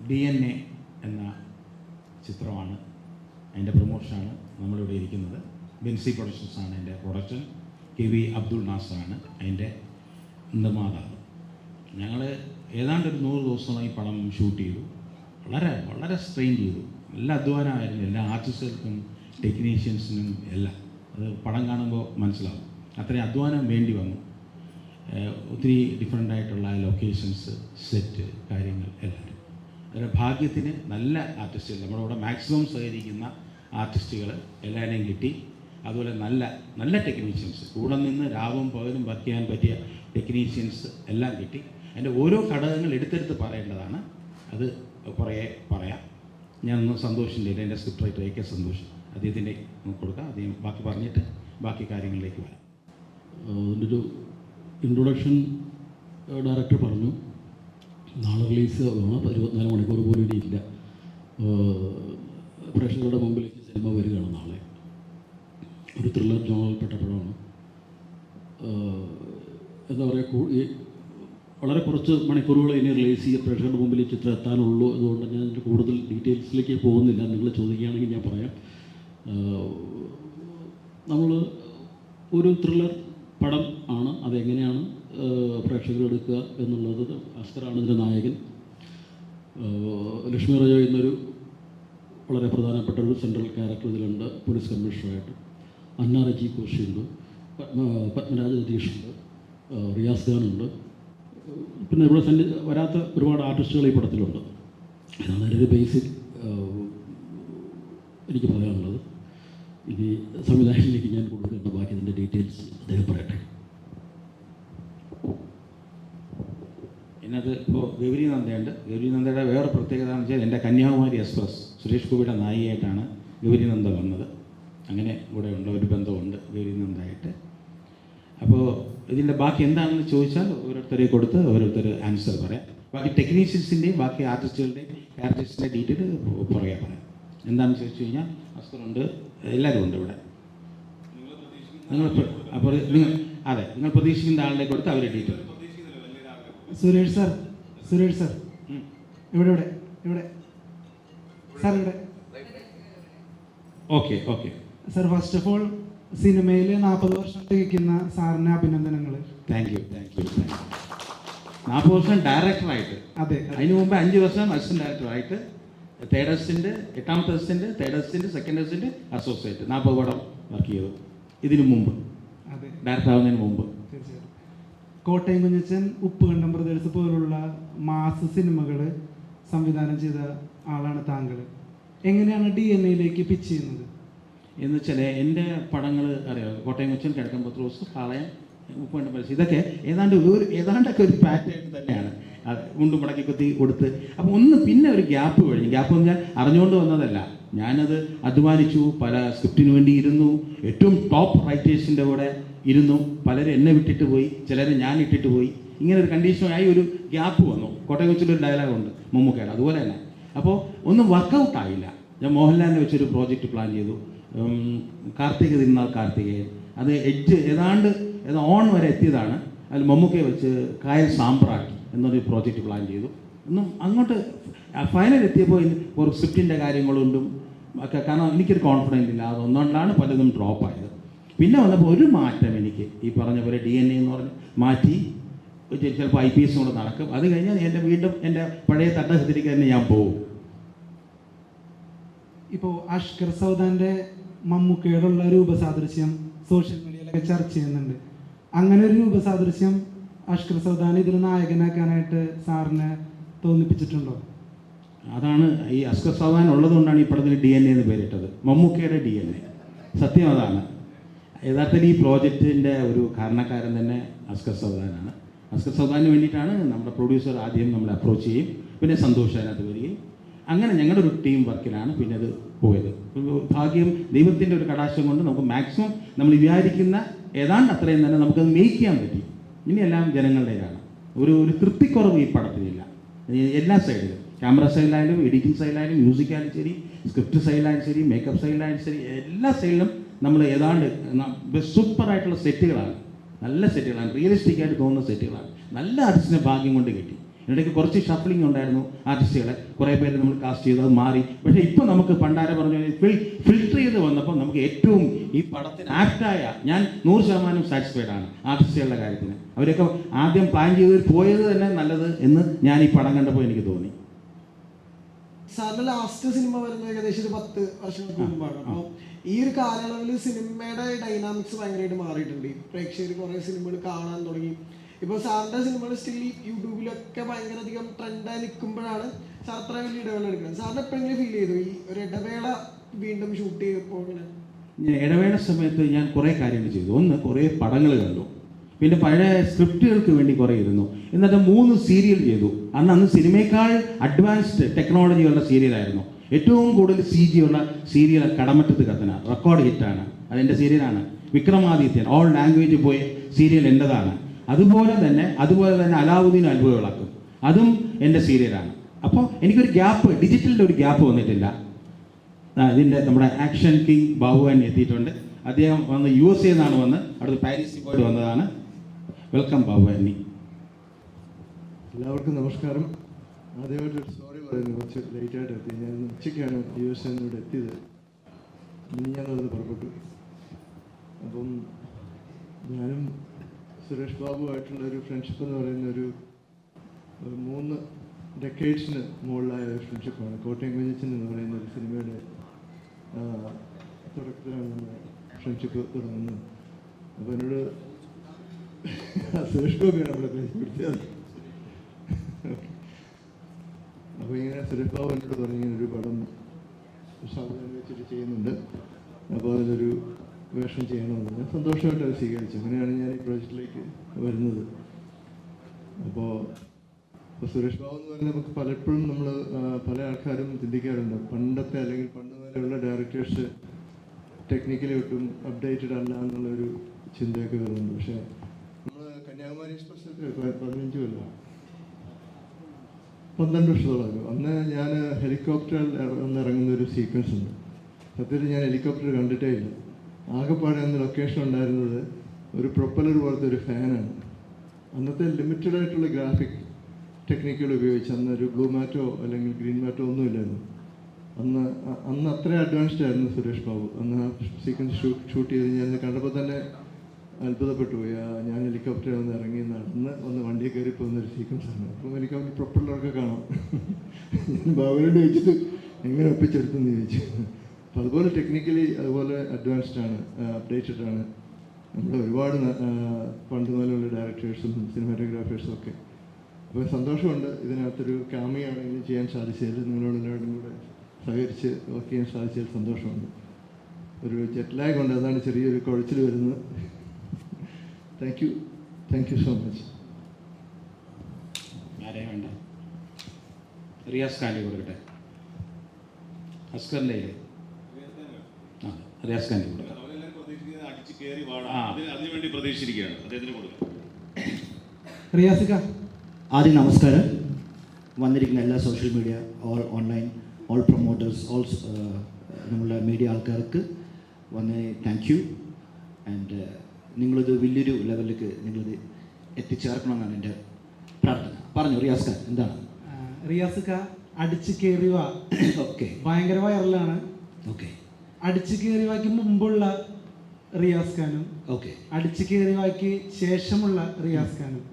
DNA എന്ന ചിത്രമാണ്, അതിൻ്റെ പ്രൊമോഷനാണ് നമ്മളിവിടെ ഇരിക്കുന്നത്. ബെൻസി പ്രൊഡക്ഷൻസാണ് എൻ്റെ പ്രൊഡക്ഷൻ. KV അബ്ദുൾ നാസറാണ് അതിൻ്റെ നിർമ്മാതാവ്. ഞങ്ങൾ ഏതാണ്ട് ഒരു 100 ദിവസമായി ഈ പടം ഷൂട്ട് ചെയ്തു. വളരെ വളരെ സ്ട്രെയിൻ ചെയ്തു. നല്ല അധ്വാനമായിരുന്നു എല്ലാ ആർട്ടിസ്റ്റുകൾക്കും ടെക്നീഷ്യൻസിനും എല്ലാം. അത് പടം കാണുമ്പോൾ മനസ്സിലാവും. അത്രയും അധ്വാനം വേണ്ടി വന്നു. ഒത്തിരി ഡിഫറെൻ്റ് ആയിട്ടുള്ള ലൊക്കേഷൻസ്, സെറ്റ്, കാര്യങ്ങൾ എല്ലാവരും. അതിൻ്റെ ഭാഗ്യത്തിന് നല്ല ആർട്ടിസ്റ്റുകൾ, നമ്മുടെ ഇവിടെ മാക്സിമം സഹകരിക്കുന്ന ആർട്ടിസ്റ്റുകൾ എല്ലാവരെയും കിട്ടി. അതുപോലെ നല്ല നല്ല ടെക്നീഷ്യൻസ്, കൂടെ നിന്ന് രാവും പകലും വർക്ക് ചെയ്യാൻ പറ്റിയ ടെക്നീഷ്യൻസ് എല്ലാം കിട്ടി. അതിൻ്റെ ഓരോ ഘടകങ്ങൾ എടുത്തെടുത്ത് പറയേണ്ടതാണ്. അത് കുറേ പറയാം. ഞാനൊന്ന് സന്തോഷിൻ്റെ എൻ്റെ സ്ക്രിപ്റ്റ് റൈറ്റർ AK സന്തോഷ് അദ്ദേഹത്തിൻ്റെ കൊടുക്കാം. അദ്ദേഹം ബാക്കി പറഞ്ഞിട്ട് ബാക്കി കാര്യങ്ങളിലേക്ക് വരാം. അതിൻ്റെ ഒരു ഇൻട്രൊഡക്ഷൻ ഡയറക്ടർ പറഞ്ഞു, നാളെ റിലീസ് ആവണം, 24 മണിക്കൂർ പോലും ഇനിയില്ല, പ്രേക്ഷകരുടെ മുമ്പിലേക്ക് സിനിമ വരികയാണ് നാളെ. ഒരു ത്രില്ലർ ജോണറിൽപ്പെട്ട പടമാണ്. എന്താ പറയുക, വളരെ കുറച്ച് മണിക്കൂറുകൾ ഇനി റിലീസ് ചെയ്യുക, പ്രേക്ഷകരുടെ മുമ്പിൽ ചിത്രം എത്താനുള്ളൂ. അതുകൊണ്ട് ഞാൻ അതിൻ്റെ കൂടുതൽ ഡീറ്റെയിൽസിലേക്ക് പോകുന്നില്ല. നിങ്ങൾ ചോദിക്കുകയാണെങ്കിൽ ഞാൻ പറയാം. നമ്മൾ ഒരു ത്രില്ലർ പടം ആണ്. അതെങ്ങനെയാണ് പ്രേക്ഷകർ എടുക്കുക എന്നുള്ളത്, അസ്കറാണ് ഇതിൻ്റെ നായകൻ. ലക്ഷ്മി റജോ എന്നൊരു വളരെ പ്രധാനപ്പെട്ട ഒരു സെൻട്രൽ ക്യാരക്ടർ ഇതിലുണ്ട്, പോലീസ് കമ്മീഷണറായിട്ട്. അന്ന റജി കോശിയുണ്ട്, പത്മരാജ് രതീഷുണ്ട്, റിയാസ് ഖാനുണ്ട്. പിന്നെ ഇവിടെ വരാത്ത ഒരുപാട് ആർട്ടിസ്റ്റുകൾ ഈ പടത്തിലുണ്ട്. ഇതാണ് അതിൻ്റെ ഒരു ബേസിക് എനിക്ക് പറയാനുള്ളത്. ഇനി സംവിധായകനിലേക്ക് ഞാൻ കൊടുക്കേണ്ട ബാക്കി ഇതിൻ്റെ ഡീറ്റെയിൽസ് അദ്ദേഹം പറയട്ടെ. എന്നത് ഇപ്പോൾ ഗൗരി നന്ദയുണ്ട്. ഗൗരി നന്ദയുടെ വേറെ പ്രത്യേകത എന്ന് വെച്ചാൽ എൻ്റെ കന്യാകുമാരി എക്സ്പ്രസ് സുരേഷ് ഗോപിയുടെ നായികയായിട്ടാണ് ഗൗരി നന്ദ വന്നത്. അങ്ങനെ ഇവിടെ ഉള്ള ഒരു ബന്ധമുണ്ട് ഗൗരി നന്ദയായിട്ട്. അപ്പോൾ ഇതിൻ്റെ ബാക്കി എന്താണെന്ന് ചോദിച്ചാൽ ഓരോരുത്തരെ കൊടുത്ത് ഓരോരുത്തർ ആൻസർ പറയാം. ബാക്കി ടെക്നീഷ്യൻസിൻ്റെയും ബാക്കി ആർട്ടിസ്റ്റുകളുടെയും ക്യാരക്ടേഴ്സിൻ്റെ ഡീറ്റെയിൽ പറയാം. എന്താണെന്ന് ചോദിച്ചു കഴിഞ്ഞാൽ അസ്കറുണ്ട്, എല്ലാവരും ഉണ്ട് ഇവിടെ. അപ്പോൾ നിങ്ങൾ പ്രതീക്ഷിക്കുന്ന ആളിനെ കൊടുത്ത് അവരുടെ ഡീറ്റെയിൽ. സുരേഷ് സാർ ഇവിടെ ഇവിടെ ഇവിടെ സാർ ഇവിടെ. Okay sir, first of all സിനിമയിൽ 40 വർഷം തികയ്ക്കുന്ന സാറിന് അഭിനന്ദനങ്ങൾ. Thank you. 40 വർഷം ഡയറക്ടറായിട്ട്. അതെ. അതിന് മുമ്പ് 5 വർഷം അസിസ്റ്റന്റ് ഡയറക്ടറായിട്ട്, തേർഡ് അസിസ്റ്റന്റ്, 8ാമത്തെ assistant, third assistant, second assistant, associate. 40 പടം വർക്ക് ചെയ്തു ഇതിനു മുമ്പ്, അതെ, ഡയറക്ടർ ആവുന്നതിന് മുമ്പ്. തീർച്ചയായിട്ടും. കോട്ടയം കുഞ്ഞച്ചൻ, ഉപ്പുകണ്ടം ബ്രദേഴ്സ് പോലുള്ള മാസ് സിനിമകൾ സംവിധാനം ചെയ്ത ആളാണ് താങ്കൾ. എങ്ങനെയാണ് DNA പിച്ച് ചെയ്യുന്നത് എന്ന് വെച്ചാൽ എൻ്റെ പടങ്ങൾ അറിയാം. കോട്ടയം കൊച്ചൻ, കിഴക്കൻ പത്രോസ്, പാളയം, ഉപ്പുകണ്ടം ബ്രദേഴ്സ്, ഇതൊക്കെ ഏതാണ്ടൊക്കെ ഒരു പാറ്റേൺ തന്നെയാണ്. മുണ്ടും മടക്കി കൊത്തി കൊടുത്ത്. അപ്പോൾ പിന്നെ ഒരു ഗ്യാപ്പ് കഴിഞ്ഞു. ഗ്യാപ്പ് എന്ന് പറഞ്ഞാൽ അറിഞ്ഞുകൊണ്ട് വന്നതല്ല. ഞാനത് അധ്വാനിച്ചു, പല സ്ക്രിപ്റ്റിന് വേണ്ടി ഇരുന്നു, ഏറ്റവും ടോപ്പ് റൈറ്റേഴ്സിൻ്റെ കൂടെ ഇരുന്നു. പലരും എന്നെ വിട്ടിട്ട് പോയി, ചിലരെ ഞാൻ ഇട്ടിട്ട് പോയി. ഇങ്ങനെ ഒരു കണ്ടീഷനായി ഒരു ഗ്യാപ്പ് വന്നു. കോട്ടയം കൊച്ചിലൊരു ഡയലോഗുണ്ട് മമ്മൂക്കയുടെ, അതുപോലെ തന്നെ. അപ്പോൾ ഒന്നും വർക്കൗട്ട് ആയില്ല. ഞാൻ മോഹൻലാലിനെ വെച്ചൊരു പ്രോജക്റ്റ് പ്ലാൻ ചെയ്തു, കാർത്തിക തിരുനാൾ കാർത്തികേയൻ. അത് ഏതാണ്ട് ഓൺ വരെ എത്തിയതാണ്. അതിൽ മമ്മൂക്കയെ വെച്ച് കായൽ സാമ്പ്രാട്ടി എന്നൊരു പ്രോജക്റ്റ് പ്ലാൻ ചെയ്തു. ഒന്നും അങ്ങോട്ട് ഫൈനൽ എത്തിയപ്പോൾ ഒരു സ്ക്രിപ്റ്റിൻ്റെ കാര്യങ്ങളുണ്ടും ഒക്കെ, കാരണം എനിക്കൊരു കോൺഫിഡൻസ് ഇല്ല. അതൊന്നുകൊണ്ടാണ് പലതും ഡ്രോപ്പ് ആയത്. പിന്നെ വന്നപ്പോൾ ഒരു മാറ്റം എനിക്ക് ഈ പറഞ്ഞ പോലെ DNA എന്ന് പറഞ്ഞ് മാറ്റി. ചിലപ്പോൾ IPS കൂടെ നടക്കും. അത് കഴിഞ്ഞാൽ വീണ്ടും എൻ്റെ പഴയ തട്ടഹത്തിലേക്ക് തന്നെ ഞാൻ പോകും. ഇപ്പോൾ അഷ്കർ സൗദാൻ്റെ മമ്മൂക്കയോടുള്ള രൂപസാദൃശ്യം സോഷ്യൽ മീഡിയയിലൊക്കെ ചർച്ച ചെയ്യുന്നുണ്ട്. അങ്ങനെ ഒരു രൂപസാദൃശ്യം അഷ്കർ സൗദാനെ ഇതിൽ നായകനാക്കാനായിട്ട് സാറിനെ തോന്നിപ്പിച്ചിട്ടുണ്ടോ? അതാണ് ഈ അഷ്കർ സൗദാൻ ഉള്ളതുകൊണ്ടാണ് ഈ പടത്തിന് DNA എന്ന് പേരിട്ടത്, മമ്മൂക്കയുടെ DNA. സത്യം അതാണ്. യഥാർത്ഥത്തിൽ ഈ പ്രോജക്റ്റിൻ്റെ ഒരു കാരണക്കാരൻ തന്നെ അഷ്കർ സൗദാനാണ്. അഷ്കർ സൗദാന് വേണ്ടിയിട്ടാണ് നമ്മുടെ പ്രൊഡ്യൂസർ ആദ്യം നമ്മളെ അപ്രോച്ച് ചെയ്യും, പിന്നെ സന്തോഷ് അതിനകത്ത് വരികയും, അങ്ങനെ ഞങ്ങളുടെ ഒരു ടീം വർക്കിലാണ് പിന്നെ അത് പോയത്. ഭാഗ്യം, ദൈവത്തിൻ്റെ ഒരു കടാക്ഷം കൊണ്ട് നമുക്ക് മാക്സിമം നമ്മൾ വിചാരിക്കുന്ന ഏതാണ്ട് അത്രയും തന്നെ നമുക്കത് മേക്ക് ചെയ്യാൻ പറ്റി. ഇനിയെല്ലാം ജനങ്ങളുടേതാണ്. ഒരു തൃപ്തിക്കുറവ് ഈ പടത്തിനില്ല. എല്ലാ സൈഡിലും, ക്യാമറ സൈഡിലായാലും, എഡിറ്റിംഗ് സൈഡിലായാലും, മ്യൂസിക്കായാലും ശരി, സ്ക്രിപ്റ്റ് സൈഡിലായാലും ശരി, മേക്കപ്പ് സൈഡിലായാലും ശരി, എല്ലാ സൈഡിലും നമ്മൾ ഏതാണ്ട് സൂപ്പറായിട്ടുള്ള സെറ്റുകളാണ്. നല്ല സെറ്റുകളാണ്, റിയലിസ്റ്റിക് ആയിട്ട് തോന്നുന്ന സെറ്റുകളാണ്. നല്ല ആർട്ടിസ്റ്റിനെ ഭാഗ്യം കൊണ്ട് കിട്ടി. ഇടയ്ക്ക് കുറച്ച് ഷഫ്ലിംഗ് ഉണ്ടായിരുന്നു ആർട്ടിസ്റ്റുകളെ, കുറേ പേര് നമ്മൾ കാസ്റ്റ് ചെയ്തു, അത് മാറി. പക്ഷേ ഇപ്പോൾ നമുക്ക് പണ്ടാരെ പറഞ്ഞു ഫിൽട്ടർ ചെയ്ത് വന്നപ്പോൾ നമുക്ക് ഏറ്റവും ഈ പടത്തിന് ആപ്റ്റായ, ഞാൻ 100% സാറ്റിസ്ഫൈഡ് ആണ് ആർട്ടിസ്റ്റുകളുടെ കാര്യത്തിന്. അവരൊക്കെ ആദ്യം പ്ലാൻ ചെയ്ത് പോയത് തന്നെ നല്ലത് എന്ന് ഞാൻ ഈ പടം കണ്ടപ്പോൾ എനിക്ക് തോന്നി. സാറിന്റെ ലാസ്റ്റ് സിനിമ വരുന്നത് ഏകദേശം ഒരു 10 വർഷങ്ങൾക്ക് മുമ്പാണ്. അപ്പോൾ ഈ ഒരു കാലയളവിൽ സിനിമയുടെ ഡൈനാമിക്സ് ഭയങ്കരമായിട്ട് മാറിയിട്ടുണ്ട്. പ്രേക്ഷകർ കുറേ സിനിമകൾ കാണാൻ തുടങ്ങി. ഇപ്പോൾ സാറിന്റെ സിനിമകൾ സ്റ്റിൽ യൂട്യൂബിലൊക്കെ ഭയങ്കര അധികം ട്രെൻഡായി നിൽക്കുമ്പോഴാണ് സാർ അത്ര വലിയ ഇടവേള എടുക്കുന്നത്. സാറിന് എപ്പോഴെങ്കിലും ഫീൽ ചെയ്തു ഈ ഒരു ഇടവേള വീണ്ടും ഷൂട്ട് ചെയ്തപ്പോൾ? ഇടവേള സമയത്ത് ഞാൻ കുറേ കാര്യങ്ങൾ ചെയ്തു. ഒന്ന്, കുറേ പടങ്ങൾ കണ്ടു. പിന്നെ പഴയ സ്ക്രിപ്റ്റുകൾക്ക് വേണ്ടി കുറേ ഇരുന്നു. എന്നിട്ട് 3 സീരിയൽ ചെയ്തു. അന്ന് സിനിമയേക്കാൾ അഡ്വാൻസ്ഡ് ടെക്നോളജിയുള്ള സീരിയലായിരുന്നു. ഏറ്റവും കൂടുതൽ CG ഉള്ള സീരിയൽ കടമറ്റത്ത് കത്തന, റെക്കോർഡ് ഹിറ്റാണ്. അതെൻ്റെ സീരിയലാണ്. വിക്രമാദിത്യൻ ഓൾ ലാംഗ്വേജ് പോയ സീരിയൽ എൻ്റെതാണ്. അതുപോലെ തന്നെ അലാവുദ്ദീൻ അത്ഭുത വിളക്കും, അതും എൻ്റെ സീരിയലാണ്. അപ്പോൾ എനിക്കൊരു ഗ്യാപ്പ്, ഡിജിറ്റലിൻ്റെ ഒരു ഗ്യാപ്പ് വന്നിട്ടില്ല. ഇതിൻ്റെ നമ്മുടെ ആക്ഷൻ കിങ് ബാബുവാൻ എത്തിയിട്ടുണ്ട്. അദ്ദേഹം വന്ന് USA നിന്നാണ് വന്ന്, അവിടുത്തെ പാരീസിൽ പോയിട്ട് വന്നതാണ്. വെൽക്കം ബാബുവാനി. എല്ലാവർക്കും നമസ്കാരം. ആദ്യമായിട്ടൊരു സോറി പറയുന്നു, കുറച്ച് ലേറ്റായിട്ട് എത്തി. ഞാൻ ഉച്ചയ്ക്കാണ് USA ഇവിടെ എത്തിയത്. ഞാനത് പുറപ്പെട്ടു. അപ്പം ഞാനും സുരേഷ് ബാബുവായിട്ടുള്ളൊരു ഫ്രണ്ട്ഷിപ്പ് എന്ന് പറയുന്ന ഒരു 3 ഡെക്കേഡ്സിന് മുകളിലായ ഒരു ഫ്രണ്ട്ഷിപ്പാണ്. കോട്ടയം കുഞ്ഞച്ചൻ എന്ന് പറയുന്ന ഒരു സിനിമയുടെ തുടക്കത്തിലാണ് നമ്മൾ ഫ്രണ്ട്ഷിപ്പ് തുടങ്ങുന്നത്. അപ്പോൾ എന്നോട് സുരേഷ് ഗോപിയാണ് നമ്മളെ പരിചയപ്പെടുത്തിയത്. അപ്പോൾ ഇങ്ങനെ സുരേഷ് ബാബു എന്നോട് പറഞ്ഞു ഒരു പടം സാധനം വെച്ചിട്ട് ചെയ്യുന്നുണ്ട്, അപ്പോൾ അതിലൊരു വേഷം ചെയ്യണമെന്ന്. ഞാൻ സന്തോഷമായിട്ട് അത് സ്വീകരിച്ചു. അങ്ങനെയാണ് ഞാൻ ഈ പ്രോജക്റ്റിലേക്ക് വരുന്നത്. അപ്പോൾ സുരേഷ് ബാബു എന്ന് പറഞ്ഞാൽ നമുക്ക് പലപ്പോഴും നമ്മൾ പല ആൾക്കാരും ചിന്തിക്കാറുണ്ട്, പണ്ടത്തെ അല്ലെങ്കിൽ പണ്ട് മുതലുള്ള ഡയറക്ടേഴ്സ് ടെക്നിക്കലി ഒട്ടും അപ്ഡേറ്റഡ് അല്ല എന്നുള്ളൊരു ചിന്തയൊക്കെ വരുന്നുണ്ട്. പക്ഷേ നമ്മൾ കന്യാകുമാരി എക്സ്പ്രസ്സിൽ 15 കൊല്ലം 12 വർഷത്തോളം അന്ന് ഞാൻ ഹെലികോപ്റ്ററിൽ ഇറങ്ങുന്ന ഒരു സീക്വൻസ് ഉണ്ട്. സത്യത്തിൽ ഞാൻ ഹെലികോപ്റ്റർ കണ്ടിട്ടേ ഇല്ല. ആകെപ്പാടെ അന്ന് ലൊക്കേഷൻ ഉണ്ടായിരുന്നത് ഒരു പ്രൊപ്പലർ പോലത്തെ ഒരു ഫാനാണ്. അന്നത്തെ ലിമിറ്റഡ് ആയിട്ടുള്ള ഗ്രാഫിക് ടെക്നിക്കുകൾ ഉപയോഗിച്ച്, അന്ന് ഒരു ബ്ലൂ മാറ്റോ അല്ലെങ്കിൽ ഗ്രീൻ മാറ്റോ ഒന്നുമില്ലായിരുന്നു. അന്ന് അത്ര അഡ്വാൻസ്ഡ് ആയിരുന്നു സുരേഷ് ബാബു. അന്ന് ആ സീക്വൻസ് ഷൂട്ട് ചെയ്ത് ഞാൻ കണ്ടപ്പോൾ തന്നെ അത്ഭുതപ്പെട്ടു പോയി. ഞാൻ ഹെലികോപ്റ്ററിൽ വന്ന് ഇറങ്ങി നടന്ന് വണ്ടിയിൽ കയറി പോകുന്നൊരു സീക്വൻസാണ്. അപ്പം എനിക്ക് അവന് പ്രൊപ്പലറൊക്കെ കാണാം. ഞാൻ ബാബുവിനോട് ചോദിച്ചിട്ട് എങ്ങനെ ഒപ്പിച്ചെടുത്തെന്ന് ചോദിച്ചു. അപ്പോൾ അതുപോലെ ടെക്നിക്കലി അതുപോലെ അഡ്വാൻസ്ഡ് ആണ്, അപ്ഡേറ്റഡ് ആണ് നമ്മുടെ ഒരുപാട് പണ്ട് മുതലുള്ള ഡയറക്ടേഴ്സും സിനിമാറ്റോഗ്രാഫേഴ്സും ഒക്കെ. അപ്പോൾ സന്തോഷമുണ്ട് ഇതിനകത്തൊരു ക്യാമിയാണെങ്കിലും ചെയ്യാൻ സാധിച്ചതിൽ, നിങ്ങളോടെല്ലാവരും കൂടെ സഹകരിച്ച് വർക്ക് ചെയ്യാൻ സാധിച്ചതിൽ സന്തോഷമുണ്ട്. ഒരു ജെറ്റ് ലാഗ് ഉണ്ട്, അതാണ് ചെറിയൊരു കുഴച്ചിൽ വരുന്നത്. Thank you so much. ആരെയും വേണ്ട, റിയാസ് ഖാൻ്റെ കൊടുക്കട്ടെ. അസ്കറിൻ്റെ റിയാസ് ഖാൻ്റെ കൊടുക്കാം. അതിനുവേണ്ടി പ്രതീക്ഷിച്ചിരിക്കുകയാണ്. അദ്ദേഹത്തിന് കൊടുക്കാം. റിയാസിക, ആദ്യം നമസ്കാരം. വന്നിരിക്കുന്ന എല്ലാ social media, all online, all promoters, all നമ്മളുടെ മീഡിയ ആൾക്കാർക്ക് വന്ന് താങ്ക് യു. ആൻഡ് നിങ്ങളിത് വലിയൊരു ലെവലിലേക്ക് നിങ്ങളിത് എത്തിച്ചേർക്കണമെന്നാണ് എൻ്റെ പ്രാർത്ഥന. പറഞ്ഞു റിയാസ് ഖാൻ, എന്താണ്? റിയാസിക, അടിച്ചു കയറി വാ ഓക്കെ, ഭയങ്കര വൈറലാണ്. ഓക്കെ, അടിച്ചു കയറി വാക്ക് മുമ്പുള്ള റിയാസ് ഖാനും ഓക്കെ, അടിച്ചു കയറി വാക്ക് ശേഷമുള്ള റിയാസ് ഖാനും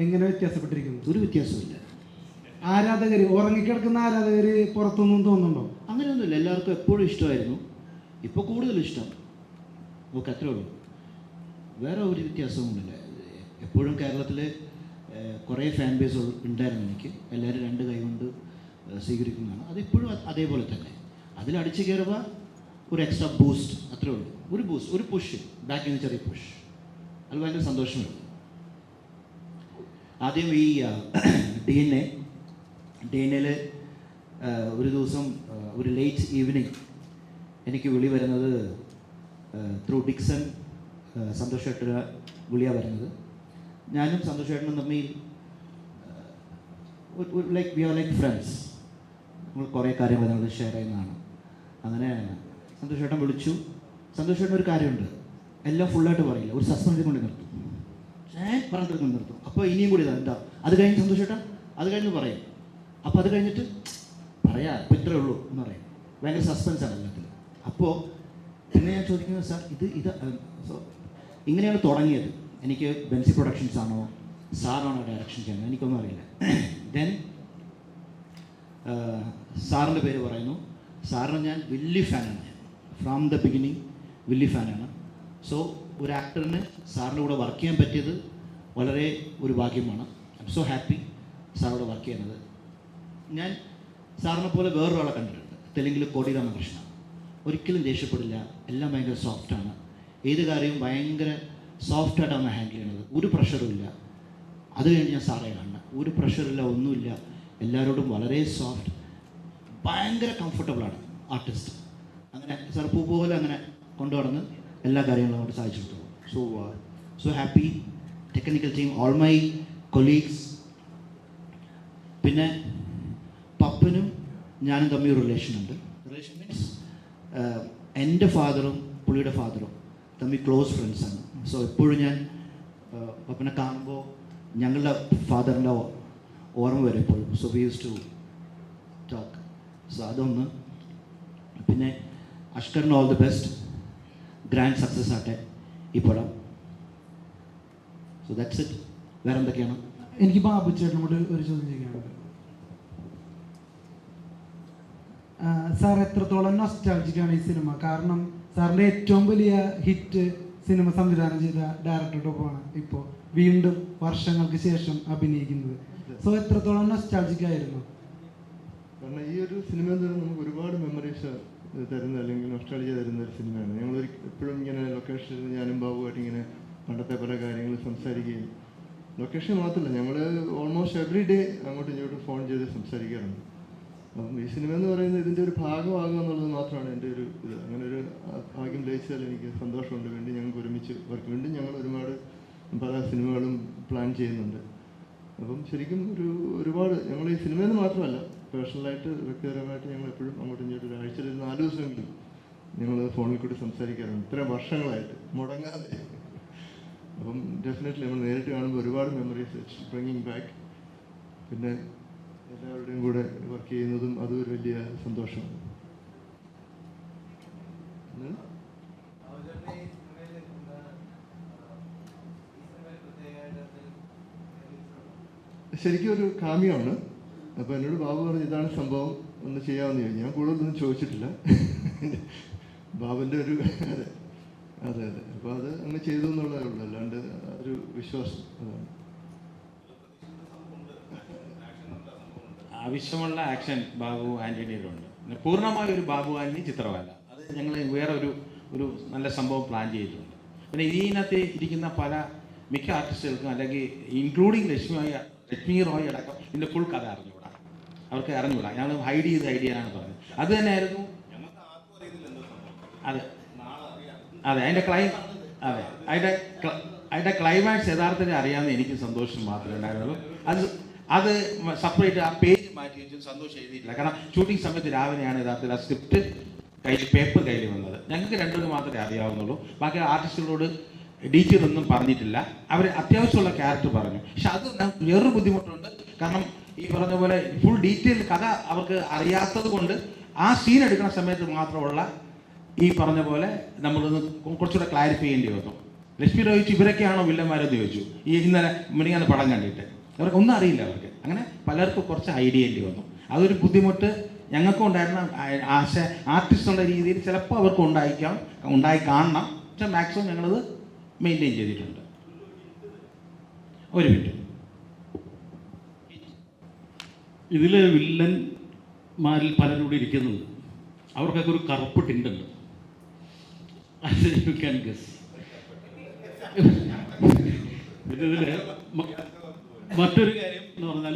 എങ്ങനെ വ്യത്യാസപ്പെട്ടിരിക്കുന്നു? ഒരു വ്യത്യാസമില്ല. ആരാധകര്, ഉറങ്ങിക്കിടക്കുന്ന ആരാധകര് പുറത്തൊന്നും തോന്നുന്നുണ്ടോ? അങ്ങനെയൊന്നുമില്ല. എല്ലാവർക്കും എപ്പോഴും ഇഷ്ടമായിരുന്നു, ഇപ്പോൾ കൂടുതൽ ഇഷ്ടം. ഓക്കെ, അത്രേ ഉള്ളൂ. വേറെ ഒരു വ്യത്യാസവുമില്ല. എപ്പോഴും കേരളത്തിൽ കുറേ ഫാൻ ബേസ് ഉണ്ടായിരുന്നു എനിക്ക്. എല്ലാവരും 2 കൈ കൊണ്ട് സ്വീകരിക്കുന്നതാണ്. അതിപ്പോഴും അതേപോലെ തന്നെ. അതിൽ അടിച്ചു കയറുക ഒരു എക്സ്ട്രാ ബൂസ്റ്റ്, അത്രേ ഉള്ളൂ. ഒരു ബൂസ്റ്റ്, ഒരു പുഷ്, ബാക്കിൽ നിന്ന് ചെറിയ പുഷ്. അത് ഭയങ്കര സന്തോഷമുണ്ട്. ആദ്യം ഈ DNA ഒരു ദിവസം ഒരു ലേറ്റ് ഈവനിങ് എനിക്ക് വിളി വരുന്നത് ത്രൂ ഡിക്സൺ. സന്തോഷമായിട്ടുള്ള വിളിയാണ് വരുന്നത്. ഞാനും സന്തോഷമായിട്ടും തമ്മിൽ like we are like friends. നമ്മൾ കുറേ കാര്യങ്ങൾ ഞങ്ങൾ ഷെയർ ചെയ്യുന്നതാണ്. അങ്ങനെ സന്തോഷമായിട്ടും വിളിച്ചു. സന്തോഷമായിട്ടും ഒരു കാര്യമുണ്ട്, എല്ലാം ഫുള്ളായിട്ട് പറയില്ല, ഒരു സസ്പെൻസ് കൊണ്ട് നിർത്തും. പറഞ്ഞിട്ട് നിർത്തും. അപ്പോൾ ഇനിയും കൂടി എന്താ അത് കഴിഞ്ഞ് സന്തോഷേട്ടാ അത് കഴിഞ്ഞ് പറയും. അപ്പോൾ അത് കഴിഞ്ഞിട്ട് പറയാം അപ്പോൾ ഇത്രയേ ഉള്ളൂ എന്ന് പറയും. ഭയങ്കര സസ്പെൻസാണ് എല്ലാത്തിലും. അപ്പോൾ പിന്നെ ഞാൻ ചോദിക്കുന്നത് സാർ സോ ഇങ്ങനെയാണ് തുടങ്ങിയത്. എനിക്ക് ബെൻസി പ്രൊഡക്ഷൻസ് ആണോ സാറാണോ ഡയറക്ഷൻ ചെയ്യുന്നത് എനിക്കൊന്നും അറിയില്ല. ദെൻ സാറിൻ്റെ പേര് പറയുന്നു. സാറിന് ഞാൻ വലിയ ഫാനാണ്. ഫ്രം ദ ബിഗിനിങ് വലിയ ഫാനാണ്. സോ ഒരു ആക്ടറിന് സാറിൻ്റെ കൂടെ വർക്ക് ചെയ്യാൻ പറ്റിയത് വളരെ ഒരു ഭാഗ്യമാണ്. ഐ എം സോ ഹാപ്പി സാറോട് വർക്ക് ചെയ്യുന്നത്. ഞാൻ സാറിനെ പോലെ വേറൊരാളെ കണ്ടിട്ടുണ്ട്, തെലുങ്കിൽ കോടി രാമകൃഷ്ണ. ഒരിക്കലും ദേഷ്യപ്പെടില്ല, എല്ലാം ഭയങ്കര സോഫ്റ്റാണ്. ഏത് കാര്യവും ഭയങ്കര സോഫ്റ്റായിട്ടാണ് ഹാൻഡിൽ ചെയ്യണത്, ഒരു പ്രഷറും ഇല്ല. അത് കഴിഞ്ഞ് ഞാൻ സാറേ കാണുന്നത്, ഒരു പ്രഷറില്ല, ഒന്നുമില്ല, എല്ലാവരോടും വളരെ സോഫ്റ്റ്, ഭയങ്കര കംഫർട്ടബിളാണ് ആർട്ടിസ്റ്റ്. അങ്ങനെ സാർ പൂ പോലെ അങ്ങനെ കൊണ്ടുവന്ന് എല്ലാ കാര്യങ്ങളും അങ്ങോട്ട് സാധിച്ചു കൊടുത്തു. So happy. Technical team, all my colleagues. പിന്നെ പപ്പനും ഞാനും തമ്മിൽ ഒരു റിലേഷൻ ഉണ്ട്. റിലേഷൻ മീൻസ് എൻ്റെ ഫാദറും പുള്ളിയുടെ ഫാദറും തമ്മിൽ ക്ലോസ് ഫ്രണ്ട്സാണ്. സോ എപ്പോഴും ഞാൻ പപ്പനെ കാണുമ്പോൾ ഞങ്ങളുടെ ഫാദറിൻ്റെ ഓർമ്മ വരും എപ്പോഴും. So we use to talk. So അതൊന്ന്. പിന്നെ അഷ്കറിന് all the best, grand success ആട്ടെ ഈ പടം. So that's it. വേറെ എന്തൊക്കെയാണ്? എനിക്ക് ബാബു ചേട്ടനോട് ഒരു ചോദ്യം ചോദിക്കാനുണ്ട്. സാർ എത്രത്തോളം നൊസ്റ്റാൾജിക്കാണ് ഈ സിനിമ? കാരണം സാറിൻ്റെ ഏറ്റവും വലിയ ഹിറ്റ് സിനിമ സംവിധാനം ചെയ്ത ഡയറക്ടറുടെ ഒപ്പമാണ് ഇപ്പോൾ വീണ്ടും വർഷങ്ങൾക്ക് ശേഷം അഭിനയിക്കുന്നത്. സോ എത്രത്തോളം നൊസ്റ്റാൾജിക്കായിരുന്നു? കാരണം ഈ ഒരു സിനിമ എന്ന് പറയുന്നത് നമുക്ക് ഒരുപാട് മെമ്മറീസ് തരുന്ന അല്ലെങ്കിൽ നൊസ്റ്റാൾജിയ തരുന്ന ഒരു സിനിമയാണ്. ഞങ്ങൾ എപ്പോഴും ഇങ്ങനെ ലൊക്കേഷനിൽ ഞാനും ബാബുമായിട്ട് ഇങ്ങനെ പണ്ടത്തെ പല കാര്യങ്ങൾ സംസാരിക്കുകയും, ലൊക്കേഷൻ മാത്രമല്ല ഞങ്ങൾ ഓൾമോസ്റ്റ് എവറി ഡേ അങ്ങോട്ടും ഇങ്ങോട്ടും ഫോൺ ചെയ്ത് സംസാരിക്കാറുണ്ട്. അപ്പം ഈ സിനിമ എന്ന് പറയുന്നത് ഇതിൻ്റെ ഒരു ഭാഗമാകുക എന്നുള്ളത് മാത്രമാണ് എൻ്റെ ഒരു ഇത്. അങ്ങനെ ഒരു ഭാഗ്യം ലഭിച്ചാൽ എനിക്ക് സന്തോഷമുണ്ട്. വീണ്ടും ഞങ്ങൾക്ക് ഒരുമിച്ച് വീണ്ടും ഞങ്ങൾ പല സിനിമകളും പ്ലാൻ ചെയ്യുന്നുണ്ട്. അപ്പം ശരിക്കും ഒരുപാട് ഞങ്ങൾ ഈ സിനിമയിൽ മാത്രമല്ല പേഴ്സണലായിട്ട് വ്യക്തിപരമായിട്ട് ഞങ്ങൾ എപ്പോഴും അങ്ങോട്ടും ഇങ്ങോട്ടും ആഴ്ചയിൽ 4 ദിവസമെങ്കിലും ഞങ്ങൾ ഫോണിൽ കൂടി സംസാരിക്കാറുണ്ട്, ഇത്രയും വർഷങ്ങളായിട്ട് മുടങ്ങാതെ. അപ്പം ഡെഫിനറ്റ്ലി നമ്മൾ നേരിട്ട് കാണുമ്പോൾ ഒരുപാട് മെമ്മറീസ് ബ്രിങ്ങിങ് ബാക്ക്. പിന്നെ എല്ലാവരുടെയും കൂടെ വർക്ക് ചെയ്യുന്നതും അതും ഒരു വലിയ സന്തോഷമാണ്. ശരിക്കും ഒരു കാമ്യമാണ്. അപ്പോൾ എന്നോട് ബാബു പറഞ്ഞു ഇതാണ് സംഭവം, ഒന്ന് ചെയ്യാമെന്ന് ചോദിച്ചു. ഞാൻ കൂടുതലൊന്നും ചോദിച്ചിട്ടില്ല. ബാബുൻ്റെ ഒരു അതെ അതെ അതെ അപ്പോൾ അത് അങ്ങ് ചെയ്തു എന്നുള്ളതേ ഉള്ളൂ, അല്ലാണ്ട് ഒരു വിശ്വാസം അതാണ്. ആവശ്യമുള്ള ആക്ഷൻ ബാബു ആൻ്റണിയിലുണ്ട്. പൂർണ്ണമായ ഒരു ബാബു ആൻ്റണി ചിത്രമല്ല, അത് ഞങ്ങൾ വേറെ ഒരു നല്ല സംഭവം പ്ലാൻ ചെയ്തിട്ടുണ്ട്. പിന്നെ ഇതിനകത്ത് ഇരിക്കുന്ന മിക്ക ആർട്ടിസ്റ്റുകൾക്കും അല്ലെങ്കിൽ ഇൻക്ലൂഡിങ് ലക്ഷ്മി റോയ് അടക്കം ഇതിൻ്റെ ഫുൾ കഥ അറിഞ്ഞുകൂടാ, അവർക്ക് അറിഞ്ഞുകൂടാ. ഞങ്ങൾ ഹൈഡ് ചെയ്ത് ഐഡിയയാണ് പറഞ്ഞത്. അത് തന്നെയായിരുന്നു അതെ അതെ അതിൻ്റെ ക്ലൈമാക്സ് യഥാർത്ഥത്തിൽ അറിയാമെന്ന് എനിക്ക് സന്തോഷം മാത്രമേ ഉണ്ടായിരുന്നുള്ളൂ. അത് സെപ്പറേറ്റ് ആ പേജ് മാറ്റി വെച്ച് സന്തോഷം എഴുതിയിട്ടില്ല. കാരണം ഷൂട്ടിംഗ് സമയത്ത് രാവിലെയാണ് യഥാർത്ഥത്തിൽ ആ സ്ക്രിപ്റ്റ് പേപ്പർ കയ്യിൽ വന്നത്. ഞങ്ങൾക്ക് രണ്ടുപേരും മാത്രമേ അറിയാവുന്നുള്ളൂ. ബാക്കി ആർട്ടിസ്റ്റുകളോട് ഡീറ്റെയിൽ ഒന്നും പറഞ്ഞിട്ടില്ല. അവർ അത്യാവശ്യമുള്ള ക്യാരക്ടർ പറഞ്ഞു. പക്ഷെ അത് വേറൊരു ബുദ്ധിമുട്ടുണ്ട്. കാരണം ഈ പറഞ്ഞ പോലെ ഫുൾ ഡീറ്റെയിൽ കഥ അവർക്ക് അറിയാത്തത് കൊണ്ട് ആ സീൻ എടുക്കുന്ന സമയത്ത് മാത്രമുള്ള ഈ പറഞ്ഞ പോലെ നമ്മളൊന്ന് കുറച്ചുകൂടെ ക്ലാരിഫൈ ചെയ്യേണ്ടി വന്നു. ലക്ഷ്മി ചോദിച്ചു ഇവരൊക്കെയാണോ വില്ലന്മാരെന്ന് ചോദിച്ചു. ഈ ഇന്നലെ മിനിങ്ങാന്ന് പടം കണ്ടിട്ട് അവർക്ക് ഒന്നും അറിയില്ല. അവർക്ക് അങ്ങനെ പലർക്കും കുറച്ച് ഐഡിയ ചെയ്യേണ്ടി വന്നു. അതൊരു ബുദ്ധിമുട്ട് ഞങ്ങൾക്കും ഉണ്ടായിരുന്ന ആർട്ടിസ്റ്റ് എന്നുള്ള രീതിയിൽ ചിലപ്പോൾ അവർക്ക് ഉണ്ടായി കാണണം. പക്ഷെ മാക്സിമം ഞങ്ങളത് മെയിൻറ്റെയിൻ ചെയ്തിട്ടുണ്ട്. ഒരു മിനിറ്റ്. ഇതിൽ വില്ലന്മാരിൽ പലരും കൂടി ഇരിക്കുന്നുണ്ട്. അവർക്കൊക്കെ ഒരു കറുപ്പ് ടിണ്ടുണ്ട്. അത് യു ക്യാൻ ഗസ്. പിന്നെ ഇതിൽ മറ്റൊരു കാര്യം എന്ന് പറഞ്ഞാൽ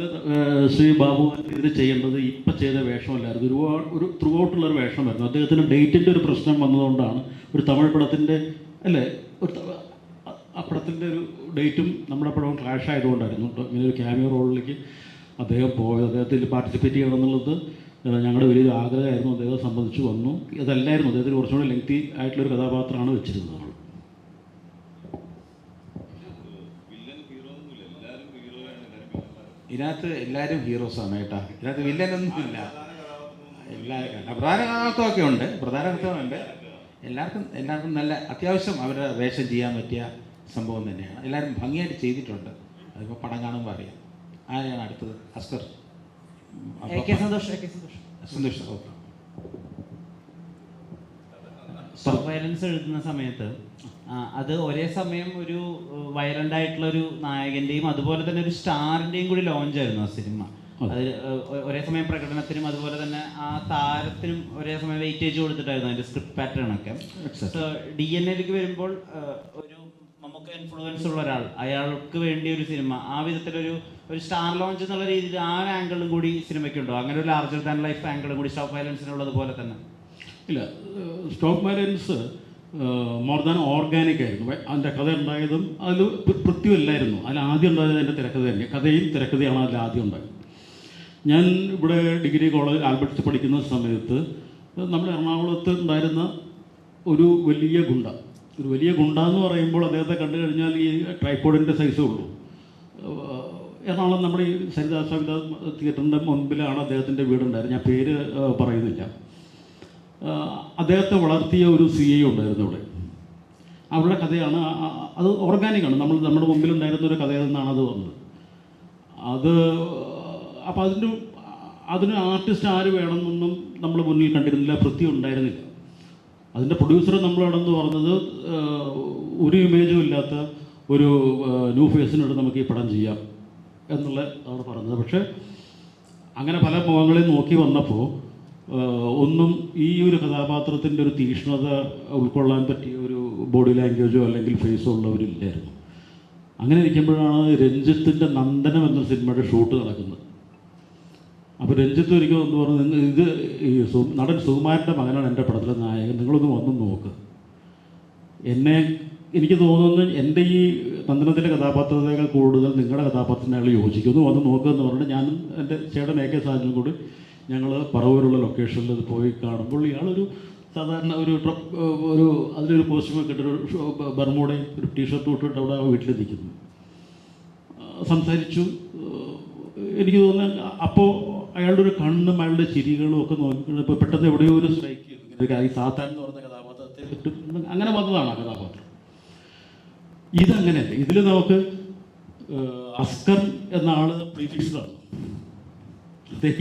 ശ്രീ ബാബു ഇത് ചെയ്യേണ്ടത് ഇപ്പം ചെയ്ത വേഷമല്ലായിരുന്നു, ഒരു ത്രൂ ഔട്ടുള്ളൊരു വേഷമായിരുന്നു. അദ്ദേഹത്തിന് ഡേറ്റിൻ്റെ ഒരു പ്രശ്നം വന്നതുകൊണ്ടാണ് ഒരു തമിഴ് പടത്തിൻ്റെ ആ പടത്തിൻ്റെ ഒരു ഡേറ്റും നമ്മുടെ പടവും ക്ലാഷ് ആയതുകൊണ്ടായിരുന്നു ഇങ്ങനെ ഒരു ക്യാമിയോ റോളിലേക്ക് അദ്ദേഹം പോയത്. അദ്ദേഹത്തിൽ പാർട്ടിസിപ്പേറ്റ് ചെയ്യണം എന്നുള്ളത് ഞങ്ങളുടെ വലിയൊരു ആഗ്രഹമായിരുന്നു. അദ്ദേഹം സംബന്ധിച്ച് വന്നു. അതല്ലായിരുന്നു, അദ്ദേഹത്തിന് കുറച്ചുകൂടി ലെങ്തി ആയിട്ടുള്ളൊരു കഥാപാത്രമാണ് വെച്ചിരുന്നത്. നമ്മൾ വില്ലൻ ഇതിനകത്ത് എല്ലാവരും ഹീറോസാണ് കേട്ടോ. ഇതിനകത്ത് വില്ലനൊന്നുമില്ല. പ്രധാന കഥാപാത്രമൊക്കെ ഉണ്ട്, എല്ലാവർക്കും നല്ല അത്യാവശ്യം അവരുടെ വേഷം ചെയ്യാൻ പറ്റിയ സംഭവം തന്നെയാണ്. എല്ലാവരും ഭംഗിയായിട്ട് ചെയ്തിട്ടുണ്ട്. അതിപ്പോൾ പടം കാണുമ്പോൾ അറിയാം. ആരെയാണ് അടുത്തത്? Askar. Santhosh. Okay. Stop violence എഴുതുന്ന സമയത്ത് അത് ഒരേ സമയം ഒരു വയലൻ്റ് ആയിട്ടുള്ള ഒരു നായകൻ്റെയും അതുപോലെ തന്നെ ഒരു സ്റ്റാറിൻ്റെയും കൂടി ലോഞ്ചായിരുന്നു ആ സിനിമ. അത് ഒരേ സമയം പ്രകടനത്തിനും അതുപോലെ തന്നെ ആ താരത്തിനും ഒരേ സമയം വെയിറ്റേജ് കൊടുത്തിട്ടായിരുന്നു അതിൻ്റെ സ്ക്രിപ്റ്റ് പാറ്റേൺ ഒക്കെ. DNA-ലേക്ക് വരുമ്പോൾ ഒരു നമുക്ക് ഇൻഫ്ലുവൻസ് ഉള്ള ഒരാൾ, അയാൾക്ക് വേണ്ടി ഒരു സിനിമ ആ വിധത്തിലൊരു സ്റ്റാർ ലോഞ്ച് എന്നുള്ള രീതിയിൽ ആ ആംഗിളും കൂടി സിനിമയ്ക്കുണ്ടോ? അങ്ങനെ ഒരു ലാർജർ ദാൻ ലൈഫ് ആംഗിളും കൂടി സ്റ്റോപ്പ് വയലൻസിനുള്ളത് പോലെ തന്നെ? ഇല്ല, stop violence more than organic ആയിരുന്നു. അതിൻ്റെ കഥ ഉണ്ടായതും അതിൽ പൃഥ്വിയല്ലായിരുന്നു. അതിൽ ആദ്യം ഉണ്ടായത് അതിൻ്റെ തിരക്കഥ തന്നെ. കഥയും തിരക്കഥയാണ് അതിൽ ആദ്യം ഉണ്ടായത്. ഞാൻ ഇവിടെ ഡിഗ്രി കോളേജ് ആൽബർട്ട്സ് പഠിക്കുന്ന സമയത്ത് നമ്മുടെ എറണാകുളത്ത് ഉണ്ടായിരുന്ന ഒരു വലിയ ഗുണ്ട എന്ന് പറയുമ്പോൾ അദ്ദേഹത്തെ കണ്ടു കഴിഞ്ഞാൽ ഈ ട്രൈപ്പോഡിൻ്റെ സൈസേ ഉള്ളൂ. എറണാകുളം നമ്മുടെ ഈ സരിദാസ് കവിത തിയേറ്ററിൻ്റെ മുൻപിലാണ് അദ്ദേഹത്തിൻ്റെ വീടുണ്ടായിരുന്നത്. ഞാൻ പേര് പറയുന്നില്ല. അദ്ദേഹത്തെ വളർത്തിയ ഒരു CI ഉണ്ടായിരുന്നു ഇവിടെ. അവരുടെ കഥയാണ് അത്. ഓർഗാനിക്കാണ്. നമ്മുടെ മുമ്പിലുണ്ടായിരുന്ന ഒരു കഥയിൽ നിന്നാണ് അത് വന്നത്. അപ്പോൾ അതിന് ആർട്ടിസ്റ്റ് ആര് വേണമെന്നൊന്നും നമ്മൾ മുന്നിൽ കണ്ടിരുന്നില്ല. പൃഥ്വി ഉണ്ടായിരുന്നില്ല. അതിൻ്റെ പ്രൊഡ്യൂസർ നമ്മളോടെന്ന് പറഞ്ഞത് ഒരു ഇമേജും ഇല്ലാത്ത ഒരു ന്യൂ ഫേസിനോട് നമുക്ക് ഈ പടം ചെയ്യാം എന്നുള്ള ആണ് പറഞ്ഞത്. പക്ഷേ അങ്ങനെ പല മുഖങ്ങളെയും നോക്കി വന്നപ്പോൾ ഒന്നും ഈ ഒരു കഥാപാത്രത്തിൻ്റെ ഒരു തീക്ഷ്ണത ഉൾക്കൊള്ളാൻ പറ്റിയ ഒരു ബോഡി ലാംഗ്വേജോ അല്ലെങ്കിൽ ഫേസോ ഉള്ളവരില്ലായിരുന്നു. അങ്ങനെ ഇരിക്കുമ്പോഴാണ് രഞ്ജിത്തിൻ്റെ നന്ദനം എന്ന സിനിമയുടെ ഷൂട്ട് നടക്കുന്നത്. അപ്പോൾ രഞ്ജിത്ത് ഒരിക്കലും എന്ന് പറഞ്ഞു, ഇത് ഈ നടൻ സുകുമാരൻ്റെ മകനാണ് എൻ്റെ പടത്തിലെ നായകൻ, നിങ്ങളൊന്ന് വന്ന് നോക്ക്. എനിക്ക് തോന്നുന്നു എൻ്റെ ഈ നന്ദനത്തിൻ്റെ കഥാപാത്രത്തേക്കാൾ കൂടുതൽ നിങ്ങളുടെ കഥാപാത്രത്തിന് അയാൾ യോജിക്കുന്നു, വന്ന് നോക്കുക എന്ന് പറഞ്ഞിട്ട് ഞാനും എൻ്റെ ചേട്ടൻ AK സാജനും കൂടി ഞങ്ങൾ പറവൂരുള്ള ലൊക്കേഷനിൽ ഇത് പോയി കാണുമ്പോൾ ഇയാളൊരു സാധാരണ ഒരു അതിലൊരു കോസ്റ്റ്യൂമൊക്കെ ഇട്ടൊരു ബർമൂടയും ഒരു ടീഷർട്ടും ഇട്ടിട്ട് അവിടെ വീട്ടിൽ നിൽക്കുന്നു. സംസാരിച്ചു. എനിക്ക് തോന്നുന്നു അപ്പോൾ അയാളുടെ ഒരു കണ്ണും അയാളുടെ ചിരികളും ഒക്കെ നോക്കി ഇപ്പോൾ പെട്ടെന്ന് എവിടെയോ ഒരു സ്ട്രൈക്ക് ചെയ്തു. ഈ സാത്താൻ എന്ന് പറഞ്ഞ കഥാപാത്രത്തെ പറ്റും അങ്ങനെ വന്നതാണ് ആ കഥാപാത്രം. ഇതങ്ങനെയല്ല. ഇതിൽ നമുക്ക് അസ്കർ എന്ന ആൾ പ്രീഫിക്സ്ഡാണ്.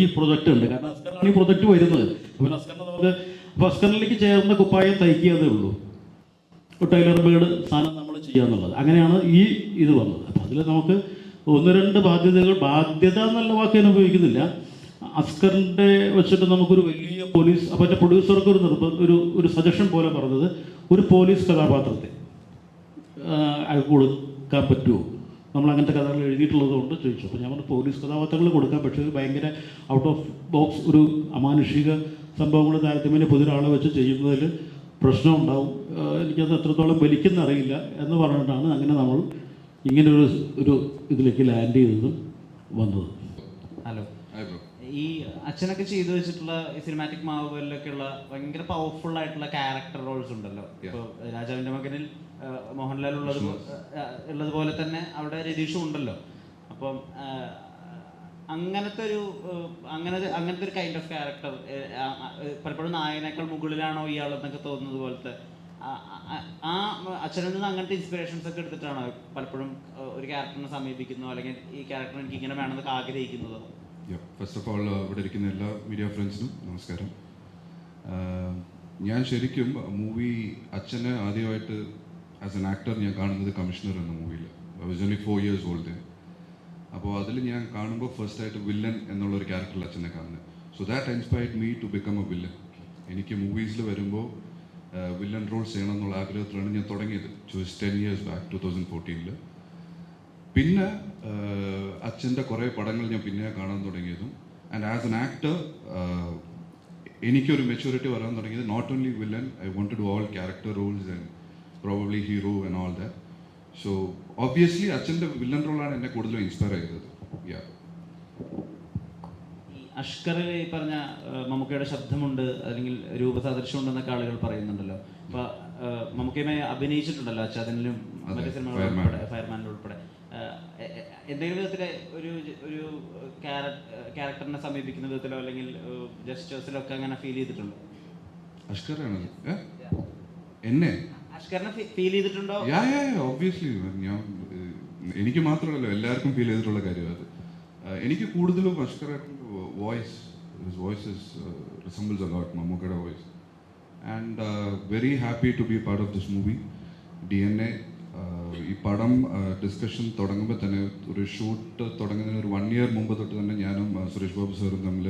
ഈ പ്രൊജക്റ്റ് ഉണ്ട്. കാരണം അസ്കറിനാണ് ഈ പ്രൊജക്റ്റ് വരുന്നത്. അപ്പോൾ അസ്കറിലേക്ക് ചേർന്ന കുപ്പായം തയ്ക്കാതേ ഉള്ളൂ. ടൈലർ മെയ്ഡ് സാധനം നമ്മൾ ചെയ്യാന്നുള്ളത്. അങ്ങനെയാണ് ഇത് വന്നത്. അപ്പം അതിൽ നമുക്ക് 1-2 ബാധ്യത എന്നുള്ള വാക്ക് ഞാൻ ഉപയോഗിക്കുന്നില്ല. അസ്കറിൻ്റെ വെച്ചിട്ട് നമുക്കൊരു വലിയ പോലീസ്, അപ്പോൾ എൻ്റെ പ്രൊഡ്യൂസർക്ക് ഒരു സജഷൻ പോലെ പറഞ്ഞത് ഒരു പോലീസ് കഥാപാത്രത്തെ അയാൾക്ക് കൊടുക്കാൻ പറ്റുമോ, നമ്മൾ അങ്ങനത്തെ കഥകൾ എഴുതിയിട്ടുള്ളത് കൊണ്ട് ചോദിച്ചു. അപ്പോൾ ഞാൻ പറഞ്ഞു പോലീസ് കഥാപാത്രങ്ങൾ കൊടുക്കാം, പക്ഷേ ഭയങ്കര ഔട്ട് ഓഫ് ബോക്സ് ഒരു അമാനുഷിക സംഭവങ്ങൾ താരതമ്യേന പുതിയൊരാളെ വെച്ച് ചെയ്യുന്നതിൽ പ്രശ്നം ഉണ്ടാവും, എനിക്കത് എത്രത്തോളം വലിക്കുന്നറിയില്ല എന്ന് പറഞ്ഞിട്ടാണ് അങ്ങനെ നമ്മൾ ഇങ്ങനെ ഒരു ഇതിലേക്ക് ലാൻഡ് ചെയ്തതും വന്നത്. ഹലോ, ഈ അച്ഛനൊക്കെ ചെയ്തു വെച്ചിട്ടുള്ള ഈ സിനിമാറ്റിക് മാവുകളിലൊക്കെയുള്ള ഭയങ്കര പവർഫുൾ ആയിട്ടുള്ള ക്യാരക്ടർ റോൾസ് ഉണ്ടല്ലോ. ഇപ്പോൾ രാജാവിൻ്റെ മകനിൽ മോഹൻലാൽ ഉള്ളതുപോലെ തന്നെ അവിടെ രതീഷും ഉണ്ടല്ലോ. അപ്പം അങ്ങനത്തെ ഒരു കൈൻഡ് ഓഫ് ക്യാരക്ടർ പലപ്പോഴും നായകനേക്കാൾ മുകളിലാണോ ഇയാളെന്നൊക്കെ തോന്നുന്നത് പോലത്തെ ആ അച്ഛനിൽ നിന്ന് അങ്ങനത്തെ ഇൻസ്പിറേഷൻസ് ഒക്കെ എടുത്തിട്ടാണോ പലപ്പോഴും ഒരു ക്യാരക്ടറിനെ സമീപിക്കുന്നതോ അല്ലെങ്കിൽ ഈ ക്യാരക്ടർ എനിക്ക് ഇങ്ങനെ വേണമെന്നൊക്കെ ആഗ്രഹിക്കുന്നതോ? ഫസ്റ്റ് ഓഫ് ഓൾ ഇവിടെ ഇരിക്കുന്ന എല്ലാ മീഡിയ ഫ്രണ്ട്സിനും നമസ്കാരം. ഞാൻ ശരിക്കും മൂവി അച്ഛനെ ആദ്യമായിട്ട് ആസ് എൻ ആക്ടർ ഞാൻ കാണുന്നത് കമ്മീഷണർ എന്ന മൂവിയിൽ. I was only 4 years old. അപ്പോൾ അതിൽ ഞാൻ കാണുമ്പോൾ ഫസ്റ്റായിട്ട് വില്ലൻ എന്നുള്ളൊരു ക്യാരക്ടറിൽ അച്ഛനെ കാണുന്നത്. So that inspired me to become a villain. എനിക്ക് മൂവീസിൽ വരുമ്പോൾ വില്ലൻ റോൾസ് ചെയ്യണം എന്നുള്ള ആഗ്രഹത്തിലാണ് ഞാൻ തുടങ്ങിയത്. 10 years back 2014. പിന്നെ അച്ഛൻ്റെ കുറേ പടങ്ങൾ ഞാൻ പിന്നെ കാണാൻ തുടങ്ങിയതും ആൻഡ് ആസ് എൻ ആക്ടർ എനിക്കൊരു മെച്യൂരിറ്റി വരാൻ തുടങ്ങിയത് not only villain, I want to do all character roles and probably hero and all that. So obviously അച്ഛൻ്റെ വില്ലൻ റോളാണ് എന്നെ കൂടുതലും ഇൻസ്പയർ ചെയ്തത്. അഷ്കർ ഈ പറഞ്ഞ മമ്മൂക്കയുടെ ശബ്ദമുണ്ട് അല്ലെങ്കിൽ രൂപസാദൃശ്യം ഉണ്ടെന്നൊക്കെ ആളുകൾ പറയുന്നുണ്ടല്ലോ. അപ്പോൾ മമ്മൂക്കയുമായി അഭിനയിച്ചിട്ടുണ്ടല്ലോ അച്ഛാദനിലും മറ്റു സിനിമകളിലും ഉൾപ്പെടെ, ഫയർമാനിലും ഉൾപ്പെടെ. എന്തെങ്കിലും വിധത്തിൽ ഒരു ഒരു ക്യാരക്ടറിനെ സമീപിക്കുന്ന വിധത്തിലോ അല്ലെങ്കിൽ ജസ്റ്റേഴ്സിലോ ഒക്കെ അങ്ങനെ ഫീൽ ചെയ്തിട്ടുണ്ടോ? അഷ്കറാണ് എന്നെ അഷ്കറിനെ ഫീൽ ചെയ്തിട്ടുണ്ടോ? ഒബ്വിയസ്ലി ഞാൻ എനിക്ക് മാത്രമല്ല എല്ലാവർക്കും ഫീൽ ചെയ്തിട്ടുള്ള കാര്യമാണ് അത്. എനിക്ക് കൂടുതലും അഷ്കറായിട്ടുണ്ട് വോയിസ് റിസംബിൾസ് അ ലോട്ട് മമ്മൂക്കയുടെ voice. And very happy to be part of this movie DNA. ഈ പടം ഡിസ്കഷൻ തുടങ്ങുമ്പോൾ തന്നെ ഒരു ഷൂട്ട് തുടങ്ങുന്നതിന് ഒരു 1 year മുമ്പ് തൊട്ട് തന്നെ ഞാനും സുരേഷ് ബാബു സാറും തമ്മിൽ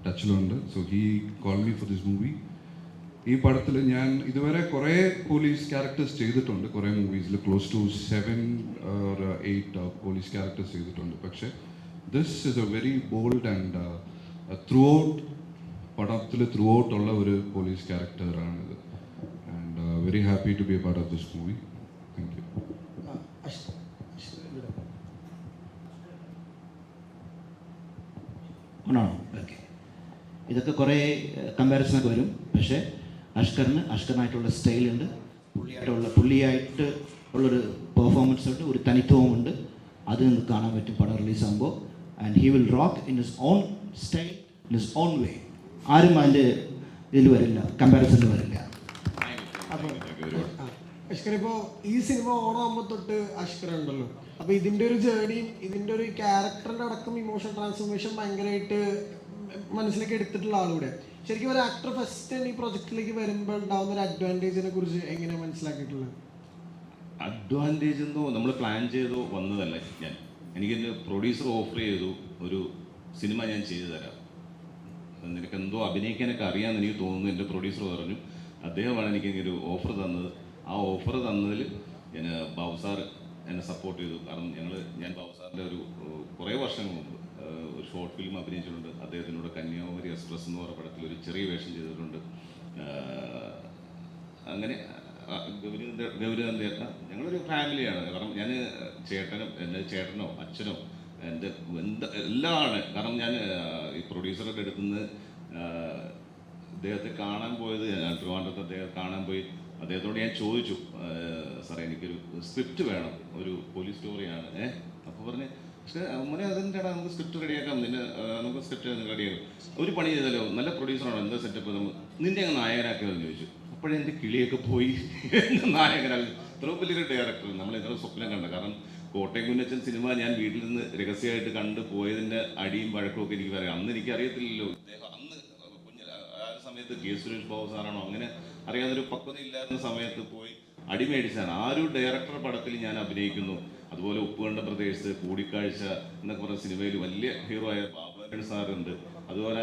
ടച്ചിലുണ്ട്. So he call me for this movie. ഈ പടത്തിൽ ഞാൻ ഇതുവരെ കുറേ പോലീസ് ക്യാരക്ടേഴ്സ് ചെയ്തിട്ടുണ്ട്, കുറേ മൂവീസിൽ close to 7 or 8 police characters ചെയ്തിട്ടുണ്ട്. പക്ഷേ this is a very bold and throughout പടത്തിൽ ത്രൂ ഔട്ട് ഉള്ള ഒരു പോലീസ് ക്യാരക്ടറാണിത്. And very happy to be a part of this movie. Thank you. ആണോ? ഓക്കെ. ഇതൊക്കെ കുറേ കമ്പാരിസണൊക്കെ വരും. പക്ഷേ അഷ്കറിനായിട്ടുള്ള സ്റ്റൈലുണ്ട്, പുള്ളിയായിട്ട് ഉള്ളൊരു പെർഫോമൻസ് ഉണ്ട്, ഒരു തനിത്വമുണ്ട്. അത് നിങ്ങൾക്ക് കാണാൻ പറ്റും പടം റിലീസാകുമ്പോൾ. And he will rock in his own style, in his own way. ആരും അതിൻ്റെ ഇതിൽ വരില്ല, കമ്പാരിസണിൽ വരില്ല. അഷ്കർ, ഇപ്പോൾ ഈ സിനിമ ഓണാകുമ്പോൾ തൊട്ട് അഷ്കർ ഉണ്ടല്ലോ, അപ്പോൾ ഇതിൻ്റെ ഒരു ജേർണിയും ഇതിൻ്റെ ഒരു ക്യാരക്ടറിൻ്റെ അടക്കം ഇമോഷൻ ട്രാൻസ്ഫോർമേഷൻ ഭയങ്കരമായിട്ട് മനസ്സിലേക്ക് എടുത്തിട്ടുള്ള ആളുകൂടെ. ശരിക്കും ഒരു ആക്ടർ ഫസ്റ്റ് ഈ പ്രൊജക്റ്റിലേക്ക് വരുമ്പോൾ ഉണ്ടാകുന്ന ഒരു അഡ്വാൻറ്റേജിനെ കുറിച്ച് എങ്ങനെയാണ് മനസ്സിലാക്കിയിട്ടുള്ളത്? അഡ്വാൻറ്റേജ് എന്നോ നമ്മൾ പ്ലാൻ ചെയ്തോ വന്നതല്ല. എനിക്കെൻ്റെ പ്രൊഡ്യൂസർ ഓഫർ ചെയ്തു, ഒരു സിനിമ ഞാൻ ചെയ്തു തരാം, നിനക്ക് എന്തോ അഭിനയിക്കാനൊക്കെ അറിയാമെന്ന് എനിക്ക് തോന്നുന്നു. എൻ്റെ പ്രൊഡ്യൂസർ പറഞ്ഞു, അദ്ദേഹമാണ് എനിക്കൊരു ഓഫർ തന്നത്. ആ ഓഫർ തന്നതിൽ ഞാൻ ബാബു സാർ എന്നെ സപ്പോർട്ട് ചെയ്തു. കാരണം ഞാൻ ബാബു സാറിൻ്റെ ഒരു കുറേ വർഷങ്ങൾ മുമ്പ് ഒരു ഷോർട്ട് ഫിലിം അഭിനയിച്ചിട്ടുണ്ട്. അദ്ദേഹത്തിനോട് കന്യാകുമാരി എക്സ്പ്രസ് എന്ന് പറയുന്ന പടത്തിൽ ഒരു ചെറിയ വേഷം ചെയ്തിട്ടുണ്ട്. അങ്ങനെ ഗൗരിനന്ദ ഞങ്ങളൊരു ഫാമിലിയാണ്. കാരണം ഞാൻ എൻ്റെ ചേട്ടനോ അച്ഛനോ എൻ്റെ എല്ലാം ആണ്. കാരണം ഞാൻ ഈ പ്രൊഡ്യൂസറുടെ അടുത്തുനിന്ന് അദ്ദേഹത്തെ കാണാൻ പോയത്, ട്രിവാൻഡ്രത്ത് അദ്ദേഹത്തെ കാണാൻ പോയി. അദ്ദേഹത്തോട് ഞാൻ ചോദിച്ചു, സാറേ എനിക്കൊരു സ്ക്രിപ്റ്റ് വേണം, ഒരു പോലീസ് സ്റ്റോറിയാണ്. അപ്പോൾ പറഞ്ഞ്, പക്ഷേ മോനെ അതിൻ്റെ നമുക്ക് സ്ക്രിപ്റ്റ് റെഡിയാക്കാം, നമുക്ക് സ്ക്രിപ്റ്റ് റെഡിയാക്കാം, ഒരു പണി ചെയ്താലോ, നല്ല പ്രൊഡ്യൂസറാണോ, എന്താ സെറ്റപ്പ്, നിന്നെ അങ്ങ് നായകനാക്കിയതെന്ന് ചോദിച്ചു. അപ്പോഴെൻ്റെ കിളിയൊക്കെ പോയി. നായകനാക്കി ഇത്രയും വലിയൊരു ഡയറക്ടർ നമ്മൾ ഇത്ര സ്വപ്നം കണ്ട. കാരണം കോട്ടയം കുഞ്ഞച്ചൻ സിനിമ ഞാൻ വീട്ടിൽ നിന്ന് രഹസ്യമായിട്ട് കണ്ട് പോയതിൻ്റെ അടിയും വഴക്കും ഒക്കെ എനിക്ക് പറയാം. അന്ന് എനിക്കറിയത്തില്ലല്ലോ ഇദ്ദേഹം, അന്ന് ആ സമയത്ത് കെ സുരേഷ് ബാബു സാറാണോ അങ്ങനെ അറിയാവുന്നൊരു പക്വത ഇല്ലായിരുന്ന സമയത്ത് പോയി അടിമേടിച്ചാണ്. ആ ഒരു ഡയറക്ടർ പടത്തിൽ ഞാൻ അഭിനയിക്കുന്നു. അതുപോലെ ഉപ്പുകണ്ട പ്രദേശത്ത്, കൂടിക്കാഴ്ച എന്നൊക്കെ പറഞ്ഞ സിനിമയിൽ വലിയ ഹീറോ ആയ ബാബുരാൻ സാറുണ്ട്. അതുപോലെ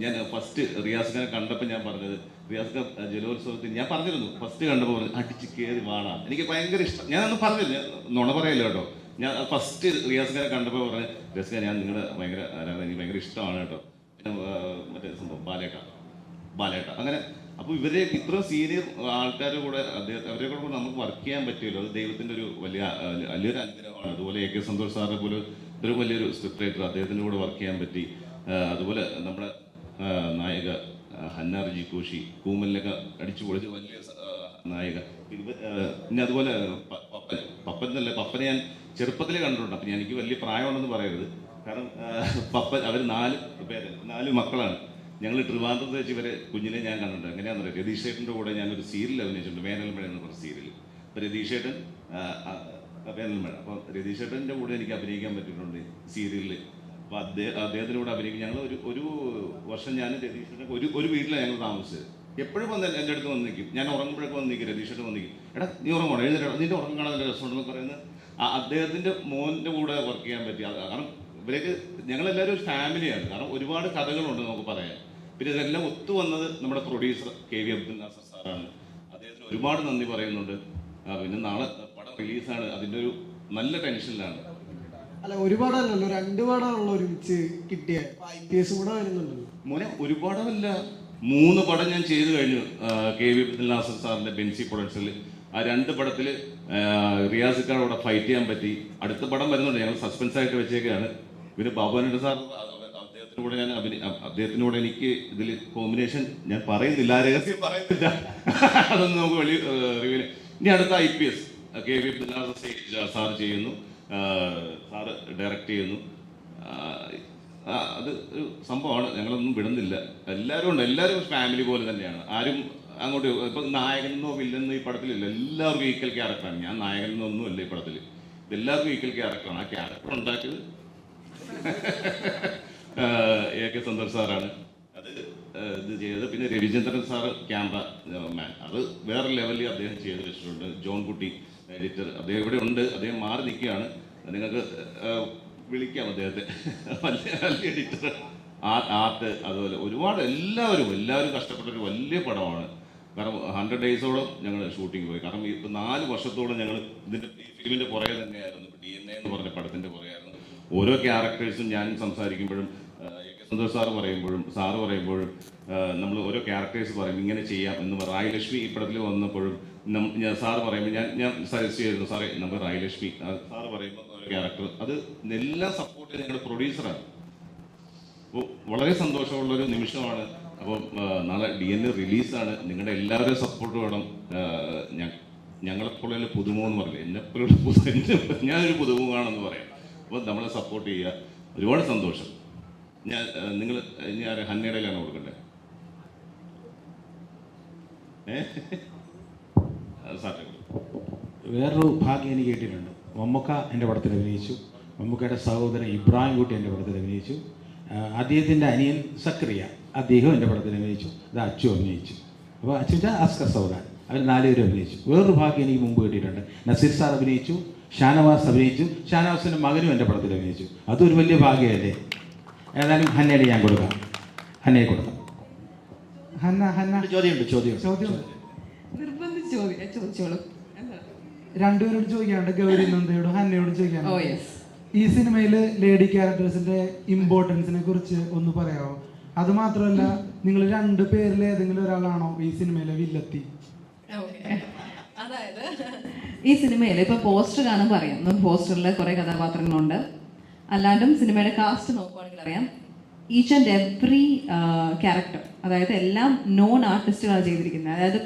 ഞാൻ ഫസ്റ്റ് റിയാസ് ഖാനെ കണ്ടപ്പോൾ ഞാൻ പറഞ്ഞത്, റിയാസ് ഖാൻ ജലോത്സവത്തിൽ ഞാൻ പറഞ്ഞിരുന്നു, ഫസ്റ്റ് കണ്ടപ്പോൾ പറഞ്ഞു അടിച്ച് കയറി വാടാ, എനിക്ക് ഭയങ്കര ഇഷ്ടം. ഞാനന്ന് പറഞ്ഞില്ല, നുണ പറയല്ലോ കേട്ടോ. ഞാൻ ഫസ്റ്റ് റിയാസ് ഖാനെ കണ്ടപ്പോൾ പറഞ്ഞു, റിയാസ് ഖാൻ ഞാൻ നിങ്ങളുടെ ഭയങ്കര എനിക്ക് ഭയങ്കര ഇഷ്ടമാണ് കേട്ടോ. പിന്നെ മറ്റേ സംഭവം ബാലേട്ട അങ്ങനെ. അപ്പോൾ ഇവരെ ഇത്ര സീനിയർ ആൾക്കാരുടെ കൂടെ അവരെ കൂടെ നമുക്ക് വർക്ക് ചെയ്യാൻ പറ്റുമല്ലോ, അത് ദൈവത്തിൻ്റെ ഒരു വലിയൊരു അനുഗ്രഹമാണ്. അതുപോലെ AK സന്തോഷ് സാറിനെ പോലെ ഇത്രയും വലിയൊരു സ്ക്രിപ്റ്റ് റൈറ്റർ, അദ്ദേഹത്തിൻ്റെ കൂടെ വർക്ക് ചെയ്യാൻ പറ്റി. അതുപോലെ നമ്മുടെ നായിക ഹന്ന റജി കോശി, കൂമലിനൊക്കെ അടിച്ചു പൊളിച്ച് വലിയ നായിക. പിന്നെ അതുപോലെ പപ്പനെ ഞാൻ ചെറുപ്പത്തിൽ കണ്ടിട്ടുണ്ട്. അപ്പം എനിക്ക് വലിയ പ്രായമുണ്ടെന്ന് പറയരുത്, കാരണം അവർ 4 മക്കളാണ്. ഞങ്ങൾ ട്രിവാൻഡ്രത്ത് വെച്ച് ഇവരെ കുഞ്ഞിനെ ഞാൻ കണ്ടിട്ടുണ്ട്. എങ്ങനെയാണെന്ന് അറിയാം, രതീഷ് ചേട്ടൻ്റെ കൂടെ ഞാനൊരു സീരിയൽ അഭിനയിച്ചിട്ടുണ്ട്, വേനൽമഴ എന്ന് പറഞ്ഞ സീരിയൽ. അപ്പോൾ രതീഷ് ചേട്ടൻ വേനൽമഴ, അപ്പോൾ രതീഷ് ചേട്ടൻ്റെ കൂടെ എനിക്ക് അഭിനയിക്കാൻ പറ്റിയിട്ടുണ്ട് സീരിയലിൽ. അപ്പോൾ അദ്ദേഹത്തിൻ്റെ കൂടെ അഭിനയിക്കും. ഞങ്ങൾ ഒരു വർഷം ഞാൻ രതീഷ് ചേട്ടൻ ഒരു വീട്ടിലാണ് ഞങ്ങൾ താമസിച്ചത്. എപ്പോഴും വന്ന് എൻ്റെ അടുത്ത് വന്ന് നിൽക്കും, ഞാൻ ഉറങ്ങുമ്പോഴൊക്കെ വന്ന് നിൽക്കും, രതീഷ് ചേട്ടൻ വന്ന് നിൽക്കും, എടാ നീ ഉറങ്ങണം, എഴുന്നേറ്റ് നിൻ്റെ ഉറക്കം കാണാൻ നല്ല രസമുണ്ടെന്ന് പറയുന്നത് അദ്ദേഹത്തിൻ്റെ മോൻ്റെ കൂടെ വർക്ക് ചെയ്യാൻ പറ്റി. കാരണം ഇവരൊക്കെ ഞങ്ങളെല്ലാവരും ഒരു ഫാമിലിയാണ്. കാരണം ഒരുപാട് കഥകളുണ്ട് നമുക്ക് പറയാൻ. പിന്നെ ഇതെല്ലാം ഒത്തു വന്നത് നമ്മുടെ പ്രൊഡ്യൂസർ KV അബ്ദുൽ നാസർ സാറാണ്. അദ്ദേഹത്തിന് ഒരുപാട് നന്ദി പറയുന്നുണ്ട്. പിന്നെ നാളെ പടം റിലീസാണ്, അതിൻ്റെ ഒരു നല്ല ടെൻഷനിലാണ്. അല്ല, ഒരുപാടല്ലല്ലോ, 2 പടമാണല്ലോ ഒരുമിച്ച് കിട്ടിയ, IPS കൂടെ വരുന്നുണ്ടല്ലോ മോനെ. ഒരുപാടല്ല, 3 പടം ഞാൻ ചെയ്തു കഴിഞ്ഞു KV അബ്ദുൽ നാസർ സാറിൻ്റെ ബെൻസി പ്രൊഡക്ഷനിൽ. ആ 2 പടത്തിൽ റിയാസ് ഖാനോടെ ഫൈറ്റ് ചെയ്യാൻ പറ്റി. അടുത്ത പടം വരുന്നുണ്ട്, ഞങ്ങൾ സസ്പെൻസ് ആയിട്ട് വെച്ചേക്കാണ്. പിന്നെ ബാബുരാൻ സാർ അദ്ദേഹത്തിനൂടെ അദ്ദേഹത്തിനൂടെ എനിക്ക് ഇതിൽ കോമ്പിനേഷൻ ഞാൻ പറയുന്നില്ല, രഹസ്യം പറയുന്നില്ല, അതൊന്നും നമുക്ക് വലിയ റിവ്യൂ. ഇനി അടുത്ത IPS കെ വി സാർ ചെയ്യുന്നു, സാറ് ഡയറക്റ്റ് ചെയ്യുന്നു. അത് ഒരു സംഭവമാണ്. ഞങ്ങളൊന്നും വിടുന്നില്ല. എല്ലാവരും ഉണ്ട്, എല്ലാവരും ഫാമിലി പോലെ തന്നെയാണ്. ആരും അങ്ങോട്ട് ഇപ്പം നായകനെന്നോ വില്ലെന്നോ ഈ പടത്തിലില്ല. എല്ലാവർക്കും ഈക്വൽ ക്യാരക്ടറാണ്. ഞാൻ നായകനെന്നൊന്നുമല്ല ഈ പടത്തിൽ. എല്ലാവർക്കും ഈക്വൽ ക്യാരക്ടറാണ്. ആ ക്യാരക്ടർ ഉണ്ടാക്കിയത് AK സന്തോഷ് സാറാണ്. അത് ഇത് ചെയ്തത്. പിന്നെ രവിചന്ദ്രൻ സാറ് ക്യാമറ മാൻ, അത് വേറെ ലെവലിൽ അദ്ദേഹം ചെയ്ത് വെച്ചിട്ടുണ്ട്. ജോൺ കുട്ടി എഡിറ്റർ, അദ്ദേഹം ഇവിടെ ഉണ്ട്. അദ്ദേഹം മാറി നിൽക്കുകയാണ്. നിങ്ങൾക്ക് വിളിക്കാം അദ്ദേഹത്തെ. വലിയ എഡിറ്റർ, ആർട്ട്, അതുപോലെ ഒരുപാട് എല്ലാവരും കഷ്ടപ്പെട്ടൊരു വലിയ പടമാണ്. കാരണം 100 ഡേയ്സോളം ഞങ്ങൾ ഷൂട്ടിംഗ് പോയി. കാരണം ഇപ്പം 4 വർഷത്തോളം ഞങ്ങൾ ഇതിൻ്റെ ഫിലിമിൻ്റെ പുറകെ തന്നെയായിരുന്നു. DNA എന്ന് പറഞ്ഞ പടത്തിൻ്റെ പുറകെയായിരുന്നു. ഓരോ ക്യാരക്ടേഴ്സും ഞാൻ സംസാരിക്കുമ്പോഴും AK സന്തോഷ് സാറ് പറയുമ്പോഴും നമ്മൾ ഓരോ ക്യാരക്ടേഴ്സ് പറയും ഇങ്ങനെ ചെയ്യാം എന്ന് പറയും. റായലക്ഷ്മി ഈ പടത്തിൽ വന്നപ്പോഴും ഞാൻ സാറ് പറയുമ്പോൾ ഞാൻ സജസ്റ്റ് ചെയ്തിരുന്നു, സാറേ നമുക്ക് റായലക്ഷ്മി, സാറ് പറയുമ്പോൾ ഓരോ ക്യാരക്ടർ, അത് എല്ലാം സപ്പോർട്ട് ചെയ്ത് ഞങ്ങളുടെ പ്രൊഡ്യൂസറാണ്. അപ്പോൾ വളരെ സന്തോഷമുള്ളൊരു നിമിഷമാണ്. അപ്പം നാളെ DNA റിലീസാണ്. നിങ്ങളുടെ എല്ലാവരുടെയും സപ്പോർട്ട് വേണം. ഞങ്ങളെപ്പോലുള്ള പുതുമോ എന്ന് പറയില്ല, എന്നെപ്പോലുള്ള ഞാനൊരു പുതുമുഖാണെന്ന് പറയാം. അപ്പോൾ നമ്മളെ സപ്പോർട്ട് ചെയ്യുക. ഒരുപാട് സന്തോഷം. നിങ്ങൾ ഇനി ആരെ ഹന്നയുടെയിലാണ് കൊടുക്കണ്ടേ? സാറേ വേറൊരു ഭാഗ്യം എനിക്ക് കിട്ടിയിട്ടുണ്ട്. മമ്മൂക്ക എൻ്റെ പടത്തിൽ അഭിനയിച്ചു. മമ്മൂക്കയുടെ സഹോദരൻ ഇബ്രാഹിം കുട്ടി എൻ്റെ പടത്തിൽ അഭിനയിച്ചു. അദ്ദേഹത്തിൻ്റെ അനിയൻ സക്രിയ, അദ്ദേഹം എൻ്റെ പടത്തിൽ അഭിനയിച്ചു. അത് അച്ചു അഭിനയിച്ചു. അപ്പോൾ അച്ചു വെച്ചാൽ അസ്കർ സൗദാൻ, അവർ 4 പേരും അഭിനയിച്ചു. വേറൊരു ഭാഗ്യം എനിക്ക് മുമ്പ് കിട്ടിയിട്ടുണ്ട്. നസീർ സാർ അഭിനയിച്ചു, ഷാനവാസ് അഭിനയിച്ചു, ഷാനവാസിൻ്റെ മകനും എൻ്റെ പടത്തിൽ അഭിനയിച്ചു. അതൊരു വലിയ ഭാഗ്യമല്ലേ. ഏതായാലും ഹന്നയുടെ ഞാൻ കൊടുക്കാം, ഹന്നയെ കൊടുക്കാം. ചോദ്യം ചോദിച്ചോളൂ. രണ്ടുപേരോട് ചോദിക്കാനുണ്ട്, ഗൗരി നന്ദയോടും ഹന്നയോടും ചോദിക്കാനുണ്ട്. ഈ സിനിമയിൽ ലേഡി ക്യാരക്ടേഴ്സിന്റെ ഇമ്പോർട്ടൻസിനെ കുറിച്ച് ഒന്ന് പറയാമോ? അത് മാത്രമല്ല, നിങ്ങൾ 2 പേരിൽ ഏതെങ്കിലും ഒരാളാണോ ഈ സിനിമയിലെ വില്ലത്തി? അതായത് ഈ സിനിമയിൽ ഇപ്പൊ പോസ്റ്റർ കാണുമ്പോൾ അറിയാം, നമുക്ക് പോസ്റ്ററിൽ കുറെ കഥാപാത്രങ്ങളുണ്ട്. അല്ലാണ്ടും സിനിമയുടെ കാസ്റ്റ് നോക്കുവാണെങ്കിൽ അറിയാം, ഈച്ച് ആൻഡ് എവറി ക്യാരക്ടർ, അതായത് എല്ലാം നോൺ ആർട്ടിസ്റ്റുകളാണ് ചെയ്തിരിക്കുന്നത്. അതായത്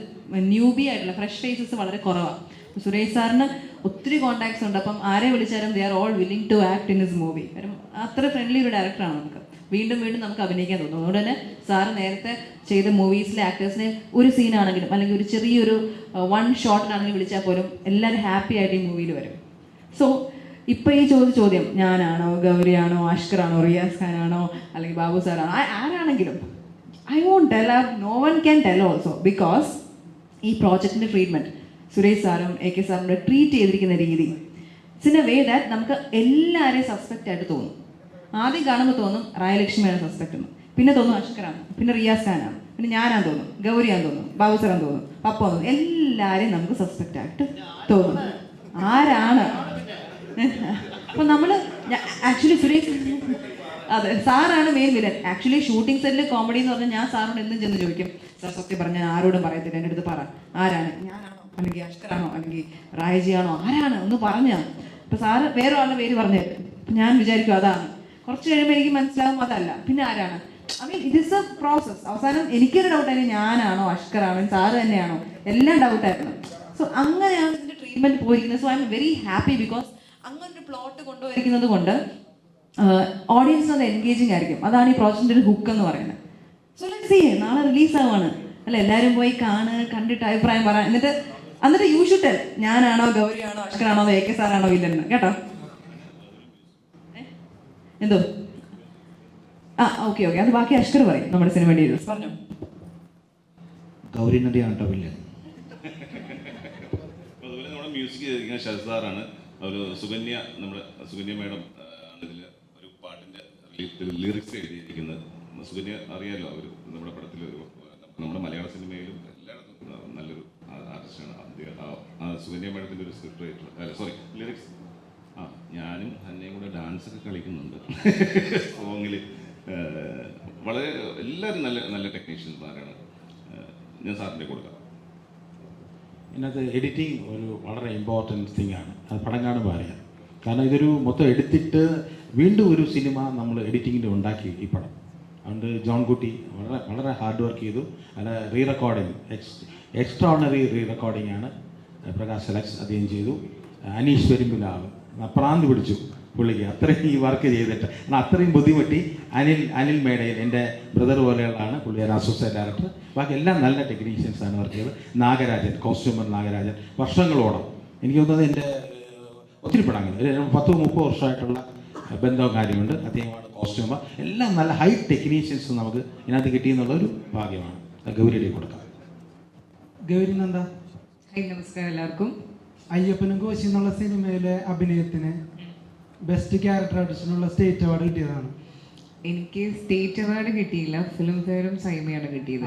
ന്യൂബി ആയിട്ടുള്ള ഫ്രഷ് ഫേസസ് വളരെ കുറവാണ്. സുരേഷ് സാറിന് ഒത്തിരി കോൺടാക്ട്സ് ഉണ്ട്. അപ്പം ആരെ വിളിച്ചാലും they are all willing to act in his movie. കാരണം അത്ര ഫ്രണ്ട്ലി ഒരു ഡയറക്ടറാണ്. നമുക്ക് വീണ്ടും നമുക്ക് അഭിനയിക്കാൻ തോന്നും. അതുകൊണ്ട് തന്നെ സാറ് നേരത്തെ ചെയ്ത മൂവീസിലെ ആക്ടേഴ്സിനെ ഒരു സീനാണെങ്കിലും അല്ലെങ്കിൽ ഒരു ചെറിയൊരു 1 ഷോട്ടിനാണെങ്കിലും വിളിച്ചാൽ പോലും എല്ലാവരും ഹാപ്പി ആയിട്ട് ഈ മൂവിയിൽ വരും. സോ ഇപ്പം ഈ ചോദ്യം ഞാനാണോ, ഗൗരിയാണോ, അഷ്കറാണോ, റിയാസ് ഖാനാണോ, അല്ലെങ്കിൽ ബാബു സാറാണോ, ആരാണെങ്കിലും I won't tell, no one can tell also. Because ഈ പ്രോജക്റ്റിൻ്റെ ട്രീറ്റ്മെൻറ്റ് സുരേഷ് സാറും AK സാറിൻ്റെ ട്രീറ്റ് ചെയ്തിരിക്കുന്ന രീതി ഇൻ എ വേ ദാറ്റ് നമുക്ക് എല്ലാവരെയും സസ്പെക്റ്റ് ആയിട്ട് തോന്നും. ആദ്യം കാണുമ്പോൾ തോന്നും റായലക്ഷ്മിയാണ് സസ്പെക്ട് എന്ന്, പിന്നെ തോന്നും അഷ്കറാണ്, പിന്നെ റിയാസ് ഖാനാണ്, പിന്നെ ഞാനാന്ന് തോന്നും, ഗൗരിയാന്ന് തോന്നും, ബാബു സാറാന്ന് തോന്നും, പപ്പ തോന്നും. എല്ലാവരെയും നമുക്ക് സസ്പെക്റ്റ് ആയിട്ട് തോന്നും. ആരാണ്? അപ്പം നമ്മൾ ആക്ച്വലി സുരേഷ്, അതെ, സാറാണ് മെയിൻ വില്ലൻ. ആക്ച്വലി ഷൂട്ടിംഗ് സെറ്റിൽ കോമഡി എന്ന് പറഞ്ഞാൽ ഞാൻ സാറിനോട് എന്തും ചെന്ന് ചോദിക്കും, സാർ സത്യം പറഞ്ഞാൽ ആരോടും പറയത്തില്ല, എൻ്റെ അടുത്ത് പറ, ആരാണ്, ഞാനാണോ അല്ലെങ്കിൽ അഷ്കറാണോ അല്ലെങ്കിൽ റായജിയാണോ, ആരാണ് ഒന്ന് പറഞ്ഞാൽ. അപ്പം സാറ് വേറെ ആളുടെ പേര് പറഞ്ഞു തരും. അപ്പം ഞാൻ വിചാരിക്കും അതാണ്. കുറച്ച് കഴിയുമ്പോൾ എനിക്ക് മനസ്സിലാവും അതല്ല, പിന്നെ ആരാണ്. I mean it is A process. അവസാനം എനിക്കൊരു ഡൗട്ടായിരുന്നു, ഞാനാണോ അഷ്കറാണോ സാറ് തന്നെയാണോ, എല്ലാം ഡൗട്ടായിരുന്നു. സോ അങ്ങനെയാണ് ഇതിൻ്റെ ട്രീറ്റ്മെൻറ്റ് പോയിരിക്കുന്നത്. So I am very happy because അങ്ങനൊരു പ്ലോട്ട് കൊണ്ടുപോയിരിക്കുന്നത് കൊണ്ട് ഓഡിയൻസിന് അത് എൻഗേജിങ് ആയിരിക്കും. അതാണ് ഈ പ്രോജക്റ്റിൻ്റെ ഒരു ഹുക്ക് എന്ന് പറയുന്നത്. സോ ലെറ്റ്സ് സീ, നാളെ റിലീസാവാണ് അല്ല, എല്ലാവരും പോയി കണ്ടിട്ട് അഭിപ്രായം പറയാം. എന്നിട്ട് യു ഷുഡ് ടെൽ ഞാനാണോ ഗൗരിയാണോ അഷ്കറാണോ AK സാറാണോ ഇല്ലെന്ന്, കേട്ടോ? എന്തോ ഓക്കെ അത് ബാക്കി അഷ്കർ പറയും. നമ്മുടെ സിനിമ ഡീറ്റെയിൽസ് പറഞ്ഞു. ഗൗരി നദിയാണ് കേട്ടോ വില്ലൻ. അതുപോലെ നമ്മുടെ മ്യൂസിക് ചെയ്തിരിക്കുന്ന ഷസാറാണ്. ഒരു സുകന്യ, നമ്മുടെ സുകന്യ മാഡം ആണ് ഇതിൽ ഒരു പാട്ടിൻ്റെ ലിറിക്സ് എഴുതിയിരിക്കുന്നത്. സുകന്യ അറിയാലോ, അവർ നമ്മുടെ പടത്തിൽ, നമ്മുടെ മലയാള സിനിമയിലും എല്ലായിടത്തും നല്ലൊരു ആർട്ടിസ്റ്റാണ്. സുകന്യ മാഡത്തിൻ്റെ ഒരു സ്ക്രിപ്റ്റ് റൈറ്റർ, അല്ല സോറി ലിറിക്സ്. ഞാനും ഹന്നയും കൂടെ ഡാൻസ് ഒക്കെ കളിക്കുന്നുണ്ട് സോങ്ങിൽ. വളരെ എല്ലാവരും നല്ല നല്ല ടെക്നീഷ്യന്മാരാണ്. ഞാൻ സാറിൻ്റെ കൊടുക്കാം. ഇതിനകത്ത് എഡിറ്റിംഗ് ഒരു വളരെ ഇമ്പോർട്ടൻറ്റ് തിങ് ആണ്. അത് പടം കാണുമ്പോൾ അറിയാം. കാരണം ഇതൊരു മൊത്തം എടുത്തിട്ട് വീണ്ടും ഒരു സിനിമ നമ്മൾ എഡിറ്റിങ്ങിൽ ഉണ്ടാക്കി ഈ പടം. അതുകൊണ്ട് ജോൺ കുട്ടി വളരെ ഹാർഡ് വർക്ക് ചെയ്തു. അത് re recording, extra ordinary re recording ആണ്. പ്രകാശ് അലക്സ് അദ്ദേഹം ചെയ്തു. അനീഷ് പെരുമ്പിലാവ് പ്രാന്ത് പിടിച്ചു പുള്ളിക്ക് അത്രയും ഈ വർക്ക് ചെയ്തിട്ട്. എന്നാൽ അത്രയും ബുദ്ധിമുട്ടി അനിൽ മേടയിൽ എൻ്റെ ബ്രദർ പോലെയുള്ളതാണ് പുള്ളി, ഒരു അസോസിയേറ്റ് ഡയറക്ടർ. ബാക്കി എല്ലാം നല്ല ടെക്നീഷ്യൻസാണ് വർക്ക് ചെയ്തത്. നാഗരാജൻ, കോസ്റ്റ്യൂമർ നാഗരാജൻ, വർഷങ്ങളോളം എനിക്ക് തോന്നുന്നത് എൻ്റെ ഒത്തിരി പടങ്ങൾ 10-30 വർഷമായിട്ടുള്ള ബന്ധവും കാര്യമുണ്ട്. അദ്ദേഹമാണ് കോസ്റ്റ്യൂമർ. എല്ലാം നല്ല ഹൈ ടെക്നീഷ്യൻസ് നമുക്ക് ഇതിനകത്ത് കിട്ടിയെന്നുള്ളൊരു ഭാഗ്യമാണ്. ഗൗരിയുടെ കൊടുക്കാം. ഗൗരി നന്ദ. നമസ്കാരം എല്ലാവർക്കും. അയ്യപ്പനും കോശി എന്നുള്ള സിനിമയിലെ അഭിനയത്തിന് ബെസ്റ്റ് ക്യാരക്ടർ ആർട്ടിസ്റ്റിനുള്ള സ്റ്റേറ്റ് അവാർഡ് കിട്ടിയതാണ്. എനിക്ക് സ്റ്റേറ്റ് അവാർഡ് കിട്ടിയില്ല, ഫിലിം ഫെയറും സൈമയാണ് കിട്ടിയത്.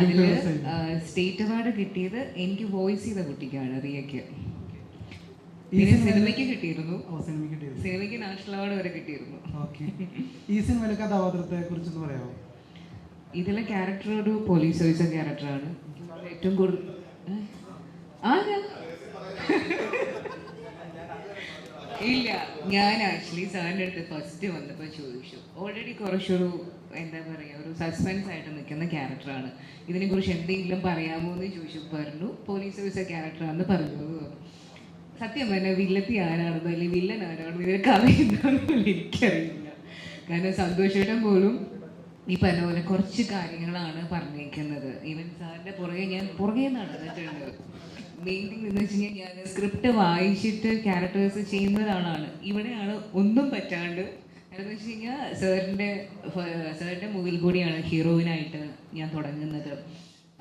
അതില് സ്റ്റേറ്റ് അവാർഡ് കിട്ടിയത് എനിക്ക് വോയിസ് ചെയ്ത കുട്ടിക്കാണ്, റിയയ്ക്ക്. സിനിമയ്ക്ക് കിട്ടിയിരുന്നു, സിനിമയ്ക്ക് നാഷണൽ അവാർഡ് വരെ കിട്ടിയിരുന്നു. ഈ സിനിമയിലെ കഥാപാത്രത്തെ കുറിച്ചൊന്ന് പറയാമോ? ഇതിലെ ക്യാരക്ടർ ഒരു പോലീസ് ഓഫീസർ ക്യാരക്ടറാണ്. ഏറ്റവും കൂടുതൽ ഇല്ല, ഞാൻ ആക്ച്വലി സാറിൻ്റെ അടുത്ത് ഫസ്റ്റ് വന്നപ്പോൾ ചോദിച്ചു. ഓൾറെഡി കുറച്ചൊരു എന്താ പറയുക, ഒരു സസ്പെൻസ് ആയിട്ട് നിൽക്കുന്ന ക്യാരക്ടറാണ്, ഇതിനെക്കുറിച്ച് എന്തെങ്കിലും പറയാമോ എന്ന് ചോദിച്ചു. പറഞ്ഞു പോലീസ് ഓഫീസർ ക്യാരക്ടറാണെന്ന് പറഞ്ഞു. സത്യം പറഞ്ഞാൽ വില്ലത്തി ആരാണെന്നോ അല്ലെങ്കിൽ വില്ലൻ ആരാണെന്നോ ഇതിനൊക്കെ അറിയുന്നതെന്നോ എനിക്കറിയില്ല. കാരണം സന്തോഷേട്ടൻ പോലും ഈ പറഞ്ഞ പോലെ കുറച്ച് കാര്യങ്ങളാണ് പറഞ്ഞേക്കുന്നത്. ഈവൻ സാറിൻ്റെ പുറകെ നടന്നിട്ടുണ്ട്. മെയിൻ തിങ് എന്ന് വെച്ച് കഴിഞ്ഞാൽ ഞാൻ സ്ക്രിപ്റ്റ് വായിച്ചിട്ട് ക്യാരക്ടേഴ്സ് ചെയ്യുന്ന ആളാണ്. ഇവിടെയാണ് ഒന്നും പറ്റാണ്ട്. എന്താണെന്ന് വെച്ച് കഴിഞ്ഞാൽ സാറിൻ്റെ മൂവിൽ കൂടിയാണ് ഹീറോയിനായിട്ട് ഞാൻ തുടങ്ങുന്നത്.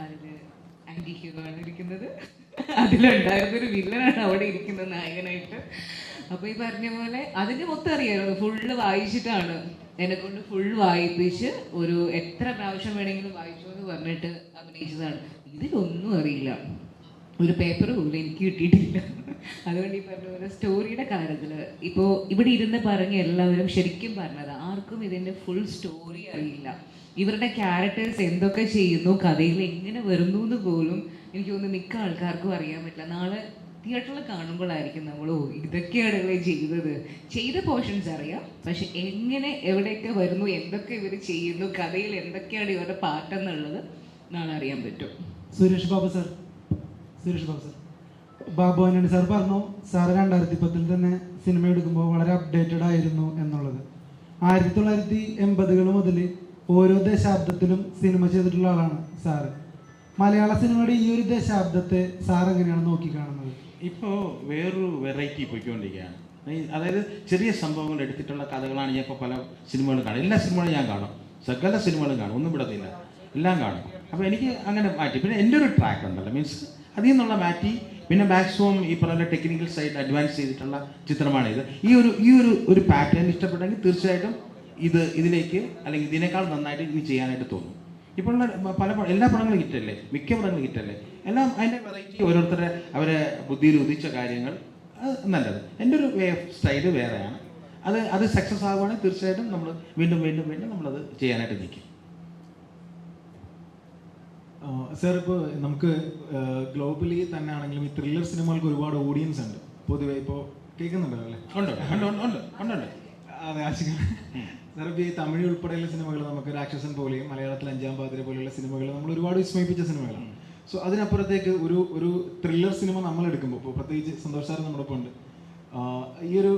അതിൽ ആൻറ്റി ഹീറോ ആണ് ഇരിക്കുന്നത്, അതിലുണ്ടായിരുന്നൊരു വില്ലനാണ് അവിടെ ഇരിക്കുന്നത് നായകനായിട്ട്. അപ്പോൾ ഈ പറഞ്ഞ പോലെ അതിന് മൊത്തം അറിയാമായിരുന്നു. ഫുള്ള് വായിച്ചിട്ടാണ് എന്നെ കൊണ്ട് ഫുൾ വായിപ്പിച്ച് ഒരു എത്ര പ്രാവശ്യം വേണമെങ്കിലും വായിച്ചു എന്ന് പറഞ്ഞിട്ട് അഭിനയിച്ചതാണ്. ഇതിലൊന്നും അറിയില്ല, ഒരു പേപ്പർ പോലും എനിക്ക് കിട്ടിയിട്ടില്ല. അതുകൊണ്ട് ഈ പറഞ്ഞ പോലെ സ്റ്റോറിയുടെ കാര്യത്തിൽ ഇപ്പോൾ ഇവിടെ ഇരുന്ന് പറഞ്ഞ എല്ലാവരും ശരിക്കും പറഞ്ഞത്, ആർക്കും ഇതിൻ്റെ ഫുൾ സ്റ്റോറി അറിയില്ല. ഇവരുടെ ക്യാരക്ടേഴ്സ് എന്തൊക്കെ ചെയ്യുന്നു, കഥയിൽ എങ്ങനെ വരുന്നു എന്ന് പോലും എനിക്ക് തോന്നുന്നു മിക്ക ആൾക്കാർക്കും അറിയാൻ പറ്റില്ല. നാളെ തിയേറ്ററിൽ കാണുമ്പോഴായിരിക്കും നമ്മൾ ഇതൊക്കെയാണ് ഇവർ ചെയ്ത പോർഷൻസ് അറിയാം, പക്ഷെ എങ്ങനെ എവിടെയൊക്കെ വരുന്നു, എന്തൊക്കെ ഇവർ ചെയ്യുന്നു, കഥയിൽ എന്തൊക്കെയാണ് ഇവരുടെ പാട്ടെന്നുള്ളത് നാളെ അറിയാൻ പറ്റും. സുരേഷ് ബാബു സാർ ബാബു ആന്റണി സാർ പറഞ്ഞു, സാറ് 2010 തന്നെ സിനിമ എടുക്കുമ്പോൾ വളരെ അപ്ഡേറ്റഡ് ആയിരുന്നു എന്നുള്ളത്. 1980 മുതൽ ഓരോ ദശാബ്ദത്തിലും സിനിമ ചെയ്തിട്ടുള്ള ആളാണ് സാറ്. മലയാള സിനിമയുടെ ഈ ഒരു ദശാബ്ദത്തെ സാർ എങ്ങനെയാണ് നോക്കിക്കാണുന്നത്? ഇപ്പോൾ വേറൊരു വെറൈറ്റി പോയിക്കൊണ്ടിരിക്കുകയാണ്. അതായത് ചെറിയ സംഭവങ്ങൾ എടുത്തിട്ടുള്ള കഥകളാണ് ഞാൻ ഇപ്പോൾ പല സിനിമകളും കാണും. എല്ലാ സിനിമകളും ഞാൻ കാണും, സകല സിനിമകളും കാണും, ഒന്നും വിടത്തില്ല, എല്ലാം കാണും. അപ്പോൾ എനിക്ക് അങ്ങനെ മാറ്റി. പിന്നെ എൻ്റെ ഒരു ട്രാക്ക് ഉണ്ടല്ലോ, മീൻസ് അതിൽ നിന്നുള്ള മാറ്റി പിന്നെ മാക്സിമം ഈ പറഞ്ഞ ടെക്നിക്കൽ സൈഡ് അഡ്വാൻസ് ചെയ്തിട്ടുള്ള ചിത്രമാണിത്. ഈ ഒരു പാറ്റേൺ ഇഷ്ടപ്പെട്ടെങ്കിൽ തീർച്ചയായിട്ടും ഇതിലേക്ക് അല്ലെങ്കിൽ ഇതിനേക്കാൾ നന്നായിട്ട് ഇനി ചെയ്യാനായിട്ട് തോന്നും. ഇപ്പോൾ എല്ലാ പടങ്ങളും ഹിറ്റല്ലേ, മിക്ക പടങ്ങളും ഹിറ്റല്ലേ, എല്ലാം അതിൻ്റെ വെറൈറ്റി ഓരോരുത്തരുടെ അവരെ ബുദ്ധിയിൽ ഉദിച്ച കാര്യങ്ങൾ നല്ലത്. എൻ്റെ ഒരു വേ ഓഫ് സ്റ്റൈല് വേറെയാണ്. അത് സക്സസ് ആകുവാണെങ്കിൽ തീർച്ചയായിട്ടും നമ്മൾ വീണ്ടും നമ്മളത് ചെയ്യാനായിട്ട് നിൽക്കും. സാർ, ഇപ്പോൾ നമുക്ക് ഗ്ലോബലി തന്നെ ആണെങ്കിലും ഈ ത്രില്ലർ സിനിമകൾക്ക് ഒരുപാട് ഓഡിയൻസ് ഉണ്ട് പൊതുവെ. ഇപ്പോൾ കേൾക്കുന്നുണ്ടല്ലോ അല്ലേ? ഉണ്ട്. അതെ, ആശിക്കാണ് സാർ. ഇപ്പോൾ ഈ തമിഴ് ഉൾപ്പെടെയുള്ള സിനിമകൾ, നമുക്ക് രാക്ഷസൻ പോലെയും മലയാളത്തിൽ 5-ാം പാതിര പോലെയുള്ള സിനിമകൾ നമ്മൾ ഒരുപാട് വിസ്മയിപ്പിച്ച സിനിമകളാണ്. സോ അതിനപ്പുറത്തേക്ക് ഒരു ത്രില്ലർ സിനിമ നമ്മൾ എടുക്കുമ്പോൾ, ഇപ്പോൾ പ്രത്യേകിച്ച് സന്തോഷ് സാർ നമ്മുടെ ഒപ്പം ഉണ്ട്, ഈ ഒരു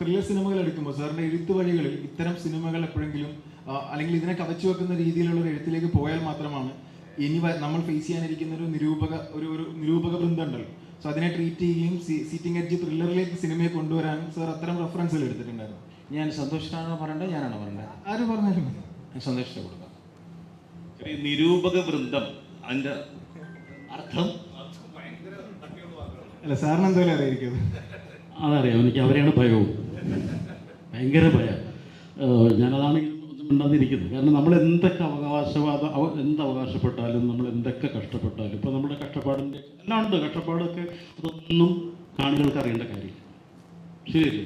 ത്രില്ലർ സിനിമകൾ എടുക്കുമ്പോൾ സാറിൻ്റെ എഴുത്ത് വഴികളിൽ ഇത്തരം സിനിമകൾ എപ്പോഴെങ്കിലും അല്ലെങ്കിൽ ഇതിനെ കവച്ചു വെക്കുന്ന രീതിയിലുള്ള ഒരു എഴുത്തിലേക്ക് പോയാൽ മാത്രമാണ് ഇനി നമ്മൾ ഫേസ് ചെയ്യാനിരിക്കുന്ന ഒരു നിരൂപക വൃന്ദം ഉണ്ടല്ലോ, സോ അതിനെ ട്രീറ്റ് ചെയ്യുകയും സീറ്റിംഗ് എഡ്ജ് ത്രില്ലറിലേക്ക് സിനിമയെ കൊണ്ടുവരാനും സാർ അത്തരം റെഫറൻസുകൾ എടുത്തിട്ടുണ്ടായിരുന്നു. ഞാൻ സന്തോഷിച്ചാണോ പറയേണ്ടത്, ഞാനാണോ പറയേണ്ടത്? ആര് പറഞ്ഞാലും സന്തോഷിച്ച് കൊടുക്കാം. നിരൂപക വൃന്ദം, അതിൻ്റെ അർത്ഥം അല്ല സാറിന് എന്തായാലും അറിയായിരിക്കും. അതറിയാം, എനിക്ക് അവരെയാണ് ഭയവും, ഭയങ്കര ഭയം. ഞാനതാണ് ഒന്നും മിണ്ടാതിരിക്കുന്നത്. കാരണം നമ്മൾ എന്തൊക്കെ അവകാശപ്പെട്ടാലും നമ്മൾ എന്തൊക്കെ കഷ്ടപ്പെട്ടാലും, ഇപ്പോൾ നമ്മുടെ കഷ്ടപ്പാടിൻ്റെ എല്ലാം ഉണ്ട്, കഷ്ടപ്പാടൊക്കെ അതൊന്നും കാണികൾക്ക് അറിയേണ്ട കാര്യമില്ല. ശരിയല്ലേ?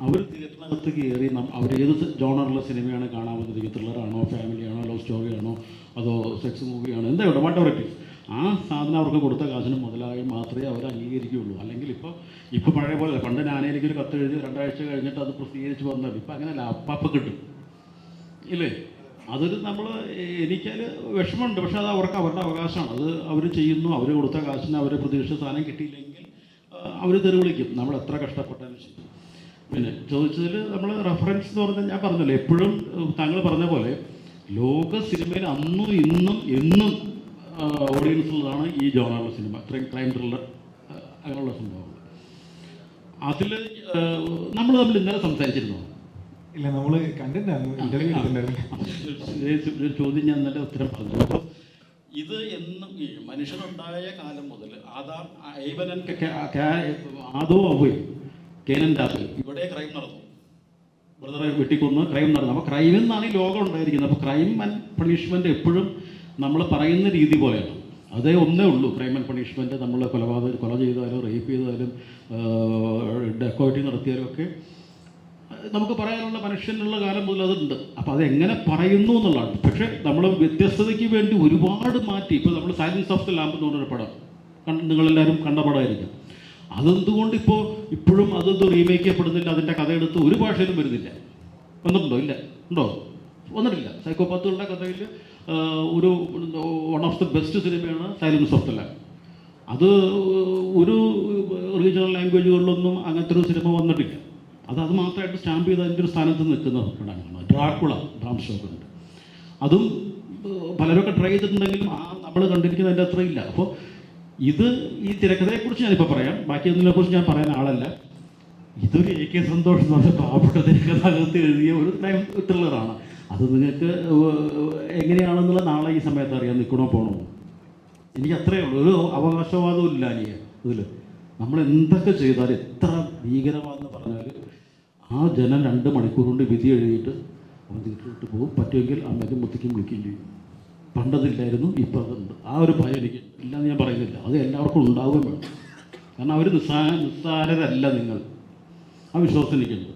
അവർ തിയേറ്ററിനകത്ത് കയറി അവർ ഏത് ജോണറുള്ള സിനിമയാണ് കാണാൻ വന്നത്, ത്രില്ലറാണോ, ഫാമിലിയാണോ, ലവ് സ്റ്റോറിയാണോ, അതോ സെക്സ് മൂവിയാണോ, എന്താ ഇവിടെ വാട്ട് എവർ ഇറ്റ് ഈസ്, ആ സാധനം അവർക്ക് കൊടുത്ത കാശിന് മുതലായി മാത്രമേ അവർ അംഗീകരിക്കുകയുള്ളൂ. അല്ലെങ്കിൽ ഇപ്പോൾ പഴയ പോലെ പണ്ട് ഞാനേലേക്ക് ഒരു കത്ത് എഴുതി 2 ആഴ്ച കഴിഞ്ഞിട്ട് അത് പ്രസിദ്ധീകരിച്ച് വന്നത്. ഇപ്പം അങ്ങനെയല്ല, അപ്പാപ്പ കിട്ടും ഇല്ലേ? അതൊരു നമ്മൾ എനിക്കത് വിഷമമുണ്ട്. പക്ഷെ അത് അവർക്ക് അവരുടെ അവകാശമാണ്. അത് അവർ ചെയ്യുന്നു. അവർ കൊടുത്ത കാശിന് അവർ പ്രതീക്ഷിച്ച സാധനം കിട്ടിയില്ലെങ്കിൽ അവർ തെറി വിളിക്കും, നമ്മൾ എത്ര കഷ്ടപ്പെട്ടാലും ശരി. പിന്നെ ചോദിച്ചതിൽ നമ്മൾ റെഫറൻസ് എന്ന് പറഞ്ഞാൽ ഞാൻ പറഞ്ഞല്ലോ, എപ്പോഴും താങ്കൾ പറഞ്ഞ പോലെ ലോക സിനിമയിൽ അന്നും ഇന്നും എന്നും ഓഡിയൻസ് ഉള്ളതാണ് ഈ ജോണറുള്ള സിനിമ. ഇത്രയും ക്രൈം ത്രില്ലർ അങ്ങനെയുള്ള സംഭവങ്ങൾ. അതിൽ നമ്മൾ തമ്മിൽ ഇന്നലെ സംസാരിച്ചിരുന്നു. ഇല്ല, നമ്മൾ കണ്ടിട്ടുണ്ടായിരുന്നു, ഇന്റർവ്യൂ എടുത്തിട്ടുണ്ടായിരുന്നു. ചോദ്യം ഞാൻ ഇന്നലെ ഉത്തരം പറഞ്ഞു. അപ്പോൾ ഇത് എന്നും ഈ മനുഷ്യനുണ്ടായ കാലം മുതൽ ആദോ അവയും കേനൻ്റെ ആപ്പിൽ ഇവിടെ ക്രൈം നടന്നു, ബ്രദറെ വെട്ടിക്കൊന്ന് ക്രൈം നടന്നു. അപ്പോൾ ക്രൈം എന്നാണ് ഈ ലോകം ഉണ്ടായിരിക്കുന്നത്. അപ്പോൾ ക്രൈം ആൻഡ് പണിഷ്മെൻ്റ് എപ്പോഴും നമ്മൾ പറയുന്ന രീതി പോലെയാണ്. അതേ ഒന്നേ ഉള്ളൂ ക്രൈം ആൻഡ് പണിഷ്മെൻറ്റ്. നമ്മൾ കൊല ചെയ്താലും റേപ്പ് ചെയ്താലും ഡെക്കോയിറ്റി നടത്തിയാലും ഒക്കെ നമുക്ക് പറയാനുള്ള മനുഷ്യനുള്ള കാലം മുതൽ അതുണ്ട്. അപ്പോൾ അതെങ്ങനെ പറയുന്നു എന്നുള്ളതാണ്. പക്ഷേ നമ്മൾ വ്യത്യസ്തതയ്ക്ക് വേണ്ടി ഒരുപാട് മാറ്റി. ഇപ്പോൾ നമ്മൾ സൈലൻസ് ഓഫ് ദ ലാമ്പ് എന്ന് പറഞ്ഞൊരു പടം നിങ്ങളെല്ലാവരും കണ്ട പടമായിരിക്കും. അതെന്തുകൊണ്ട് ഇപ്പോഴും അതൊന്നും റീമേക്ക് ചെയ്യപ്പെടുന്നില്ല? അതിൻ്റെ കഥ എടുത്ത് ഒരു ഭാഷയിലും വരുന്നില്ല. വന്നിട്ടുണ്ടോ? ഇല്ല. ഉണ്ടോ? വന്നിട്ടില്ല. സൈക്കോപാത്തുകളുടെ കഥയിൽ ഒരു വൺ ഓഫ് ദ ബെസ്റ്റ് സിനിമയാണ് സൈലൻസ് ഓഫ് ദ ലാമ്പ്. അത് ഒരു റീജിയണൽ ലാംഗ്വേജുകളിലൊന്നും അങ്ങനത്തെ ഒരു സിനിമ വന്നിട്ടില്ല. അത് മാത്രമായിട്ട് സ്റ്റാമ്പ് ചെയ്ത് അതിൻ്റെ ഒരു സ്ഥാനത്ത് നിൽക്കുന്ന പടങ്ങളാണ്. ഡ്രാക്കുള, ബ്രാം സ്റ്റോക്കറിൻ്റെ, അതും പലരൊക്കെ ട്രൈ ചെയ്തിട്ടുണ്ടെങ്കിലും നമ്മൾ കണ്ടിരിക്കുന്നതിൻ്റെ അത്ര ഇല്ല. അപ്പോൾ ഇത് ഈ തിരക്കഥയെക്കുറിച്ച് ഞാനിപ്പോൾ പറയാം, ബാക്കി ഒന്നിനെക്കുറിച്ച് ഞാൻ പറയാൻ ആളല്ല. ഇതൊരു AK സന്തോഷ് എന്ന് പറഞ്ഞ പാവപ്പെട്ട തിരക്കഥകത്ത് എഴുതിയ ഒരു ക്രൈം ത്രില്ലറാണ്. അത് നിങ്ങൾക്ക് എങ്ങനെയാണെന്നുള്ള നാളെ ഈ സമയത്ത് അറിയാം, നിൽക്കണോ പോകണോ. എനിക്ക് അത്രയേ ഉള്ളൂ. ഒരു അവകാശവാദവും ഇല്ല ഇതിൽ. നമ്മൾ എന്തൊക്കെ ചെയ്താലും എത്ര ഭീകരമാണെന്ന് പറഞ്ഞാൽ ആ ജനം 2 മണിക്കൂർ കൊണ്ട് വിധി എഴുതിയിട്ട് അവൻ തീർത്തിട്ട് പോകും. പറ്റുമെങ്കിൽ അമ്മയ്ക്കും മുത്തിക്കും വിളിക്കുകയും ചെയ്യും. പണ്ടതില്ലായിരുന്നു, ഇപ്പം അതുണ്ട്. ആ ഒരു ഭയം എനിക്ക് ഇല്ലാന്ന് ഞാൻ പറയുന്നില്ല. അത് എല്ലാവർക്കും ഉണ്ടാവുകയും വേണം. കാരണം അവർ നിസ്സാരരല്ല നിങ്ങൾ. ആ വിശ്വാസം എനിക്കുണ്ട്.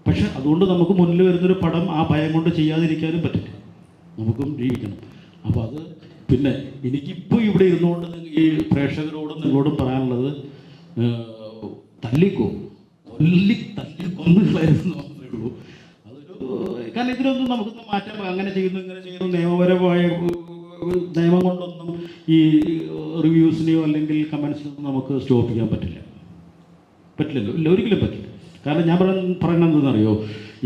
പക്ഷെ അതുകൊണ്ട് നമുക്ക് മുന്നിൽ വരുന്നൊരു പടം ആ ഭയം കൊണ്ട് ചെയ്യാതിരിക്കാനും പറ്റില്ല. നമുക്കും ജീവിക്കണം. അപ്പോൾ അത് പിന്നെ എനിക്കിപ്പോൾ ഇവിടെ ഇരുന്നുകൊണ്ട് ഈ പ്രേക്ഷകരോടും നിങ്ങളോടും പറയാനുള്ളത്, തല്ലിക്കൊന്നുകളായിരുന്നു മാത്രമേ ഉള്ളൂ. അതൊരു കാരണം ഇതിനൊന്നും നമുക്കൊന്നും മാറ്റാൻ, അങ്ങനെ ചെയ്യുന്നു ഇങ്ങനെ ചെയ്യുന്നു നിയമപരമായ നിയമം കൊണ്ടൊന്നും ഈ റിവ്യൂസിനെയോ അല്ലെങ്കിൽ കമൻസിനൊന്നും നമുക്ക് സ്റ്റോപ്പ് ചെയ്യാൻ പറ്റില്ലല്ലോ. ഇല്ല, ഒരിക്കലും പറ്റില്ല. കാരണം ഞാൻ പറയുന്നത് എന്തെന്നറിയോ,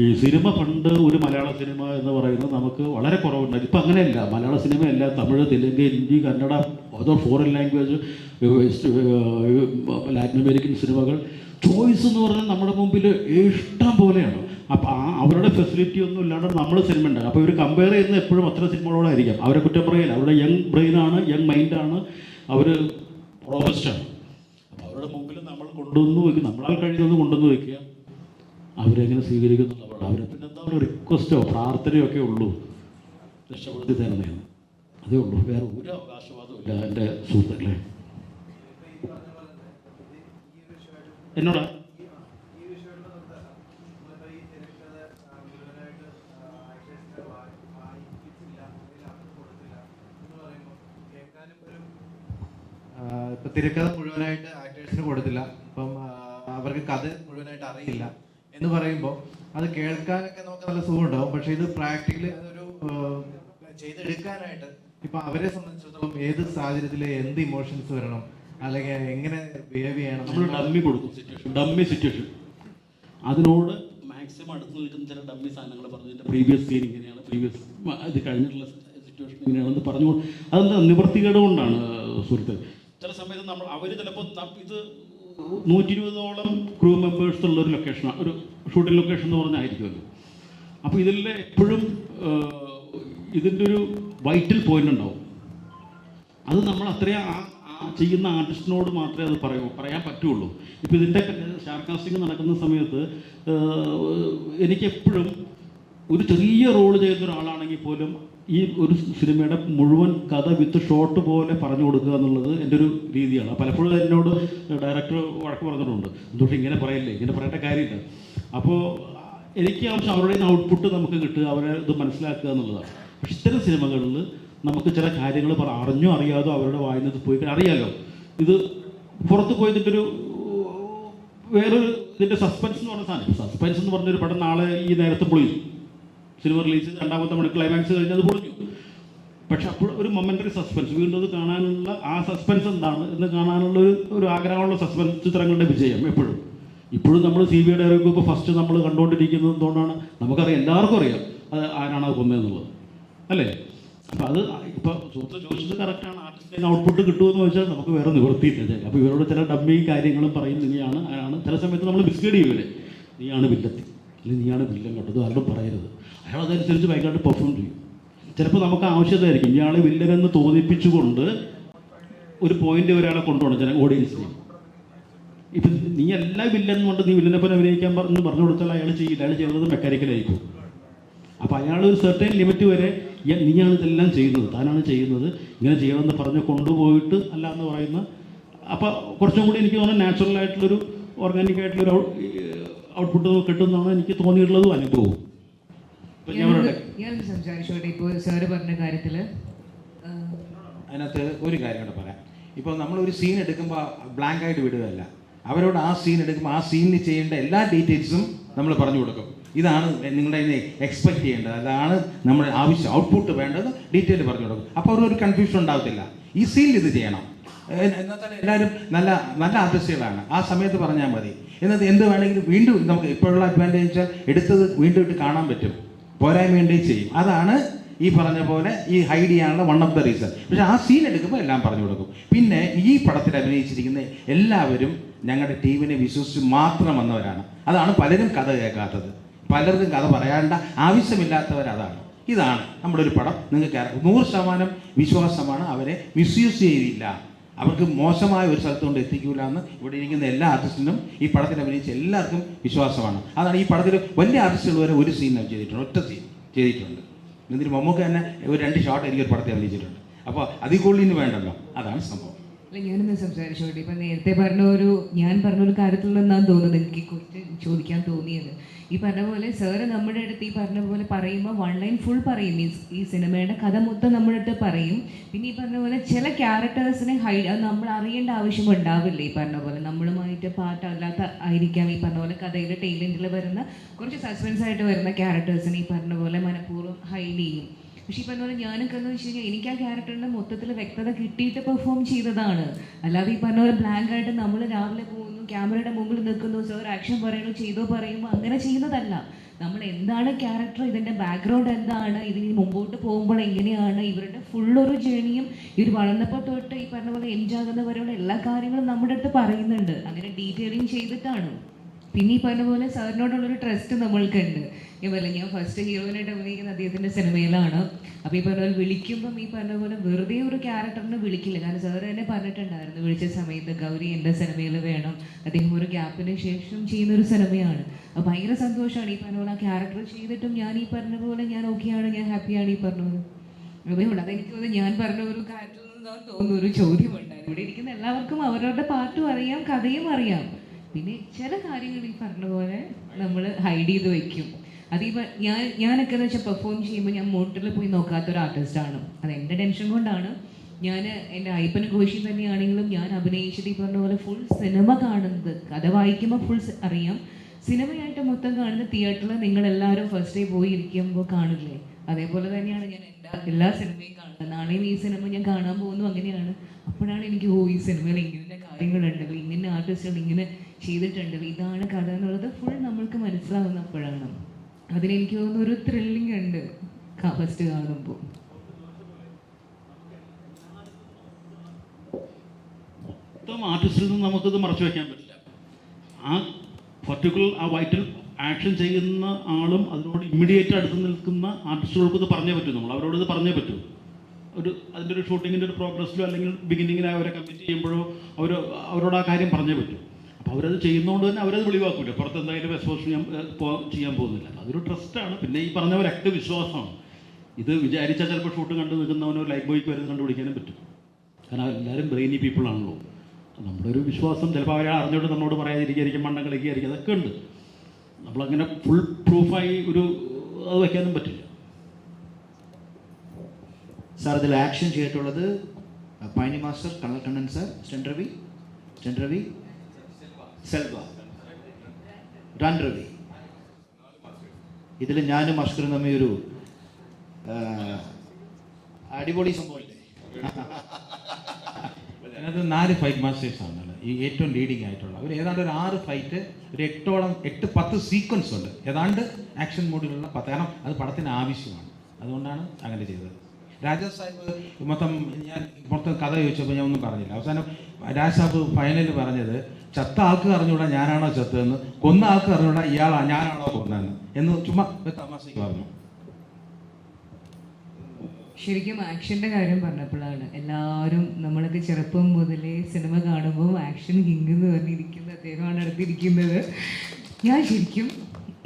ഈ സിനിമ പണ്ട് ഒരു മലയാള സിനിമ എന്ന് പറയുന്നത് നമുക്ക് വളരെ കുറവുണ്ടായി. ഇപ്പം അങ്ങനെയല്ല. മലയാള സിനിമയല്ല, തമിഴ്, തെലുങ്ക്, ഹിന്ദി, കന്നഡ, അതോ ഫോറിൻ ലാംഗ്വേജ്, ലാറ്റിൻ അമേരിക്കൻ സിനിമകൾ ചോയ്സ് എന്ന് പറഞ്ഞാൽ നമ്മുടെ മുമ്പിൽ ഇഷ്ടം പോലെയാണ്. അപ്പം അവരുടെ ഫെസിലിറ്റി ഒന്നും ഇല്ലാണ്ട് നമ്മൾ സിനിമ ഉണ്ടാകും. അപ്പോൾ ഇവർ കമ്പയർ ചെയ്യുന്നത് എപ്പോഴും അത്ര സിനിമകളോടായിരിക്കാം. അവരെ കുറ്റം പറയില്ല. അവരുടെ യങ് ബ്രെയിനാണ്, യങ് മൈൻഡാണ്, അവർ റോബസ്റ്റാണ്. അപ്പോൾ അവരുടെ മുമ്പിൽ നമ്മൾ കൊണ്ടുവന്ന് വയ്ക്കും, നമ്മളാൽ കഴിയുന്നത് കൊണ്ടുവന്ന് വയ്ക്കുക. അവരെങ്ങനെ സ്വീകരിക്കുന്നുള്ളതാണ്. അവരെ പിന്നെ എന്താ പറയുക, റിക്വസ്റ്റോ പ്രാർത്ഥനയോ ഒക്കെ ഉള്ളൂ രക്ഷപ്പെടുത്തി തരുന്നതാണ്. അതേ ഉള്ളൂ, വേറെ ഒരു അവകാശവാദവും ഇല്ല എൻ്റെ സുഹൃത്തുക്കളെ. എന്നോടാ ഇപ്പം തിരക്കഥ മുഴുവനായിട്ട് ആക്ടേഴ്സിന് കൊടുത്തില്ല, ഇപ്പം അവർക്ക് കഥ മുഴുവനായിട്ട് അറിയില്ല എന്ന് പറയുമ്പോൾ അത് കേൾക്കാനൊക്കെ നമുക്ക് നല്ല സുഖമുണ്ടാവും. പക്ഷെ ഇത് പ്രാക്ടിക്കലി അതൊരു ചെയ്തെടുക്കാനായിട്ട് ഇപ്പം അവരെ സംബന്ധിച്ചിടത്തോളം ഏത് സാഹചര്യത്തിൽ എന്ത് ഇമോഷൻസ് വരണം, അല്ലെങ്കിൽ എങ്ങനെ ബിഹേവ് ചെയ്യണം, നമ്മൾ ഡമ്മി കൊടുക്കും. ഡമ്മി സിറ്റുവേഷൻ, അതിനോട് മാക്സിമം അടുത്ത് നിൽക്കുന്ന ചില ഡമ്മി സാധനങ്ങൾ പറഞ്ഞു. ഇതിൻ്റെ പ്രീവിയസ് സീൻ ഇങ്ങനെയാണ്, പ്രീവിയസ് ഇത് കഴിഞ്ഞിട്ടുള്ള സിറ്റുവേഷൻ ഇങ്ങനെയാണെന്ന് പറഞ്ഞു. അതെന്താ നിവൃത്തികേട് കൊണ്ടാണ് സുഹൃത്ത്. ചില സമയത്ത് അവർ ചിലപ്പോൾ ഇത് 120ഓളം ക്രൂ മെമ്പേഴ്സ് ഉള്ളൊരു ലൊക്കേഷനാണ്, ഒരു ഷൂട്ടിംഗ് ലൊക്കേഷൻ എന്ന് പറഞ്ഞായിരിക്കുമല്ലോ. അപ്പോൾ ഇതിൽ എപ്പോഴും ഇതിൻ്റെ ഒരു വൈറ്റൽ പോയിന്റ് ഉണ്ടാവും. അത് നമ്മൾ അത്രയും ചെയ്യുന്ന ആർട്ടിസ്റ്റിനോട് മാത്രമേ അത് പറയാൻ പറ്റുള്ളൂ. ഇപ്പോൾ ഇതിൻ്റെ സ്റ്റാർ കാസ്റ്റിംഗ് നടക്കുന്ന സമയത്ത് എനിക്കെപ്പോഴും ഒരു ചെറിയ റോൾ ചെയ്യുന്ന ഒരാളാണെങ്കിൽ പോലും ഈ ഒരു സിനിമയുടെ മുഴുവൻ കഥ വിത്ത് ഷോട്ട് പോലെ പറഞ്ഞു കൊടുക്കുക എന്നുള്ളത് എൻ്റെ ഒരു രീതിയാണ്. പലപ്പോഴും എന്നോട് ഡയറക്ടർ വഴക്ക് പറഞ്ഞിട്ടുണ്ട്, എന്തുകൊണ്ട് ഇങ്ങനെ പറയല്ലേ, ഇങ്ങനെ പറയേണ്ട കാര്യമില്ല. അപ്പോൾ എനിക്ക് ആവശ്യം അവരുടെ നിന്ന് ഔട്ട്പുട്ട് നമുക്ക് കിട്ടുക, അവരെ ഇത് മനസ്സിലാക്കുക എന്നുള്ളതാണ്. പക്ഷെ ഇത്തരം സിനിമകളിൽ നമുക്ക് ചില കാര്യങ്ങൾ അറിഞ്ഞോ അറിയാതോ അവരുടെ വായനത്ത് പോയി അറിയാലോ. ഇത് പുറത്ത് പോയി ഇതിൻ്റെ വേറൊരു ഇതിൻ്റെ സസ്പെൻസ് എന്ന് പറഞ്ഞ സാധനം. സസ്പെൻസ് എന്ന് പറഞ്ഞൊരു പടം നാളെ ഈ നേരത്തെ പൊളിയും, സിനിമ റിലീസ് 2ാമത്തെ മണി ക്ലൈമാക്സ് കഴിഞ്ഞ് അത് പൊളിഞ്ഞു. പക്ഷെ അപ്പോൾ ഒരു മൊമെൻ്ററി സസ്പെൻസ്, വീണ്ടും അത് കാണാനുള്ള ആ സസ്പെൻസ് എന്താണ് എന്ന് കാണാനുള്ള ഒരു ആഗ്രഹമുള്ള സസ്പെൻസ് ചിത്രങ്ങളുടെ വിജയം എപ്പോഴും. ഇപ്പോഴും നമ്മൾ CBI ഡയറിയൊക്കെ ഇപ്പോൾ ഫസ്റ്റ് നമ്മൾ കണ്ടുകൊണ്ടിരിക്കുന്നത് എന്തുകൊണ്ടാണ്? നമുക്കറിയാം, എല്ലാവർക്കും അറിയാം അത് ആരാണ് അത് കൊന്നതെന്നുള്ളത്, അല്ലേ? അപ്പോൾ അത് ഇപ്പോൾ സുഹൃത്ത് ചോദിച്ചത് കറക്റ്റാണ്. ആർട്ടിസ്റ്റിന് ഔട്ട്പുട്ട് കിട്ടുമെന്ന് വെച്ചാൽ നമുക്ക് വേറെ നിവൃത്തിയില്ല. അപ്പോൾ ഇവരോട് ചില ഡമ്മി കാര്യങ്ങളും പറയും, നീയാണ് അയാളാണ്. ചില സമയത്ത് നമ്മൾ മിസ്ഗൈഡ് ചെയ്യൂലേ, നീയാണ് വില്ലത്തി അല്ലെങ്കിൽ നീയാണ് വില്ലൻ കേട്ടത്, ആരോടും പറയരുത്. അയാൾ അതനുസരിച്ച് ഭയങ്കരമായിട്ട് പെർഫോം ചെയ്യും. ചിലപ്പോൾ നമുക്ക് ആവശ്യമായിരിക്കും ഇയാൾ വില്ലനെന്ന് തോന്നിപ്പിച്ചുകൊണ്ട് ഒരു പോയിന്റ് ഒരാളെ കൊണ്ടുപോകണം ചില ഓഡിയൻസിനെ. ഇപ്പം നീ എല്ലാ വില്ലൻ കൊണ്ട് നീ വില്ലനെ പോലെ അഭിനയിക്കാൻ പറഞ്ഞു കൊടുത്താൽ അയാൾ ചെയ്യില്ല. അയാൾ ചെയ്യുന്നത് മെക്കാനിക്കലായിരിക്കും. അപ്പോൾ അയാൾ ഒരു സെർട്ടൈൻ ലിമിറ്റ് വരെ നീയാണ് ഇതെല്ലാം ചെയ്യുന്നത്, താനാണ് ചെയ്യുന്നത്, ഇങ്ങനെ ചെയ്യണമെന്ന് പറഞ്ഞ് കൊണ്ടുപോയിട്ട് അല്ല എന്ന് പറയുന്ന. അപ്പോൾ കുറച്ചും കൂടി എനിക്ക് തോന്നുന്നത് നാച്ചുറൽ ആയിട്ടുള്ളൊരു ഓർഗാനിക് ആയിട്ടുള്ളൊരു ഔട്ട്പുട്ട് കിട്ടുന്നതാണ് എനിക്ക് തോന്നിയിട്ടുള്ളതും അനുഭവവും. ഞാൻ സംസാരിച്ചോട്ടെ ഇപ്പോൾ സാറ് പറഞ്ഞ കാര്യത്തിൽ? അതിനകത്ത് ഒരു കാര്യം കൂടെ പറയാം. ഇപ്പോൾ നമ്മളൊരു സീൻ എടുക്കുമ്പോൾ ബ്ലാങ്ക് ആയിട്ട് വിടുകയല്ല. അവരോട് ആ സീൻ എടുക്കുമ്പോൾ ആ സീനിൽ ചെയ്യേണ്ട എല്ലാ ഡീറ്റെയിൽസും നമ്മൾ പറഞ്ഞു കൊടുക്കും. ഇതാണ് നിങ്ങളുടെ ഇതിനെ എക്സ്പെക്ട് ചെയ്യേണ്ടത്, അതാണ് നമ്മുടെ ആവശ്യം, ഔട്ട്പുട്ട് വേണ്ടത് ഡീറ്റെയിൽ പറഞ്ഞു കൊടുക്കും. അപ്പോൾ അവരൊരു കൺഫ്യൂഷൻ ഉണ്ടാകത്തില്ല. ഈ സീനിൽ ഇത് ചെയ്യണം. എന്നാൽ എല്ലാവരും നല്ല നല്ല ആർട്ടിസ്റ്റുകളാണ്. ആ സമയത്ത് പറഞ്ഞാൽ മതി. എന്നിട്ട് എന്ത് വേണമെങ്കിലും വീണ്ടും നമുക്ക് ഇപ്പോഴുള്ള അഡ്വാൻറ്റേജ് വെച്ചാൽ എടുത്തത് വീണ്ടും ഇട്ട് കാണാൻ പറ്റും, പോരായ്മയുണ്ടെങ്കിൽ ചെയ്യും. അതാണ് ഈ പറഞ്ഞ പോലെ ഈ ഹൈഡ് ചെയ്യാനുള്ള വൺ ഓഫ് ദ റീസൺ. പക്ഷെ ആ സീൻ എടുക്കുമ്പോൾ എല്ലാം പറഞ്ഞു കൊടുക്കും. പിന്നെ ഈ പടത്തിൽ അഭിനയിച്ചിരിക്കുന്ന എല്ലാവരും ഞങ്ങളുടെ ടീമിനെ വിശ്വസിച്ച് മാത്രം വന്നവരാണ്. അതാണ് പലരും കഥ കേൾക്കാത്തത്. പലർക്കും കഥ പറയാണ്ട ആവശ്യമില്ലാത്തവരതാണ്. ഇതാണ് നമ്മുടെ ഒരു പടം. നിങ്ങൾക്ക് 100% വിശ്വാസമാണ്. അവരെ മിസ്യൂസ് ചെയ്തില്ല, അവർക്ക് മോശമായ ഒരു സ്ഥലത്തുകൊണ്ട് എത്തിക്കൂല എന്ന് ഇവിടെ ഇരിക്കുന്ന എല്ലാ ആർട്ടിസ്റ്റിനും ഈ പടത്തിൽ അഭിനയിച്ച എല്ലാവർക്കും വിശ്വാസമാണ്. അതാണ് ഈ പടത്തിൽ വലിയ ആർട്ടിസ്റ്റുകൾ വരെ ഒരു സീൻ ചെയ്തിട്ടുണ്ട്, ഒറ്റ സീൻ ചെയ്തിട്ടുണ്ട്. എന്നിട്ട് മമ്മൂക്ക തന്നെ ഒരു 2 ഷോട്ട് എനിക്ക് ഒരു പടത്തിൽ അഭിനയിച്ചിട്ടുണ്ട്. അപ്പോൾ അതിൽ കൂടുതലിന് വേണ്ടല്ലോ, അതാണ് സംഭവം. അല്ല, ഞാനൊന്ന് സംസാരിച്ചോട്ടെ. ഇപ്പം നേരത്തെ ഞാൻ പറഞ്ഞൊരു കാര്യത്തിൽ നിന്നാണ് തോന്നുന്നത് എനിക്ക് ക്വസ്റ്റ്യൻ ചോദിക്കാൻ തോന്നിയത്. ഈ പറഞ്ഞ പോലെ സാറ് നമ്മുടെ അടുത്ത് ഈ പറഞ്ഞ പോലെ പറയുമ്പോൾ 1 ലൈൻ ഫുൾ പറയും, ഈ സിനിമയുടെ കഥ മൊത്തം നമ്മുടെ അടുത്ത് പറയും. പിന്നെ ഈ പറഞ്ഞ പോലെ ചില ക്യാരക്ടേഴ്സിനെ അത് നമ്മൾ അറിയേണ്ട ആവശ്യം ഉണ്ടാവില്ല. ഈ പറഞ്ഞ പോലെ നമ്മളുമായിട്ട് പാട്ടല്ലാത്ത ആയിരിക്കാം ഈ പറഞ്ഞ പോലെ കഥയുടെ ടൈലൻറ്റിൽ വരുന്ന കുറച്ച് സസ്പെൻസ് ആയിട്ട് വരുന്ന ക്യാരക്ടേഴ്സിനെ ഈ പറഞ്ഞ പോലെ മനഃപൂർവ്വം ഹൈഡ് ചെയ്യും. പക്ഷെ ഈ പറഞ്ഞ പോലെ ഞാനൊക്കെ എന്ന് വെച്ച് കഴിഞ്ഞാൽ എനിക്ക് ആ ക്യാരക്ടറിൻ്റെ മൊത്തത്തിൽ വ്യക്തത കിട്ടിയിട്ട് പെർഫോം ചെയ്തതാണ്. അല്ലാതെ ഈ പറഞ്ഞ പോലെ ബ്ലാങ്ക് ആയിട്ട് നമ്മൾ രാവിലെ പോകുന്നു, ക്യാമറയുടെ മുമ്പിൽ നിൽക്കുന്നു, സാർ ആക്ഷൻ പറയുന്നു, ചെയ്തോ പറയുമ്പോൾ അങ്ങനെ ചെയ്യുന്നതല്ല. നമ്മൾ എന്താണ് ക്യാരക്ടർ, ഇതിൻ്റെ ബാക്ക്ഗ്രൗണ്ട് എന്താണ്, ഇതിന് മുമ്പോട്ട് പോകുമ്പോൾ എങ്ങനെയാണ്, ഇവരുടെ ഫുള്ളൊരു ജേണിയും ഇവർ വളർന്നപ്പോൾ തൊട്ട് ഈ പറഞ്ഞ പോലെ എൻജാകുന്നവരെയുള്ള എല്ലാ കാര്യങ്ങളും നമ്മുടെ അടുത്ത് പറയുന്നുണ്ട്. അങ്ങനെ ഡീറ്റെയിലിംഗ് ചെയ്തിട്ടാണ്. പിന്നെ ഈ പറഞ്ഞ പോലെ സാറിനോടുള്ളൊരു ട്രസ്റ്റ് നമ്മൾക്കുണ്ട്. ഞാൻ ഫസ്റ്റ് ഹീറോയിനായിട്ട് അഭിനയിക്കുന്ന അദ്ദേഹത്തിൻ്റെ സിനിമയിലാണ്. അപ്പോൾ ഈ പറഞ്ഞ പോലെ വിളിക്കുമ്പം ഈ പറഞ്ഞ പോലെ വെറുതെ ഒരു ക്യാരക്ടറിനെ വിളിക്കില്ല. കാരണം സാർ തന്നെ പറഞ്ഞിട്ടുണ്ടായിരുന്നു, വിളിച്ച സമയത്ത് ഗൗരി എൻ്റെ സിനിമയിൽ വേണം, അദ്ദേഹം ഒരു ഗ്യാപ്പിന് ശേഷം ചെയ്യുന്നൊരു സിനിമയാണ്. അപ്പോൾ ഭയങ്കര സന്തോഷമാണ് ഈ പറഞ്ഞ പോലെ ആ ക്യാരക്ടർ ചെയ്തിട്ടും ഞാൻ ഈ പറഞ്ഞ പോലെ ഞാൻ ഓക്കെയാണ്, ഞാൻ ഹാപ്പിയാണ് ഈ പറഞ്ഞത്. അതുകൊണ്ട് അതെനിക്ക് തോന്നുന്നു ഞാൻ പറഞ്ഞ ഒരു കാര്യത്തിൽ നിന്നാണ് തോന്നുന്നു ഒരു ചോദ്യമുണ്ടായിരുന്നു. ഇവിടെ ഇരിക്കുന്ന എല്ലാവർക്കും അവരവരുടെ പാട്ടും അറിയാം, കഥയും അറിയാം. പിന്നെ ചില കാര്യങ്ങൾ ഈ പറഞ്ഞ പോലെ നമ്മൾ ഹൈഡ് ചെയ്ത് വെക്കും. അതിപ്പോൾ ഞാനൊക്കെ എന്ന് വെച്ചാൽ പെർഫോം ചെയ്യുമ്പോൾ ഞാൻ മോട്ടറിൽ പോയി നോക്കാത്തൊരു ആർട്ടിസ്റ്റാണ്. അത് എൻ്റെ ടെൻഷൻ കൊണ്ടാണ്. ഞാൻ എൻ്റെ അയ്യപ്പൻ കോശി തന്നെയാണെങ്കിലും ഞാൻ അഭിനയിച്ചിട്ട് ഈ പറഞ്ഞ പോലെ ഫുൾ സിനിമ കാണുന്നത്, കഥ വായിക്കുമ്പോൾ ഫുൾ അറിയാം, സിനിമയായിട്ട് മൊത്തം കാണുന്ന തിയേറ്ററിൽ നിങ്ങളെല്ലാവരും ഫസ്റ്റ് ഡേ പോയി ഇരിക്കുമ്പോൾ കാണില്ലേ, അതേപോലെ തന്നെയാണ് ഞാൻ എല്ലാ സിനിമയും കാണുന്നത്. നാളെയും ഈ സിനിമ ഞാൻ കാണാൻ പോകുന്നു, അങ്ങനെയാണ്. അപ്പോഴാണ് എനിക്ക് ഈ സിനിമയിൽ ഇങ്ങനെ കാര്യങ്ങളുണ്ടല്ലോ, ഇങ്ങനെ ആർട്ടിസ്റ്റുകൾ ഇങ്ങനെ ചെയ്തിട്ടുണ്ടല്ലോ, ഇതാണ് കഥ എന്നുള്ളത് ഫുൾ നമ്മൾക്ക് മനസ്സിലാവുന്ന അപ്പോഴാണ്. അതിനെനിക്ക് തോന്നുന്നു ഒരു ത്രില്ലിംഗ് ഉണ്ട് ഫസ്റ്റ് കാണുമ്പോൾ. ആർട്ടിസ്റ്റിൽ നിന്ന് നമുക്കത് മറച്ചു വയ്ക്കാൻ പറ്റില്ല. ആ പർട്ടിക്കുലർ ആ വൈറ്റൽ ആക്ഷൻ ചെയ്യുന്ന ആളും അതിനോട് ഇമ്മീഡിയറ്റ് അടുത്ത് നിൽക്കുന്ന ആർട്ടിസ്റ്റുകൾക്ക് ഇത് പറഞ്ഞേ പറ്റൂ. നമ്മൾ അവരോട് ഇത് പറഞ്ഞേ പറ്റൂ. അതിൻ്റെ ഒരു ഷൂട്ടിങ്ങിൻ്റെ ഒരു പ്രോഗ്രസ്സിലോ അല്ലെങ്കിൽ ബിഗിനിങ്ങിൽ അവരെ കമ്മിറ്റ് ചെയ്യുമ്പോഴോ അവരോട് ആ കാര്യം പറഞ്ഞേ പറ്റൂ. അപ്പോൾ അവരത് ചെയ്യുന്നതുകൊണ്ട് തന്നെ അവരത് വെളിവാക്കില്ല. പുറത്ത് എന്തായാലും എക്സ്പോസ് ചെയ്യാൻ പോകുന്നില്ല. അതൊരു ട്രസ്റ്റാണ്. പിന്നെ ഈ പറഞ്ഞവരൊക്കെ വിശ്വാസമാണ്. ഇത് വിചാരിച്ചാൽ ചിലപ്പോൾ ഷൂട്ട് കണ്ടു നിൽക്കുന്നവനോ ലൈഫ് ബോയ്ക്ക് വരുന്ന കണ്ടുപിടിക്കാനും പറ്റും. കാരണം എല്ലാവരും ബ്രെയിനി പീപ്പിളാണല്ലോ. നമ്മുടെ ഒരു വിശ്വാസം ചിലപ്പോൾ അവരെ അറിഞ്ഞുകൊണ്ട് നമ്മളോട് പറയാതിരിക്കും, മണ്ണം കളിക്കുകയായിരിക്കും, അതൊക്കെ ഉണ്ട്. നമ്മളങ്ങനെ ഫുൾ പ്രൂഫായി അത് വയ്ക്കാനും പറ്റില്ല. സാർ ഇതിൽ ആക്ഷൻ ചെയ്തിട്ടുള്ളത് പൈനി മാസ്റ്റർ, കമൽ കണ്ണൻ സാർ, സ്റ്റെൻഡ്രവി, സെൽവ, ഡാൻ രവി, ഇതിൽ ഞാനും അഷ്കറും തമ്മിൽ ഒരു അടിപൊളി സംഭവമില്ലേ? അതിനകത്ത് 4 ഫൈറ്റ് മാസ്റ്റേഴ്സാണ് ഈ ഏറ്റവും ലീഡിങ് ആയിട്ടുള്ള. ഒരു ഏതാണ്ട് ഒരു 6 ഫൈറ്റ്, ഒരു 8-10 സീക്വൻസ് ഉണ്ട്, ഏതാണ്ട് ആക്ഷൻ മോഡിലുള്ള 10. കാരണം അത് പടത്തിന് ആവശ്യമാണ്, അതുകൊണ്ടാണ് അങ്ങനെ ചെയ്തത്. രാജാ സാഹിബ് മൊത്തം കഥ ചോദിച്ചപ്പോൾ ഞാൻ ഒന്നും പറഞ്ഞില്ല. അവസാനം രാജ് സാഹിബ് ഫൈനലിൽ പറഞ്ഞത്, ചത്ത ആൾക്ക് അറിഞ്ഞൂടാ ഞാനാണോ ചത്തതെന്ന്, കൊന്ന ആൾക്ക് അറിഞ്ഞൂടാ ഞാനാണോ കൊന്നതെന്ന് എന്ന് ചുമ്മാ തമാശയ്ക്ക് പറഞ്ഞു. ശരിക്കും ആക്ഷൻ്റെ കാര്യം പറഞ്ഞപ്പോഴാണ് എല്ലാവരും നമ്മളൊക്കെ ചെറുപ്പം മുതലേ സിനിമ കാണുമ്പോൾ ആക്ഷൻ കിങ് എന്ന് പറഞ്ഞിരിക്കുന്ന അദ്ദേഹമാണ് അടുത്തിരിക്കുന്നത്. ഞാൻ ശരിക്കും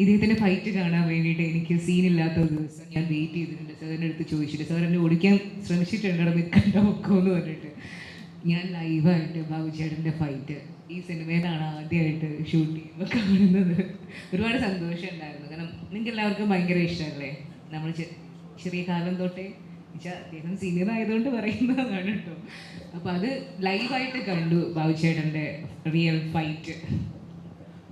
ഇദ്ദേഹത്തിൻ്റെ ഫൈറ്റ് കാണാൻ വേണ്ടിയിട്ട് എനിക്ക് സീനില്ലാത്ത ഒരു ദിവസം ഞാൻ വെയിറ്റ് ചെയ്തിട്ടുണ്ട്. സാറിൻ്റെ അടുത്ത് ചോദിച്ചിട്ട്, സാർ എന്നെ ഓടിക്കാൻ ശ്രമിച്ചിട്ടുണ്ട് അവിടെ നിൽക്കണ്ട ഒക്കെ എന്ന് പറഞ്ഞിട്ട്. ഞാൻ ലൈവായിട്ട് ബാബുചേട്ടൻ്റെ ഫൈറ്റ് ഈ സിനിമയിലാണ് ആദ്യമായിട്ട് ഷൂട്ട് ചെയ്യുമ്പോൾ കാണുന്നത്. ഒരുപാട് സന്തോഷം ഉണ്ടായിരുന്നു. കാരണം നിങ്ങൾക്ക് എല്ലാവർക്കും ഭയങ്കര ഇഷ്ടമല്ലേ, നമ്മൾ ചെറിയ കാലം തൊട്ടേ അദ്ദേഹം സീനിയർ ആയതുകൊണ്ട് പറയുന്നതാണ് കേട്ടോ. അപ്പോൾ അത് ലൈവായിട്ട് കണ്ടു ബാബുചേട്ടൻ്റെ റിയൽ ഫൈറ്റ്.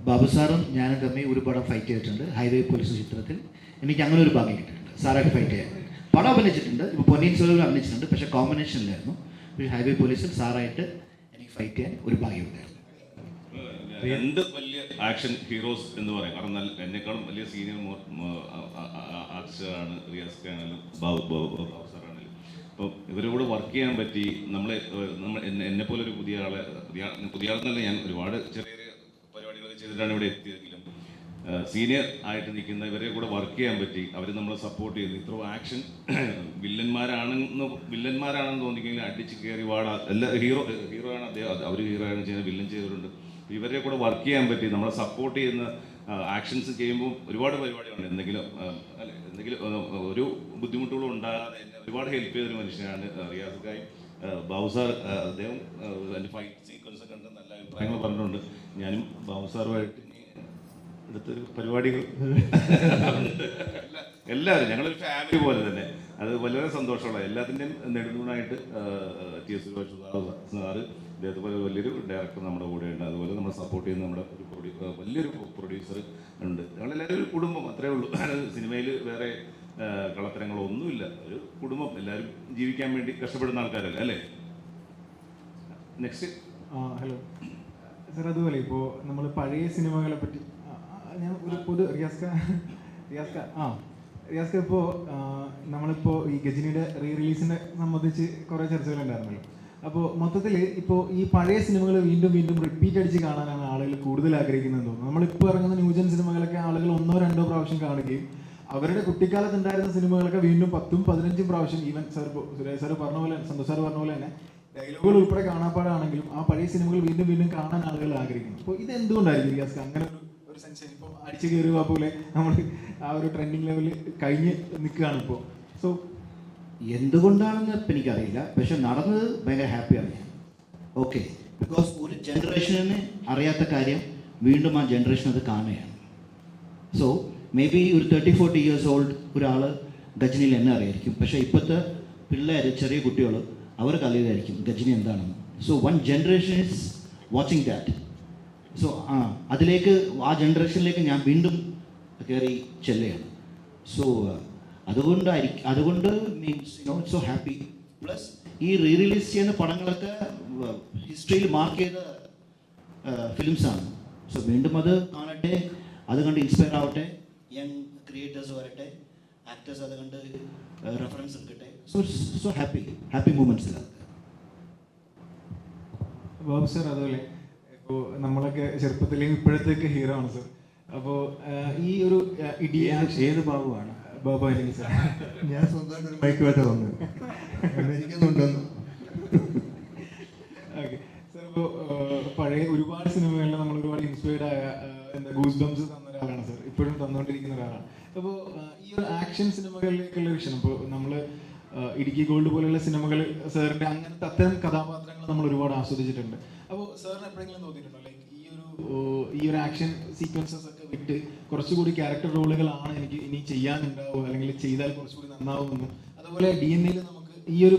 ബാബു സാറും ഞാനും തമ്മിൽ ഒരു പടം ഫൈറ്റ് ചെയ്തിട്ടുണ്ട്, ഹൈവേ പോലീസ് ചിത്രത്തിൽ. എനിക്ക് അങ്ങനെ ഒരു ഭാഗ്യം കിട്ടിയിട്ടുണ്ട് സാറായിട്ട് ഫൈറ്റ് ചെയ്യാൻ. പടം അഭിനയിച്ചിട്ടുണ്ട്, ഇപ്പോൾ പൊന്നിയിൻ സെൽവൻ അഭിനയിച്ചിട്ടുണ്ട്, പക്ഷേ കോമ്പിനേഷനിലായിരുന്നു. പക്ഷേ ഹൈവേ പോലീസിൽ സാറായിട്ട് എനിക്ക് ഫൈറ്റ് ചെയ്യാൻ ഒരു ഭാഗ്യം ഉണ്ടായിരുന്നു. 2 വലിയ ആക്ഷൻ ഹീറോസ് എന്ന് പറയും. കാരണം എന്നെക്കാളും വലിയ സീനിയർ ആർട്ടിസ്റ്റാണ് റിയാസ് ഖാനായാലും ബാബു സാറാണെങ്കിലും. അപ്പോൾ ഇവരുടെ കൂടെ വർക്ക് ചെയ്യാൻ പറ്റി. നമ്മൾ എന്നെപ്പോലെ ഒരു പുതിയ ആളെന്നല്ല, ഞാൻ ഒരുപാട് ചെറിയ ചെറിയ പരിപാടികളൊക്കെ ചെയ്തിട്ടാണ് ഇവിടെ എത്തിയതെങ്കിലും സീനിയർ ആയിട്ട് നിൽക്കുന്ന ഇവരെ കൂടെ വർക്ക് ചെയ്യാൻ പറ്റി. അവർ നമ്മളെ സപ്പോർട്ട് ചെയ്യുന്നു. ഇത്ര ആക്ഷൻ വില്ലന്മാരാണെന്ന് തോന്നിക്കെങ്കിൽ അടിച്ച് കയറി എല്ലാ ഹീറോ ആണ് അദ്ദേഹം, അവർ ഹീറോ ആണ് ചെയ്യുന്ന, വില്ലൻ ചെയ്തവരുണ്ട്. ഇവരെ കൂടെ വർക്ക് ചെയ്യാൻ പറ്റി, നമ്മളെ സപ്പോർട്ട് ചെയ്യുന്ന ആക്ഷൻസ് ചെയ്യുമ്പോൾ ഒരുപാട് പരിപാടിയുണ്ട്. എന്തെങ്കിലും ഒരു ബുദ്ധിമുട്ടുകളും ഉണ്ടാകാതെ എന്നെ ഒരുപാട് ഹെൽപ്പ് ചെയ്തൊരു മനുഷ്യനാണ് റിയാസ് ഖാൻ. ബാബു സാർ, അദ്ദേഹം എൻ്റെ ഫൈറ്റ് സീക്വൻസ് ഒക്കെ ഉണ്ട്, നല്ല അഭിപ്രായങ്ങൾ പറഞ്ഞിട്ടുണ്ട്. ഞാനും ബാബു സാറുമായിട്ട് അടുത്തൊരു പരിപാടികൾ എല്ലാവരും ഞങ്ങളൊരു ഫാമിലി പോലെ തന്നെ. അത് വളരെ സന്തോഷമുള്ള എല്ലാത്തിൻ്റെയും നെടുതൂണായിട്ട് TS സാറ്, ഇദ്ദേഹത്തെ പോലെ വലിയൊരു ഡയറക്ടർ നമ്മുടെ കൂടെയുണ്ട്. അതുപോലെ നമ്മൾ സപ്പോർട്ട് ചെയ്യുന്ന നമ്മുടെ ഒരു വലിയൊരു പ്രൊഡ്യൂസർ ഉണ്ട്. ഞങ്ങളെല്ലാവരും ഒരു കുടുംബം, അത്രേ ഉള്ളൂ. സിനിമയിൽ വേറെ കളത്തരങ്ങളൊന്നുമില്ല, ഒരു കുടുംബം, എല്ലാവരും ജീവിക്കാൻ വേണ്ടി കഷ്ടപ്പെടുന്ന ആൾക്കാരല്ലേ അല്ലേ. നെക്സ്റ്റ്. ഹലോ സാർ, അതുപോലെ ഇപ്പോൾ നമ്മൾ പഴയ സിനിമകളെ പറ്റി ഞാൻ ഒരു റിയാസ് ഖാൻ ഇപ്പോൾ നമ്മളിപ്പോൾ ഈ ഗജനിയുടെ റിലീസിനെ സംബന്ധിച്ച് കുറേ ചർച്ചകളുണ്ടായിരുന്നല്ലോ. അപ്പോൾ മൊത്തത്തിൽ ഇപ്പോൾ ഈ പഴയ സിനിമകൾ വീണ്ടും വീണ്ടും റിപ്പീറ്റ് അടിച്ച് കാണാനാണ് ആളുകൾ കൂടുതൽ ആഗ്രഹിക്കുന്നതെന്ന് തോന്നുന്നു. നമ്മളിപ്പോൾ ഇറങ്ങുന്ന ന്യൂജൻ സിനിമകളൊക്കെ ആളുകൾ 1-2 പ്രാവശ്യം കാണുകയും അവരുടെ കുട്ടിക്കാലത്ത് ഉണ്ടായിരുന്ന സിനിമകളൊക്കെ വീണ്ടും 10-15 പ്രാവശ്യം, ഈവൻ സുരേഷ് സാർ പറഞ്ഞ പോലെ, സന്തോഷ് സാർ പറഞ്ഞ പോലെ തന്നെ ഡയലോഗുകൾ ഉൾപ്പെടെ കാണാപ്പാടാണെങ്കിലും ആ പഴയ സിനിമകൾ വീണ്ടും വീണ്ടും കാണാൻ ആളുകൾ ആഗ്രഹിക്കുന്നു. അപ്പോൾ ഇത് എന്തുകൊണ്ടായിരിക്കും റിയാസ് അങ്ങനെ ഒരു സെൻസ്? ഇപ്പം അടിച്ചു കയറുക പോലെ നമ്മൾ ആ ഒരു ട്രെൻഡിങ് ലെവലിൽ കഴിഞ്ഞ് നിൽക്കുകയാണ് ഇപ്പോൾ. സോ എന്തുകൊണ്ടാണെന്ന് ഇപ്പം എനിക്കറിയില്ല, പക്ഷെ നടന്നത് ഭയങ്കര ഹാപ്പിയാണ് ഞാൻ. ഓക്കെ, ബിക്കോസ് ഒരു ജനറേഷന് അറിയാത്ത കാര്യം വീണ്ടും ആ ജനറേഷൻ അത് കാണുകയാണ്. സോ മേ ബി ഒരു 30-40 years ഓൾഡ് ഒരാൾ ഗജനിയിൽ എന്നെ അറിയായിരിക്കും, പക്ഷേ ഇപ്പോഴത്തെ പിള്ളേർ, ചെറിയ കുട്ടികൾ, അവർക്ക് അറിയായിരിക്കും ഗജനി എന്താണെന്ന്. So 1 generation is watching that. So ആ ജനറേഷനിലേക്ക് ഞാൻ വീണ്ടും കയറി ചെല്ലുകയാണ്. സോ അതുകൊണ്ട് മീൻസ് സോ ഹാപ്പി. പ്ലസ് ഈ റിലീസ് ചെയ്യുന്ന പടങ്ങളൊക്കെ ഹിസ്റ്ററിയിൽ മാർക്ക് ചെയ്ത ഫിലിംസാണ്. സോ വീണ്ടും അത് കാണട്ടെ, അത് കണ്ട് ഇൻസ്പയർ ആവട്ടെ, യങ് ക്രിയേറ്റേഴ്സ് വരട്ടെ, ആക്ടേഴ്സ് അത് കണ്ട് റെഫറൻസ് എടുക്കട്ടെ. So happy movements. Babu sir, അതുപോലെ ഇപ്പോൾ നമ്മളൊക്കെ ചെറുപ്പത്തിലേക്ക് ഇപ്പോഴത്തേക്ക് ഹീറോ ആണ് സാർ. അപ്പോൾ ഈ ഒരു ഏത് ബാബുവാണ്? ബാബു അല്ലെങ്കിൽ സാർ, ഞാൻ സ്വന്തമായിട്ട് ഒരു മൈക്കുമായിട്ട് വന്നത് എനിക്കൊന്നുണ്ടെന്ന്. ഓക്കെ സാർ, ഇപ്പോൾ പഴയ ഒരുപാട് സിനിമകളിൽ നമ്മൾ ഒരുപാട് ഇൻസ്പയർഡ് ആയ ഗൂസ് ബംസ് തന്ന ഒരാളാണ് സാർ, ഇപ്പോഴും തന്നുകൊണ്ടിരിക്കുന്ന ഒരാളാണ്. അപ്പോൾ ഈ ഒരു ആക്ഷൻ സിനിമകളിലേക്കുള്ള വിഷയം, ഇപ്പോൾ നമ്മൾ ഇടുക്കി ഗോൾഡ് പോലെയുള്ള സിനിമകൾ സാറിൻ്റെ അങ്ങനത്തെ അത്തരം കഥാപാത്രങ്ങൾ നമ്മൾ ഒരുപാട് ആസ്വദിച്ചിട്ടുണ്ട്. അപ്പോൾ സാറിന് എപ്പോഴെങ്കിലും തോന്നിയിട്ടുണ്ടോ ലൈക്ക് ഈ ഒരു ആക്ഷൻ സീക്വൻസസ് ഒക്കെ വിട്ട് കുറച്ചുകൂടി ക്യാരക്ടർ റോളുകളാണ് എനിക്ക് ഇനി ചെയ്യാനുണ്ടാവുക, അല്ലെങ്കിൽ ചെയ്താൽ കുറച്ചുകൂടി നന്നാവുമെന്നും, അതുപോലെ DNA നമുക്ക് ഈ ഒരു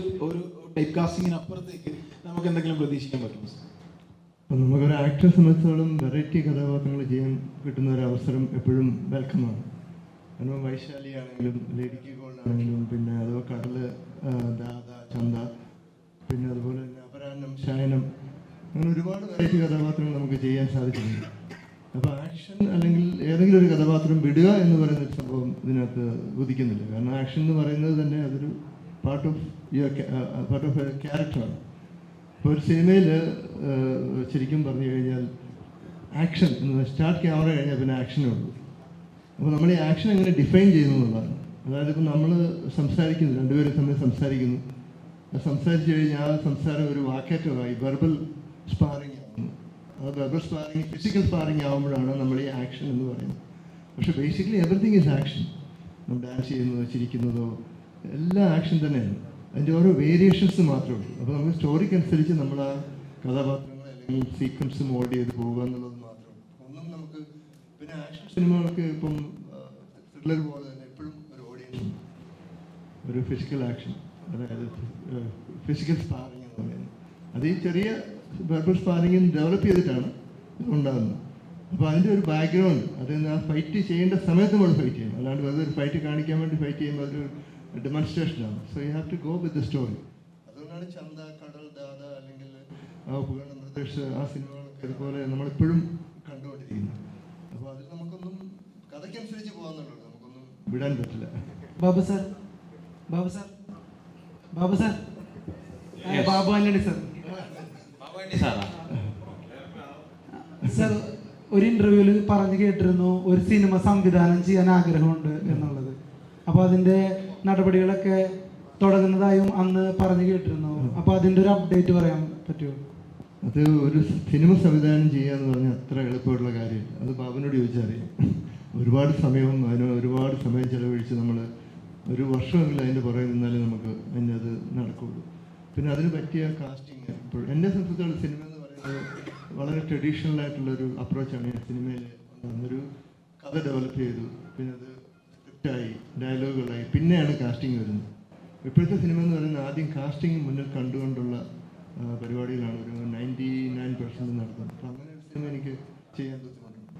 ടൈപ്പ് കാസ്റ്റിങ്ങിനപ്പുറത്തേക്ക് നമുക്ക് എന്തെങ്കിലും പ്രതീക്ഷിക്കാൻ പറ്റുമോ? അപ്പം നമുക്കൊരു ആക്ടറെ സംബന്ധിച്ചോളം വെറൈറ്റി കഥാപാത്രങ്ങൾ ചെയ്യാൻ കിട്ടുന്ന ഒരു അവസരം എപ്പോഴും വെൽക്കമാണ്. കാരണം വൈശാലി ആണെങ്കിലും ലേഡിക്ക് ഗോൾഡ് ആണെങ്കിലും പിന്നെ അതുപോലെ കടല്, ദാദ, ചന്ത, പിന്നെ അതുപോലെ തന്നെ അപരാഹ്നം, ശയനം, അങ്ങനെ ഒരുപാട് വെറൈറ്റി കഥാപാത്രങ്ങൾ നമുക്ക് ചെയ്യാൻ സാധിച്ചിട്ടുണ്ട്. അപ്പോൾ ആക്ഷൻ അല്ലെങ്കിൽ ഏതെങ്കിലും ഒരു കഥാപാത്രം വിടുക എന്ന് പറയുന്ന ഒരു സംഭവം ഇതിനകത്ത് ഉദിക്കുന്നില്ല. കാരണം ആക്ഷൻ എന്ന് പറയുന്നത് തന്നെ അതൊരു പാർട്ട് ഓഫ് എ ക്യാരക്ടറാണ്. ഇപ്പോൾ ഒരു സിനിമയിൽ ശരിക്കും പറഞ്ഞു കഴിഞ്ഞാൽ ആക്ഷൻ എന്ന് സ്റ്റാർട്ട് ക്യാമറ കഴിഞ്ഞാൽ പിന്നെ ആക്ഷനേ ഉള്ളൂ. അപ്പോൾ നമ്മൾ ഈ ആക്ഷൻ എങ്ങനെ ഡിഫൈൻ ചെയ്യുന്നു എന്നുള്ളതാണ്. അതായത് ഇപ്പം നമ്മൾ സംസാരിക്കുന്നു, രണ്ടുപേരും തമ്മിൽ സംസാരിക്കുന്നു, സംസാരിച്ചു കഴിഞ്ഞാൽ ആ സംസാരം ഒരു വാക്കേറ്റമായി വെർബൽ സ്പാറിങ് ആവുന്നു. ആ വെർബൽ സ്പാറിങ് ഫിസിക്കൽ സ്പാറിങ് ആകുമ്പോഴാണ് നമ്മൾ ഈ ആക്ഷൻ എന്ന് പറയുന്നത്. പക്ഷേ ബേസിക്കലി എവറിത്തിങ് ഈസ് ആക്ഷൻ. നമ്മൾ ഡാൻസ് ചെയ്യുന്നതോ ചിരിക്കുന്നതോ എല്ലാം ആക്ഷൻ തന്നെയാണ്. അതിൻ്റെ ഓരോ വേരിയേഷൻസ് മാത്രമേ ഉള്ളൂ. അപ്പോൾ നമുക്ക് സ്റ്റോറിക്ക് അനുസരിച്ച് നമ്മൾ ആ കഥാപാത്രങ്ങൾ അല്ലെങ്കിൽ സീക്വൻസ് മോൾഡ് ചെയ്ത് പോകുക എന്നുള്ളത് മാത്രമേ ഉള്ളൂ. ഒന്നും നമുക്ക് പിന്നെ ആക്ഷൻ സിനിമകൾക്ക് ഇപ്പം ത്രില്ലർ പോലെ തന്നെ എപ്പോഴും ഒരു ഓഡിയൻസ് ഉണ്ട്, ഒരു ഫിസിക്കൽ ആക്ഷൻ, അതായത് ഫിസിക്കൽ സ്പാറിങ് എന്ന് പറയുന്നത്. അത് ഈ ചെറിയ വെർബൽ സ്പാറിങ് ഡെവലപ്പ് ചെയ്തിട്ടാണ് ഉണ്ടാകുന്നത്. അപ്പോൾ അതിൻ്റെ ഒരു ബാക്ക്ഗ്രൗണ്ട്, അതായത് ആ ഫൈറ്റ് ചെയ്യേണ്ട സമയത്ത് നമ്മൾ ഫൈറ്റ് ചെയ്യണം. അല്ലാണ്ട് വെറുതെ ഒരു ഫൈറ്റ് കാണിക്കാൻ വേണ്ടി ഫൈറ്റ് ചെയ്യുമ്പോൾ അതൊരു ഡെമോൺസ്ട്രേഷനാണ്. So you have to go with the story. അതുകൊണ്ടാണ് ചന്ത, കടൽ, ദാദ അല്ലെങ്കിൽ ഉപകരണ നിർദ്ദേശ ആ സിനിമകളൊക്കെ ഇതുപോലെ നമ്മളിപ്പോഴും കണ്ടുകൊണ്ടിരിക്കുന്നത്. അപ്പോൾ അതിൽ നമുക്കൊന്നും കഥയ്ക്കനുസരിച്ച് പോകാന്നുള്ളത്, നമുക്കൊന്നും വിടാൻ പറ്റില്ല. Babu sir, Babu sir, Babu sir, Babu Antony sir. Sir, ഒരു ഇന്റർവ്യൂവിൽ പറഞ്ഞു കേട്ടിരുന്നു ഒരു സിനിമ സംവിധാനം ചെയ്യാൻ ആഗ്രഹമുണ്ട് എന്നുള്ളത്. അപ്പോൾ അതിൻ്റെ നടപടികളൊക്കെ തുടങ്ങുന്നതായും അന്ന് പറഞ്ഞു കേട്ടിരുന്നു. അപ്പോൾ അതിൻ്റെ ഒരു അപ്ഡേറ്റ് പറയാൻ പറ്റുമോ? അത് ഒരു സിനിമ സംവിധാനം ചെയ്യുക എന്ന് പറഞ്ഞാൽ അത്ര എളുപ്പമുള്ള കാര്യമില്ല. അത് ബാബുവിനോട് ചോദിച്ചാൽ അറിയാം. ഒരുപാട് സമയവും ഒരുപാട് സമയം ചെലവഴിച്ച് നമ്മൾ ഒരു വർഷമെങ്കിലും അതിൻ്റെ പുറകെ നിന്നാലേ നമുക്ക് അതിൻ്റെ അത് നടക്കുകയുള്ളൂ. പിന്നെ അതിന് പറ്റിയ കാസ്റ്റിങ്, ഇപ്പോൾ എൻ്റെ സംബന്ധിച്ചിടത്തോളം സിനിമ എന്ന് പറയുന്നത് വളരെ ട്രഡീഷണൽ ആയിട്ടുള്ളൊരു അപ്രോച്ചാണ്. ഞാൻ സിനിമയിൽ ഒരു കഥ ഡെവലപ്പ് ചെയ്തു, പിന്നെ അത് സ്ക്രിപ്റ്റായി, ഡയലോഗുകളായി, പിന്നെയാണ് കാസ്റ്റിംഗ് വരുന്നത്. ഇപ്പോഴത്തെ സിനിമ എന്ന് പറയുന്നത് ആദ്യം കാസ്റ്റിംഗ് മുന്നിൽ കണ്ടുകൊണ്ടുള്ള പരിപാടികളാണ് ഒരു 99% നടത്തുന്നത്. അപ്പോൾ അങ്ങനെ ഒരു സിനിമ എനിക്ക് ചെയ്യാൻ ബുദ്ധിമുട്ടുണ്ട്.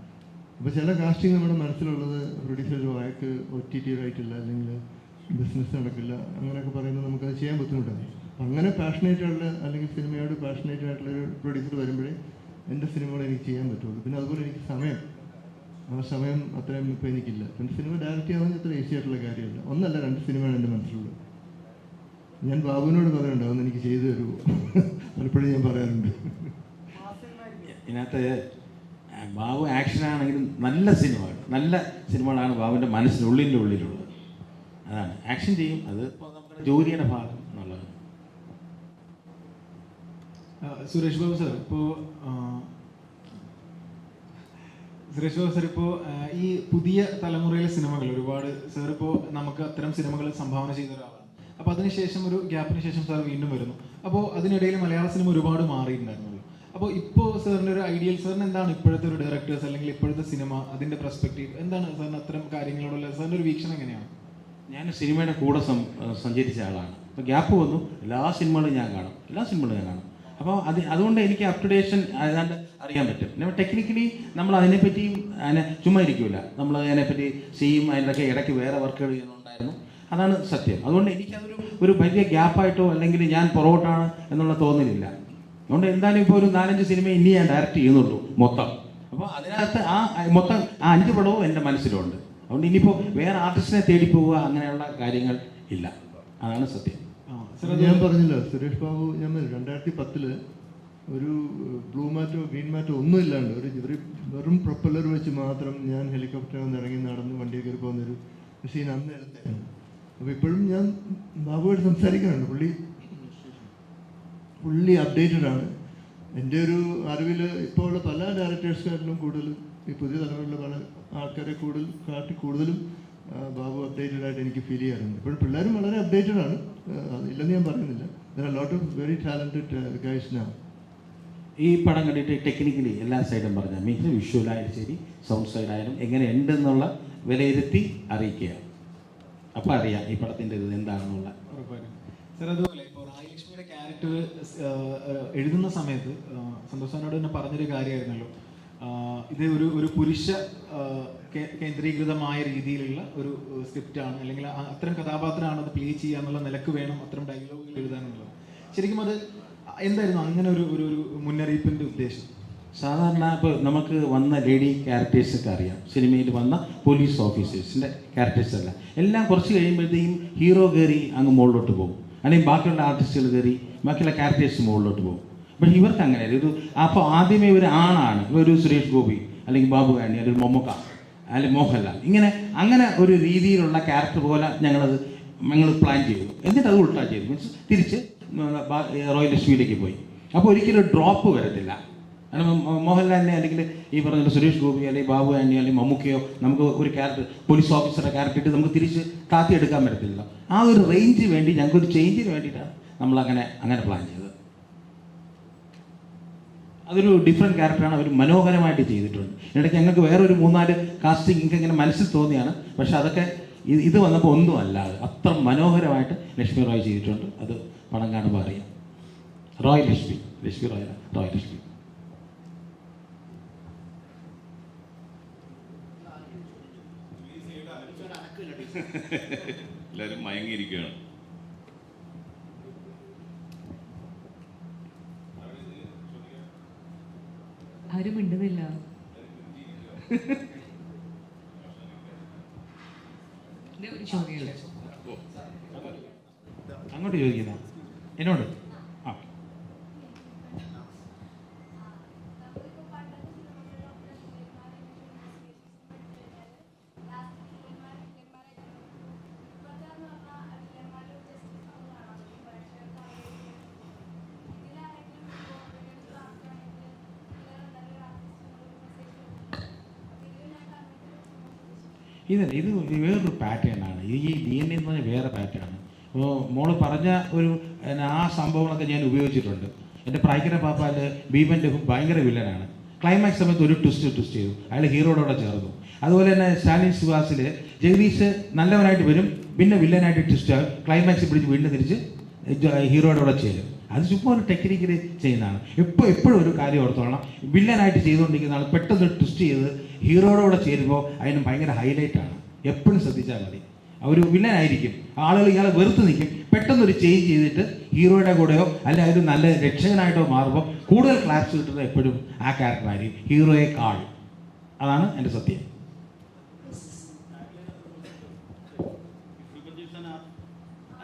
അപ്പോൾ ചില കാസ്റ്റിംഗ് നമ്മുടെ മനസ്സിലുള്ളത് പ്രൊഡ്യൂസർ വായക്ക് OTT റൈറ്റില്ല, അല്ലെങ്കിൽ ബിസിനസ് നടക്കില്ല, അങ്ങനെയൊക്കെ പറയുന്നത് നമുക്കത് ചെയ്യാൻ ബുദ്ധിമുട്ടാണ്. അപ്പം അങ്ങനെ പാഷനേറ്റ് ആയിട്ടുള്ള അല്ലെങ്കിൽ സിനിമയോട് പാഷനേറ്റ് ആയിട്ടുള്ളൊരു പ്രൊഡ്യൂസർ വരുമ്പോഴേ എൻ്റെ സിനിമകൾ എനിക്ക് ചെയ്യാൻ പറ്റുള്ളൂ. പിന്നെ അതുപോലെ എനിക്ക് ആ സമയം അത്രയും ഇപ്പോൾ എനിക്കില്ല. പിന്നെ സിനിമ ഡയറക്റ്റ് ചെയ്യാൻ അത്ര ഈസി ആയിട്ടുള്ള കാര്യമില്ല. ഒന്നല്ല, 2 സിനിമയാണ് എൻ്റെ മനസ്സിലുള്ളത്. ഞാൻ ബാബുവിനോട് പറയാറുണ്ട്, അതൊന്ന് എനിക്ക് ചെയ്തു തരുമോ, പലപ്പോഴും ഞാൻ പറയാറുണ്ട്. ഇതിനകത്ത് ബാബു ആക്ഷനാണെങ്കിലും നല്ല സിനിമകളാണ് ബാബുവിൻ്റെ ഉള്ളിലുള്ളത്. അതാണ് ആക്ഷൻ ചെയ്യും, അത് ഇപ്പോൾ നമ്മുടെ ജോലിയുടെ ഭാഗം എന്നുള്ളത്. സുരേഷ് ബാബു സാർ, ഇപ്പോൾ ഈ പുതിയ തലമുറയിലെ സിനിമകൾ ഒരുപാട് സാർ ഇപ്പോൾ നമുക്ക് അത്തരം സിനിമകൾ സംഭാവന ചെയ്ത ഒരാളാണ്. അപ്പോൾ അതിനുശേഷം ഒരു ഗ്യാപ്പിന് ശേഷം സാർ വീണ്ടും വരുന്നു. അപ്പോൾ അതിനിടയിൽ മലയാള സിനിമ ഒരുപാട് മാറിയിട്ടുണ്ടായിരുന്നല്ലോ. അപ്പോൾ ഇപ്പോൾ സാറിൻ്റെ ഒരു ഐഡിയൽ, സാറിന് എന്താണ് ഇപ്പോഴത്തെ ഒരു ഡയറക്ടേഴ്സ് അല്ലെങ്കിൽ ഇപ്പോഴത്തെ സിനിമ, അതിൻ്റെ പെർസ്പെക്റ്റീവ് എന്താണ് സാറിന് അത്തരം കാര്യങ്ങളോടുള്ള സാറിൻ്റെ ഒരു വീക്ഷണം എങ്ങനെയാണ്? ഞാൻ സിനിമയുടെ കൂടെ സഞ്ചരിച്ച ആളാണ്. അപ്പോൾ ഗ്യാപ്പ് വന്നു, എല്ലാ സിനിമകളും ഞാൻ കാണും. അപ്പോൾ അതുകൊണ്ട് എനിക്ക് അപ്ഡേഷൻ ഏതാണ്ട് അറിയാൻ പറ്റും. പിന്നെ ടെക്നിക്കലി നമ്മൾ അതിനെപ്പറ്റിയും ചുമ്മാ ഇരിക്കില്ല, നമ്മൾ അതിനെപ്പറ്റി ചെയ്യും. അതിൻ്റെയൊക്കെ ഇടയ്ക്ക് വേറെ വർക്കുകൾ ചെയ്യുന്നുണ്ടായിരുന്നു. അതാണ് സത്യം. അതുകൊണ്ട് എനിക്കതൊരു വലിയ ഗ്യാപ്പായിട്ടോ അല്ലെങ്കിൽ ഞാൻ പുറകോട്ടാണ് എന്നുള്ള തോന്നലില്ല. അതുകൊണ്ട് എന്തായാലും ഇപ്പോൾ ഒരു 4-5 സിനിമ ഇനി ഞാൻ ഡയറക്റ്റ് ചെയ്യുന്നുള്ളൂ മൊത്തം. അപ്പോൾ അതിനകത്ത് മൊത്തം 5 പടവും എൻ്റെ മനസ്സിലുണ്ട്. അതുകൊണ്ട് ഇനിയിപ്പോൾ വേറെ ആർട്ടിസ്റ്റിനെ തേടി പോവുക അങ്ങനെയുള്ള കാര്യങ്ങൾ ഇല്ല. അതാണ് സത്യം. ഞാൻ പറഞ്ഞില്ല, സുരേഷ് ബാബു, ഞാൻ 2010 ഒരു ബ്ലൂ മാറ്റോ ഗ്രീൻ മാറ്റോ ഒന്നും ഇല്ലാണ്ട് ഒരു വെറും പ്രൊപ്പല്ലർ വെച്ച് മാത്രം ഞാൻ ഹെലികോപ്റ്ററിൽ നിന്ന് ഇറങ്ങി നടന്ന് വണ്ടിയിൽ കയറി പോകുന്നൊരു സീൻ അന്ന് എടുത്തായിരുന്നു. അപ്പോൾ ഇപ്പോഴും ഞാൻ ബാബുവായിട്ട് സംസാരിക്കാറുണ്ട്. പുള്ളി അപ്ഡേറ്റഡ് ആണ്. എൻ്റെ ഒരു അറിവിൽ ഇപ്പോൾ ഉള്ള പല ഡയറക്ടേഴ്സുകാരിലും കൂടുതൽ ഈ പുതിയ തലമുറയിലുള്ള പല ആൾക്കാരെ കൂടുതലും ബാബു അപ്ഡേറ്റഡ് ആയിട്ട് എനിക്ക് ഫീൽ ചെയ്യാറുണ്ട്. ഇപ്പോഴും പിള്ളേരും വളരെ അപ്ഡേറ്റഡ് ആണ്, ഇല്ലെന്ന് ഞാൻ പറയുന്നില്ല. There are lot of very talented guys now. ഈ പടം കണ്ടിട്ട് ടെക്നിക്കലി എല്ലാ സൈഡും പറഞ്ഞാൽ മീൻസ് വിഷ്വലായാലും ശരി, സൗണ്ട് സൈഡായാലും എങ്ങനെ ഉണ്ടെന്നുള്ള വിലയിരുത്തി അറിയിക്കുക. അപ്പോൾ അറിയാം ഈ പടത്തിൻ്റെ ഇത് എന്താണെന്നുള്ള. സാർ, അതുപോലെ ഇപ്പോൾ റായിലക്ഷ്മിയുടെ ക്യാരക്ടർ എഴുതുന്ന സമയത്ത് സന്തോഷ് സാറിനോട് തന്നെ പറഞ്ഞൊരു കാര്യമായിരുന്നല്ലോ, ഇത് ഒരു പുരുഷ കേന്ദ്രീകൃതമായ രീതിയിലുള്ള ഒരു സ്ക്രിപ്റ്റാണ്, അല്ലെങ്കിൽ അത്തരം കഥാപാത്രമാണ് അത് പ്ലേ ചെയ്യാന്നുള്ള നിലക്ക് വേണം അത്തരം ഡയലോഗുകൾ എഴുതാനുള്ളത്. ശരിക്കും അത് എന്തായിരുന്നു അങ്ങനെ ഒരു മുന്നറിയിപ്പിൻ്റെ ഉദ്ദേശം? സാധാരണ ഇപ്പോൾ നമുക്ക് വന്ന ലേഡി ക്യാരക്ടേഴ്സൊക്കെ അറിയാം, സിനിമയിൽ വന്ന പോലീസ് ഓഫീസേഴ്സിൻ്റെ ക്യാരക്ടേഴ്സ് അല്ല, എല്ലാം കുറച്ച് കഴിയുമ്പോഴത്തേക്കും ഹീറോ കയറി അങ്ങ് മുകളിലോട്ട് പോകും, അല്ലെങ്കിൽ ബാക്കിയുള്ള ആർട്ടിസ്റ്റുകൾ കയറി ബാക്കിയുള്ള ക്യാരക്ടേഴ്സ് മുകളിലോട്ട് പോകും. പക്ഷേ ഇവർക്ക് അങ്ങനെയല്ല. അപ്പോൾ ആദ്യമേ ഒരു ആണാണ്, ഒരു സുരേഷ് ഗോപി അല്ലെങ്കിൽ ബാബു ആന്റി അല്ലെങ്കിൽ മമ്മൂക്ക അല്ലെങ്കിൽ മോഹൻലാൽ, അങ്ങനെ ഒരു രീതിയിലുള്ള ക്യാരക്ടർ പോലെ ഞങ്ങൾ പ്ലാൻ ചെയ്തു. എന്നിട്ട് അത് ഉൾട്ടാ ചെയ്തു, മീൻസ് തിരിച്ച് റോയൽ ലക്ഷ്മിയിലേക്ക് പോയി. അപ്പോൾ ഒരിക്കലും ഡ്രോപ്പ് വരത്തില്ല. കാരണം മോഹൻലാലിനെ അല്ലെങ്കിൽ ഈ പറഞ്ഞ സുരേഷ് ഗോപി അല്ലെങ്കിൽ ബാബു ആന്റി അല്ലെങ്കിൽ മമ്മൂക്കയോ നമുക്ക് ഒരു ക്യാരക്ടർ പോലീസ് ഓഫീസറുടെ ക്യാരക്ടർ ഇട്ട് നമുക്ക് തിരിച്ച് താത്തിയെടുക്കാൻ പറ്റത്തില്ല. ആ ഒരു റേഞ്ച് വേണ്ടി ഞങ്ങൾക്കൊരു ചേഞ്ചിന് വേണ്ടിയിട്ടാണ് നമ്മളങ്ങനെ പ്ലാൻ ചെയ്തത്. അതൊരു ഡിഫറെൻറ്റ് ക്യാരക്ടറാണ്, അവർ മനോഹരമായിട്ട് ചെയ്തിട്ടുണ്ട്. ഇടയ്ക്ക് ഞങ്ങൾക്ക് വേറൊരു 3-4 കാസ്റ്റിംഗ് ഇങ്ങനെ മനസ്സിൽ തോന്നിയാണ്, പക്ഷെ അതൊക്കെ ഇത് വന്നപ്പോൾ ഒന്നും അല്ലാതെ അത്ര മനോഹരമായിട്ട് ലക്ഷ്മി റോയ് ചെയ്തിട്ടുണ്ട്. അത് പണം കാണുമ്പോൾ അറിയാം. Royal Lakshmi royal Lakshmi. എല്ലാവരും മയങ്ങിയിരിക്കുകയാണ്. ആരും മിണ്ടുന്നില്ല. ഒരു ചോദ്യമുണ്ട്. അങ്ങോട്ട് ചോദിക്കുന്ന എന്നോട്. ആ, ഇത് വേറൊരു പാറ്റേണാണ്. ഈ DNA എന്ന് പറഞ്ഞാൽ വേറെ പാറ്റേൺ. അപ്പോൾ മോള് പറഞ്ഞ ആ സംഭവങ്ങളൊക്കെ ഞാൻ ഉപയോഗിച്ചിട്ടുണ്ട്. എൻ്റെ പ്രായ്ക്കര പാപ്പാൽ ഭീമൻ്റെ ഭയങ്കര വില്ലനാണ്. ക്ലൈമാക്സ് സമയത്ത് ഒരു ട്വിസ്റ്റ് ചെയ്തു, അയാൾ ഹീറോയോടെ ചേർന്നു. അതുപോലെ തന്നെ സ്റ്റാലിൻ ശിവാസിൽ ജഗദീഷ് നല്ലവനായിട്ട് വരും, പിന്നെ വില്ലനായിട്ട് ട്വിസ്റ്റ് ആകും, ക്ലൈമാക്സ് പിടിച്ച് വീണ്ടും തിരിച്ച് ഹീറോയോടെ ചേരും. അത് ചുമ്മാ ഒരു ടെക്നിക്കലി ചെയ്യുന്നതാണ്. എപ്പോഴും ഒരു കാര്യം ഓർത്തോളണം, വില്ലനായിട്ട് ചെയ്തുകൊണ്ടിരിക്കുന്ന ആൾ പെട്ടെന്ന് ട്വിസ്റ്റ് ചെയ്ത് ഹീറോയോടെ ചേരുമ്പോൾ അതിന് ഭയങ്കര ഹൈലൈറ്റാണ്. എപ്പോഴും ശ്രദ്ധിച്ചാൽ മതി. ഒരു വില്ലനായിരിക്കും, ആളുകൾ ഇയാളെ വെറുത്ത് നിൽക്കും, പെട്ടെന്നൊരു ചേഞ്ച് ചെയ്തിട്ട് ഹീറോയുടെ കൂടെയോ അല്ലെങ്കിൽ അതിൽ നല്ല രക്ഷകനായിട്ടോ മാറുമ്പോൾ കൂടുതൽ ക്ലാപ്സ് കിട്ടുന്നത് എപ്പോഴും ആ ക്യാരക്ടറായിരിക്കും ഹീറോയേക്കാൾ. അതാണ് എൻ്റെ സത്യം.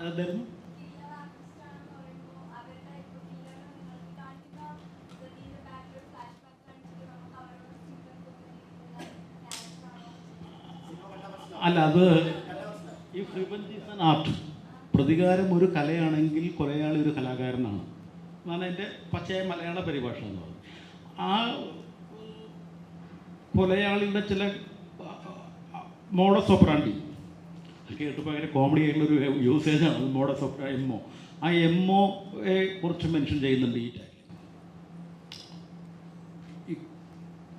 അതായിരുന്നു അല്ല, അത് ഈ റിവെഞ്ച് ഈസ് ആൻ ആർട്ട്. പ്രതികാരം ഒരു കലയാണെങ്കിൽ കൊലയാളി ഒരു കലാകാരനാണ് എന്നാണ് എൻ്റെ പച്ചയായ മലയാള പരിഭാഷ എന്ന് പറയുന്നത്. ആ കൊലയാളിയുടെ ചില മോഡസ് ഓപ്പറാണ്ടി കേട്ടപ്പോൾ ഭയങ്കര കോമഡി ആയിട്ടുള്ളൊരു യൂസേജാണ് മോഡസ് ഓപ്പറ എമ്മോ. ആ എമ്മോയെ കുറിച്ച് മെൻഷൻ ചെയ്യുന്നുണ്ട് ഈ ടാഗിൽ. ഈ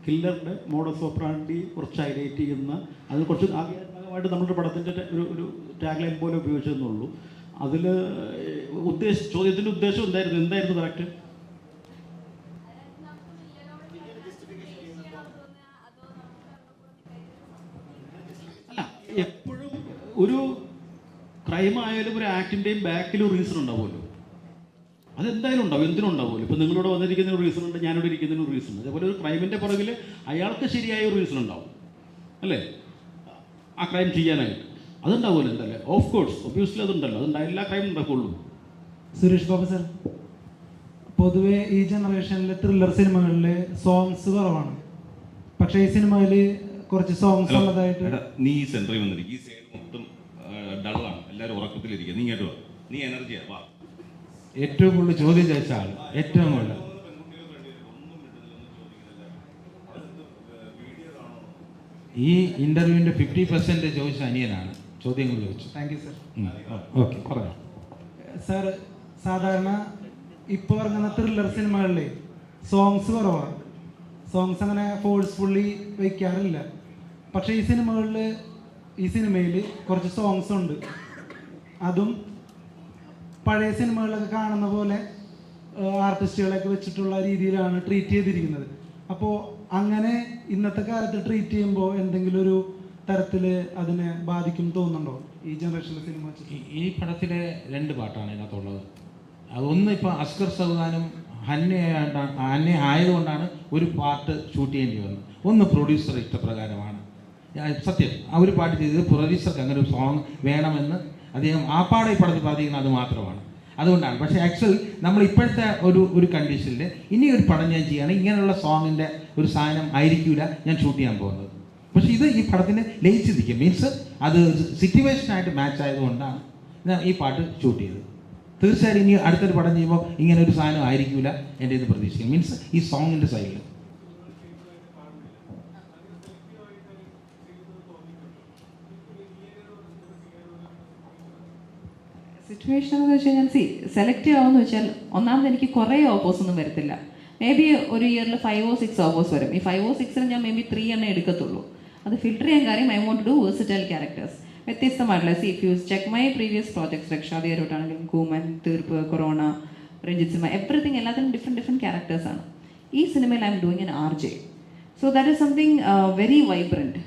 കില്ലറുടെ മോഡസ് ഓപ്പറാണ്ടി കുറച്ച് ഹൈലൈറ്റ് ചെയ്യുന്ന, അത് കുറച്ച് ആദ്യമായിട്ട് നമ്മുടെ പടത്തിൻ്റെ ഒരു ടാഗ്ലൈൻ പോലെ ഉപയോഗിച്ചതെന്നുള്ളൂ. അതിൽ ചോദ്യത്തിൻ്റെ ഉദ്ദേശം എന്തായിരുന്നു കറക്റ്റ്? അല്ല, എപ്പോഴും ഒരു ക്രൈം ആയാലും ഒരു ആക്ടിൻ്റെയും ബാക്കിലും റീസൺ ഉണ്ടാവുമല്ലോ. അതെന്തായാലും ഉണ്ടാവും, എന്തിനും ഉണ്ടാവുമല്ലോ. ഇപ്പോൾ നിങ്ങളിവിടെ വന്നിരിക്കുന്ന ഒരു റീസൺ ഉണ്ട്, ഞാനിവിടെ ഇരിക്കുന്നതിന് ഒരു റീസൺ ഉണ്ട്. അതേപോലെ ഒരു ക്രൈമിൻ്റെ പുറകിൽ അയാൾക്ക് ശരിയായ ഒരു റീസൺ ഉണ്ടാവും അല്ലേ, ആ ക്രൈം ചെയ്യാനായിട്ട്. അതുണ്ടാവുമല്ലോ എന്തല്ലേ, ഓഫ് കോഴ്സ് ഒബ്വിയസ്ലി അതുണ്ടല്ലോ, അതുണ്ടായില്ല ക്രൈം ഉണ്ടാക്കുള്ളൂ. സുരേഷ് ബാബു സർ, പൊതുവെ ഈ ജനറേഷനിലെ ത്രില്ലർ സിനിമകളിൽ സോങ്സ് കുറവാണ്, പക്ഷേ ഈ സിനിമയിൽ കുറച്ച് സോങ്സ് ഉള്ളതായിട്ട്. നീ സെൻറ്ററിൽ വന്നിരിക്കും, ഈ സൈഡ് മൊത്തം ഡള്ളാണ്, എല്ലാവരും ഉറക്കത്തിലിരിക്കുക. നീ ഇങ്ങോട്ട് വാ, നീ എനർജിയാ വാ. ഏറ്റവും കൂടുതൽ ചോദ്യം ചോദിച്ച ആൾ, ഏറ്റവും കൂടുതൽ ഈ ഇന്റർവ്യൂവിന്റെ 50% ചോദിച്ച അനിയനാണ് ചോദ്യങ്ങൾ ചോദിച്ചു. Thank you sir. ഓക്കെ, പറഞ്ഞു സാർ. സാധാരണ ഇപ്പോൾ ഇറങ്ങുന്ന ത്രില്ലർ സിനിമകളിൽ സോങ്സ് കുറവാണ്, സോങ്സ് അങ്ങനെ ഫോഴ്സ്ഫുള്ളി വയ്ക്കാറില്ല. പക്ഷേ ഈ സിനിമയിൽ കുറച്ച് സോങ്സ് ഉണ്ട്. അതും പഴയ സിനിമകളിലൊക്കെ കാണുന്ന പോലെ ആർട്ടിസ്റ്റുകളൊക്കെ വെച്ചിട്ടുള്ള രീതിയിലാണ് ട്രീറ്റ് ചെയ്തിരിക്കുന്നത്. അപ്പോൾ അങ്ങനെ ഇന്നത്തെ കാലത്ത് ട്രീറ്റ് ചെയ്യുമ്പോൾ എന്തെങ്കിലും ഒരു തരത്തിൽ അതിനെ ബാധിക്കും തോന്നുന്നുണ്ടോ ഈ ജനറേഷനിലെ സിനിമ വെച്ചിട്ട്? ഈ പടത്തിലെ 2 പാട്ടാണ് ഇതിനകത്തുള്ളത്. അതൊന്ന് ഇപ്പോൾ അസ്കർ സൗദാനും ഹന്നെ ആയതുകൊണ്ടാണ് ഒരു പാട്ട് ഷൂട്ട് ചെയ്യേണ്ടി വന്നത്. ഒന്ന് പ്രൊഡ്യൂസർ ഇഷ്ടപ്രകാരമാണ്. സത്യം ആ ഒരു പാട്ട് ചെയ്തത് പ്രൊഡ്യൂസർക്ക് അങ്ങനെ ഒരു സോങ് വേണമെന്ന് അദ്ദേഹം ആ പാടെ ഈ പടത്തിൽ ബാധിക്കുന്നത് അത് മാത്രമാണ്. അതുകൊണ്ടാണ്. പക്ഷേ ആക്ച്വൽ നമ്മൾ ഇപ്പോഴത്തെ ഒരു കണ്ടീഷനിൽ ഇനി ഒരു പടം ഞാൻ ചെയ്യുകയാണെങ്കിൽ ഇങ്ങനെയുള്ള സോങ്ങിൻ്റെ ഒരു സാധനം ആയിരിക്കില്ല ഞാൻ ഷൂട്ട് ചെയ്യാൻ പോകുന്നത്. പക്ഷേ ഇത് ഈ പടത്തിന് ലയിച്ചിരിക്കും. മീൻസ് അത് സിറ്റുവേഷനായിട്ട് മാച്ച് ആയതുകൊണ്ടാണ് ഞാൻ ഈ പാട്ട് ഷൂട്ട് ചെയ്തത്. തീർച്ചയായിട്ടും ഇനി അടുത്തൊരു പടം ചെയ്യുമ്പോൾ ഇങ്ങനെ ഒരു സാധനം ആയിരിക്കില്ല എൻ്റെ ഇത് പ്രതീക്ഷിക്കും. മീൻസ് ഈ സോങ്ങിൻ്റെ സൈഡിൽ. സിറ്റുവേഷൻ എന്ന് വെച്ച് കഴിഞ്ഞാൽ സെലക്റ്റീവ് ആവുമെന്ന് വെച്ചാൽ ഒന്നാമത് എനിക്ക് കുറേ ഓഫേഴ്സ് ഒന്നും വരത്തില്ല. മേ ബി ഒരു ഇയറിൽ 5 or 6 ഓഫേഴ്സ് വരും. ഈ 5 or 6 ഞാൻ മേ ബി 3 എണ്ണേ എടുക്കത്തുള്ളൂ. അത് ഫിൽട്ടർ ചെയ്യാൻ കാര്യം I want to do versatile characters. വ്യത്യസ്തമായിട്ടുള്ള if you check my previous projects രക്ഷാധികാരോട്ടാണെങ്കിലും Kooman, Theerppu, corona, Ranjith cinema, everything എല്ലാത്തിനും ഡിഫറെൻറ്റ് ക്യാരക്ടേഴ്സാണ്. ഈ സിനിമയിൽ I'm doing an RJ. So that is something very vibrant.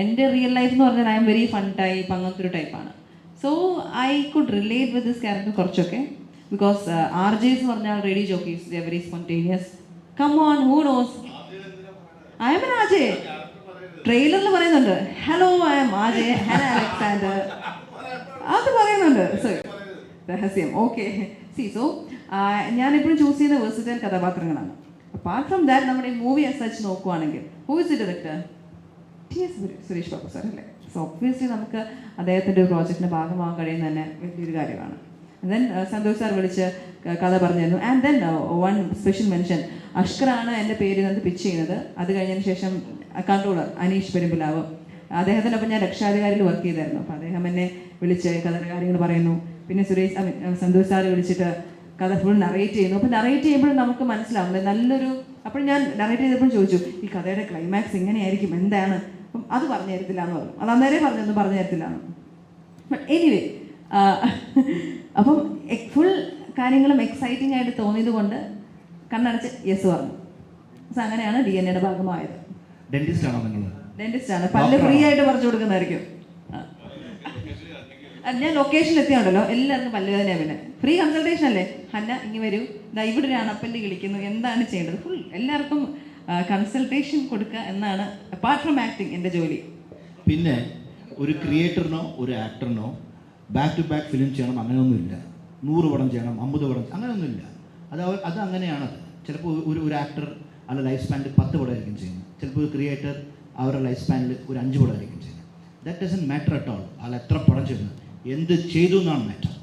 എൻ്റെ റിയൽ ലൈഫ് എന്ന് പറഞ്ഞാൽ I'm very fun type, അങ്ങനത്തെ ഒരു ടൈപ്പാണ്. So I could relate with this character കുറച്ചൊക്കെ. ബിക്കോസ് RJs എന്ന് പറഞ്ഞാൽ radio jockeys, they are very spontaneous. Come on, who knows, I am an RJ. ട്രെയിലറിൽ പറയുന്നുണ്ട് hello I am RJ Hana Alexander, അത് പറയുന്നുണ്ട്. സോ രഹസ്യം. ഓക്കെ. സോ ഞാനെപ്പോഴും choose ചെയ്യുന്ന വേഴ്സറ്റൈൽ കഥാപാത്രങ്ങളാണ്. അപ്പാർട്ട് ഫ്രം ദാറ്റ് നമ്മുടെ ഈ മൂവി ആസ് സച്ച് നോക്കുവാണെങ്കിൽ who is the director? TS Suresh Babu sir അല്ലേ. സോ ഒബ്വിയസ്ലി നമുക്ക് അദ്ദേഹത്തിൻ്റെ ഒരു പ്രോജക്റ്റിൻ്റെ ഭാഗമാകാൻ കഴിയുന്ന തന്നെ വലിയൊരു കാര്യമാണ്. ദെൻ സന്തോഷ് സാർ വിളിച്ച് കഥ പറഞ്ഞിരുന്നു. And then one special mention, അഷ്കറാണ് എൻ്റെ പേര് നിന്ന് പിച്ച് ചെയ്യുന്നത്. അത് കഴിഞ്ഞതിന് ശേഷം കൺട്രോളർ അനീഷ് പെരുമ്പിലാവ്, അദ്ദേഹത്തിനൊപ്പം ഞാൻ രക്ഷാധികാരിയിൽ വർക്ക് ചെയ്തായിരുന്നു. അപ്പോൾ അദ്ദേഹം എന്നെ വിളിച്ച് കഥയുടെ കാര്യങ്ങൾ പറയുന്നു. പിന്നെ സന്തോഷ് സാർ വിളിച്ചിട്ട് കഥ ഫുൾ നറേറ്റ് ചെയ്യുന്നു. അപ്പോൾ നറേറ്റ് ചെയ്യുമ്പോഴും നമുക്ക് മനസ്സിലാവും നല്ലൊരു. അപ്പോൾ ഞാൻ നറേറ്റ് ചെയ്തപ്പോഴും ചോദിച്ചു ഈ കഥയുടെ ക്ലൈമാക്സ് എങ്ങനെയായിരിക്കും, എന്താണ്? അപ്പം അത് പറഞ്ഞു തരത്തില്ല എന്ന് പറഞ്ഞു. അത് അന്നേരം പറഞ്ഞൊന്നും പറഞ്ഞു തരത്തില്ല എന്ന്. ബട്ട് എനിവേ അപ്പം ഫുൾ കാര്യങ്ങളും എക്സൈറ്റിംഗ് ആയിട്ട് തോന്നിയത് കൊണ്ട് കണ്ണടച്ച് യെസ് പറഞ്ഞു. സോ അങ്ങനെയാണ് DNA ഭാഗമായത്. ഡെന്റിസ്റ്റ് ആണോ നിങ്ങൾ? ഡെന്റിസ്റ്റ് ആണ്. പല്ല് ഫ്രീ ആയിട്ട് പറിച്ചു കൊടുക്കുന്നതായിരിക്കും. ഞാൻ ലൊക്കേഷനിൽ എത്തിയുണ്ടല്ലോ എല്ലാവർക്കും പല്ലുവേദനയാണ്. പിന്നെ ഫ്രീ കൺസൾട്ടേഷൻ അല്ലേ. ഹന്ന ഇങ്ങനെ വരൂ, ഇതാ ഇവിടെ ഒരു അണപ്പല്ല് കിളിക്കുന്നു, എന്താണ് ചെയ്യേണ്ടത്, ഫുൾ എല്ലാവർക്കും കൺസൾട്ടേഷൻ കൊടുക്കുക എന്നാണ് അപ്പാർട്ട് ഫ്രം ആക്ടിങ് എൻ്റെ ജോലി. പിന്നെ ഒരു ക്രിയേറ്ററിനോ ഒരു ആക്ടറിനോ ബാക്ക് ടു ബാക്ക് ഫിലിം ചെയ്യണം അങ്ങനെയൊന്നുമില്ല. 100 പടം ചെയ്യണം, 50 പടം, അങ്ങനെയൊന്നുമില്ല. അത് അങ്ങനെയാണത്. ചിലപ്പോൾ ഒരു ആക്ടർ അവരുടെ ലൈഫ് സ്പാനിൽ 10 പടമായിരിക്കും ചെയ്യുന്നത്. ചിലപ്പോൾ ഒരു ക്രിയേറ്റർ അവരുടെ ലൈഫ് സ്പാനിൽ ഒരു 5 പടമായിരിക്കും ചെയ്യുന്നത്. That doesn't matter at all. ആൾ എത്ര പടം ചെയ്യുന്നത്, എന്ത് ചെയ്തു എന്നാണ് മാറ്റർ.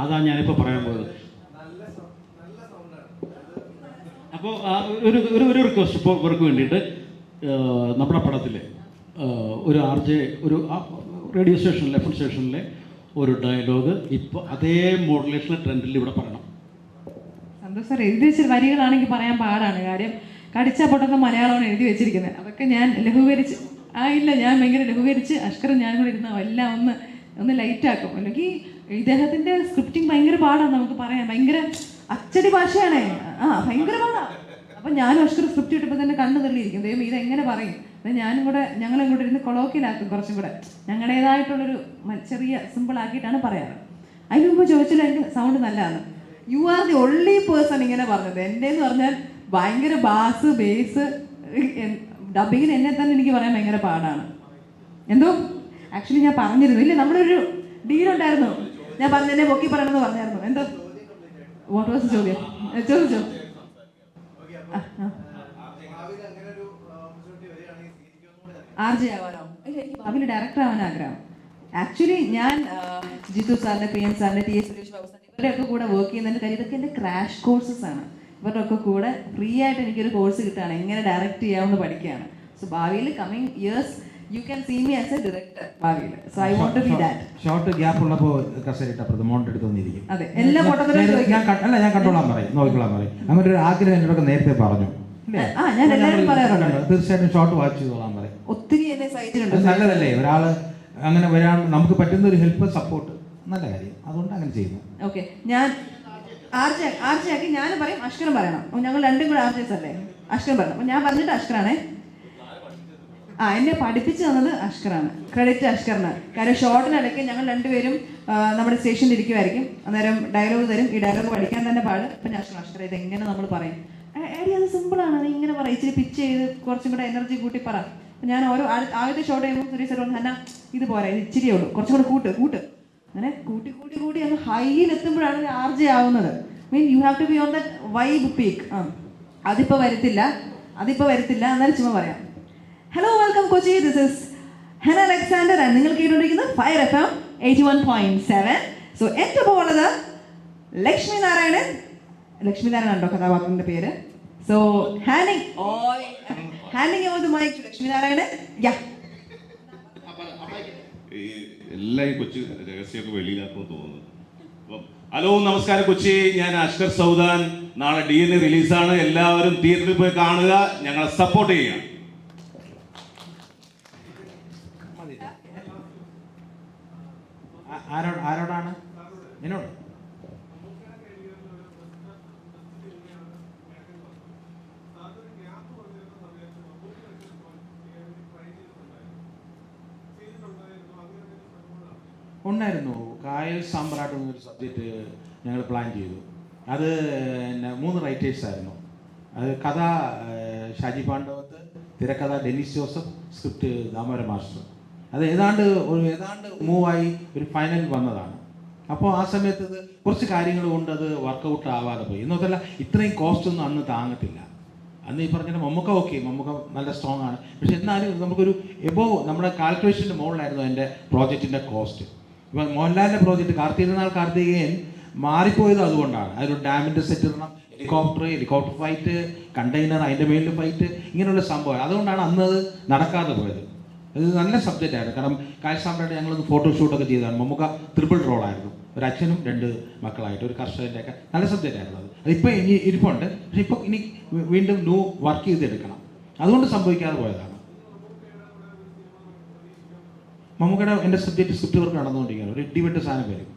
അതാണ് ഞാനിപ്പോൾ പറയാൻ പോയത്. അപ്പോൾ ഒരു റിക്വസ്റ്റ് ഇപ്പോൾ ഇവർക്ക് വേണ്ടിയിട്ട് നമ്മുടെ പടത്തിൽ ഒരു RJ ഒരു റേഡിയോ സ്റ്റേഷനിലെ എഫ് സ്റ്റേഷനിലെ ഒരു ഡയലോഗ് ഇപ്പോൾ അതേ മോഡുലേഷനിലെ ട്രെൻഡിൽ ഇവിടെ പറയണം. സന്തോഷ് സാർ എഴുതി വെച്ച വരികളാണെങ്കിൽ പറയാൻ പാടാണ്. കാര്യം കടിച്ച പൊട്ടുന്ന മലയാളമാണ് എഴുതി വെച്ചിരിക്കുന്നത്. അതൊക്കെ ഞാൻ ലഘൂകരിച്ച് ഇല്ല ഞാൻ ഭയങ്കര ലഘൂകരിച്ച് അഷ്കറും ഞാനും കൂടെ ഇരുന്ന എല്ലാം ഒന്ന് ലൈറ്റാക്കും. അല്ലെങ്കിൽ ഇദ്ദേഹത്തിൻ്റെ സ്ക്രിപ്റ്റിംഗ് ഭയങ്കര പാടാണ് നമുക്ക് പറയാൻ. ഭയങ്കര അച്ചടി ഭാഷയാണേ. ഭയങ്കര പാടാണ്. അപ്പം ഞാനും അഷ്കർ സ്ക്രിപ്റ്റ് കിട്ടുമ്പോൾ തന്നെ കണ്ണു തള്ളിയിരിക്കും. ദൈവം ഇതെങ്ങനെ പറയും. അത് ഞാനും കൂടെ ഞങ്ങളിങ്ങോട്ട് ഇരുന്ന് കൊളോക്കിലാക്കും. കുറച്ചും കൂടെ ഞങ്ങളുടേതായിട്ടുള്ളൊരു ചെറിയ സിമ്പിളാക്കിയിട്ടാണ് പറയാറ്. അതിന് മുമ്പ് ചോദിച്ചാൽ എനിക്ക് സൗണ്ട് നല്ലതാണ്. You are the only person ഇങ്ങനെ പറഞ്ഞത്. എൻ്റെ എന്ന് പറഞ്ഞാൽ ഭയങ്കര ബാസ് ബേസ് ഡബിങ്ങിന് എന്നെ തന്നെ എനിക്ക് പറയാൻ ഭയങ്കര പാടാണ്. എന്തോ ആക്ച്വലി ഞാൻ പറഞ്ഞിരുന്നു. ഇല്ല നമ്മുടെ ഒരു ഡീലുണ്ടായിരുന്നു. ഞാൻ പറഞ്ഞെന്നെ പൊക്കി പറയണമെന്ന് പറഞ്ഞായിരുന്നു. എന്തോ വാട്ട് വാസ് ചോദ്യം? ചോദിച്ചോ. RJ ആവാനോ? അതിൽ ഡയറക്ടർ ആവാൻ ആഗ്രഹം. ആക്ച്വലി ഞാൻ ജിത്തു സാറിന്റെ, PM സാറിന്റെ, TS സുരേഷ് ബാബു സാറിന്റെ ഇവരുടെയൊക്കെ കൂടെ വർക്ക് ചെയ്യുന്നതിൻ്റെ കാര്യം ഇതൊക്കെ എൻ്റെ ക്രാഷ് കോഴ്സസ് ആണ്. ഇവരുടെ ഒക്കെ കൂടെ ഫ്രീ ആയിട്ട് എനിക്കൊരു കോഴ്സ് കിട്ടുകയാണ്. എങ്ങനെ ഡയറക്റ്റ് ചെയ്യാമെന്ന് പഠിക്കുകയാണ്. സോ ഭാവിയിൽ coming years you can see me as a director ഭാവിയിൽ. So I want to be that. Short gap ഉള്ളപ്പോൾ കസേരട്ടപ്പുറത്ത് മോണിറ്റർ എടുത്ത് വന്നിരിക്കും. അതെ, എല്ലാ ഞാൻ കണ്ടോളാൻ പറയും, നോക്കിക്കൊള്ളാൻ പറയും. അങ്ങനെ ഒരു ആഗ്രഹം എന്നോടൊക്കെ നേരത്തെ പറഞ്ഞു. ഞാൻ എല്ലാവരും പറയാറുണ്ട്. തീർച്ചയായിട്ടും ഷോർട്ട് വാച്ച് ചെയ്തോളാൻ പറയും. ഒത്തിരി എന്നെ സഹായിച്ചിട്ടുണ്ട്. നല്ലതല്ലേ ഒരാള് അങ്ങനെ വരാൻ നമുക്ക് പറ്റുന്ന ഒരു ഹെൽപ്പ് സപ്പോർട്ട് നല്ല കാര്യം. അതുകൊണ്ട് അങ്ങനെ ചെയ്യുന്നു. ഓക്കെ. ഞാൻ ആർജെ ആക്കി ഞാൻ പറയും, അഷ്കറും പറയണം. ഞങ്ങൾ രണ്ടും കൂടെ ആർജേസ് അല്ലേ, അഷ്കർ പറയണം. അപ്പോൾ ഞാൻ പറഞ്ഞിട്ട് അഷ്കറാണേ. എന്നെ പഠിപ്പിച്ചു തന്നത് അഷ്കറാണ്. ക്രെഡിറ്റ് അഷ്കറിന്. കാര്യം ഷോർട്ടിനിടയ്ക്ക് ഞങ്ങൾ രണ്ടുപേരും നമ്മുടെ സ്റ്റേഷനിൽ ഇരിക്കുമായിരിക്കും. അന്നേരം ഡയലോഗ് തരും. ഈ ഡയലോഗ് പഠിക്കാൻ തന്നെ പാട്. അപ്പം ഞാൻ അഷ്കർ ഇത് എങ്ങനെ നമ്മൾ പറയും? ഏടി അത് സിമ്പിളാണ്, അത് ഇങ്ങനെ പറയും, ഇച്ചിരി പിച്ച് ചെയ്ത് കുറച്ചും കൂടെ എനർജി കൂട്ടി പറ. അപ്പം ഞാൻ ഓരോ ആദ്യത്തെ ഷോട്ട് കഴിയുമ്പോൾ സുരേഷ് സാർ എന്നാ ഇത് പോരാ, ഇത് ഇച്ചിരിയേ ഉള്ളൂ, കുറച്ചും കൂടെ കൂട്ട് അങ്ങനെ കൂട്ടി അങ്ങ് ഹൈയിലെത്തുമ്പോഴാണ് ആർജെ ആവുന്നത്. Mean you have to be on that vibe peak. അതിപ്പോൾ വരത്തില്ല. എന്നാലും ചുമ്മാ പറയാം. Hello, welcome Kochi. This is Hena Alexander and നിങ്ങൾ കേട്ടുകൊണ്ടിരിക്കുന്നത് ഫയർ FM 81.7. സോ എൻ്റെ ഒപ്പം ഉള്ളത് ലക്ഷ്മി നാരായണൻ ഉണ്ടോ കഥാപാത്രത്തിന്റെ പേര്? So handing over the mic to Lakshmi Narayanan. എല്ലാ ഈ കൊച്ചു രഹസ്യമൊക്കെ വെളിയിലാക്കുമെന്ന് തോന്നുന്നു. അപ്പം ഹലോ, നമസ്കാരം കൊച്ചി, ഞാൻ അഷ്കർ സൗദാൻ. നാളെ DNA റിലീസാണ്. എല്ലാവരും തിയേറ്ററിൽ പോയി കാണുക, ഞങ്ങളെ സപ്പോർട്ട് ചെയ്യുക. ആരോടാണ്? എന്നോട്. ഉണ്ടായിരുന്നു. കായൽ സാമ്പ്രാട്ട് എന്നൊരു സബ്ജക്റ്റ് ഞങ്ങൾ പ്ലാൻ ചെയ്തു. അത് 3 റൈറ്റേഴ്സായിരുന്നു. അത് കഥ ഷാജി പാണ്ഡവത്ത്, തിരക്കഥ Dennis Joseph, script Damodara master. അത് ഏതാണ്ട് മൂവായി ഒരു ഫൈനൽ വന്നതാണ്. അപ്പോൾ ആ സമയത്ത് ഇത് കുറച്ച് കാര്യങ്ങൾ കൊണ്ട് അത് വർക്കൗട്ട് ആവാതെ പോയി. എന്നൊക്കെയല്ല, ഇത്രയും കോസ്റ്റ് ഒന്നും അന്ന് താങ്ങത്തില്ല. അന്ന് ഈ പറഞ്ഞാൽ മമ്മൂക്ക മമ്മൂക്ക നല്ല സ്ട്രോങ് ആണ്. പക്ഷെ എന്നാലും നമുക്കൊരു നമ്മുടെ കാൽക്കുലേഷൻ്റെ മുകളിലായിരുന്നു എൻ്റെ പ്രോജക്റ്റിൻ്റെ കോസ്റ്റ്. ഇപ്പം മോഹൻലാലിൻ്റെ പ്രോജക്റ്റ് കാർത്തികേയൻ മാറിപ്പോയത് അതുകൊണ്ടാണ്. അതൊരു ഡാമിൻ്റെ സെറ്റ് ഇടണം, ഹെലികോപ്റ്റർ ഫൈറ്റ്, കണ്ടെയ്നർ, അതിൻ്റെ മേളിൽ ഫൈറ്റ്, ഇങ്ങനെയുള്ള സംഭവം. അതുകൊണ്ടാണ് അന്ന് അത് നടക്കാതെ പോയത്. അത് നല്ല സബ്ജക്റ്റായിരുന്നു. കാരണം കായൽ സാമ്പ്രാട്ട് ഞങ്ങളൊന്ന് ഫോട്ടോഷൂട്ടൊക്കെ ചെയ്തതാണ്. മമ്മൂക്ക ട്രിപ്പിൾ റോളായിരുന്നു. ഒരു അച്ഛനും 2 മക്കളായിട്ട്, ഒരു കർഷകൻ്റെയൊക്കെ നല്ല സബ്ജക്റ്റായിരുന്നു അത്. അതിപ്പോൾ ഇനി ഇരിപ്പുണ്ട്. പക്ഷെ ഇപ്പോൾ ഇനി വീണ്ടും വർക്ക് ചെയ്തെടുക്കണം. അതുകൊണ്ട് സംഭവിക്കാതെ പോയതാണ്. മമ്മൂക്കയുടെ എൻ്റെ സ്ക്രിപ്റ്റ് വർക്ക് നടന്നുകൊണ്ടിരിക്കുകയാണ്. ഒരു ഇടിവെട്ട് സാധനം വരും,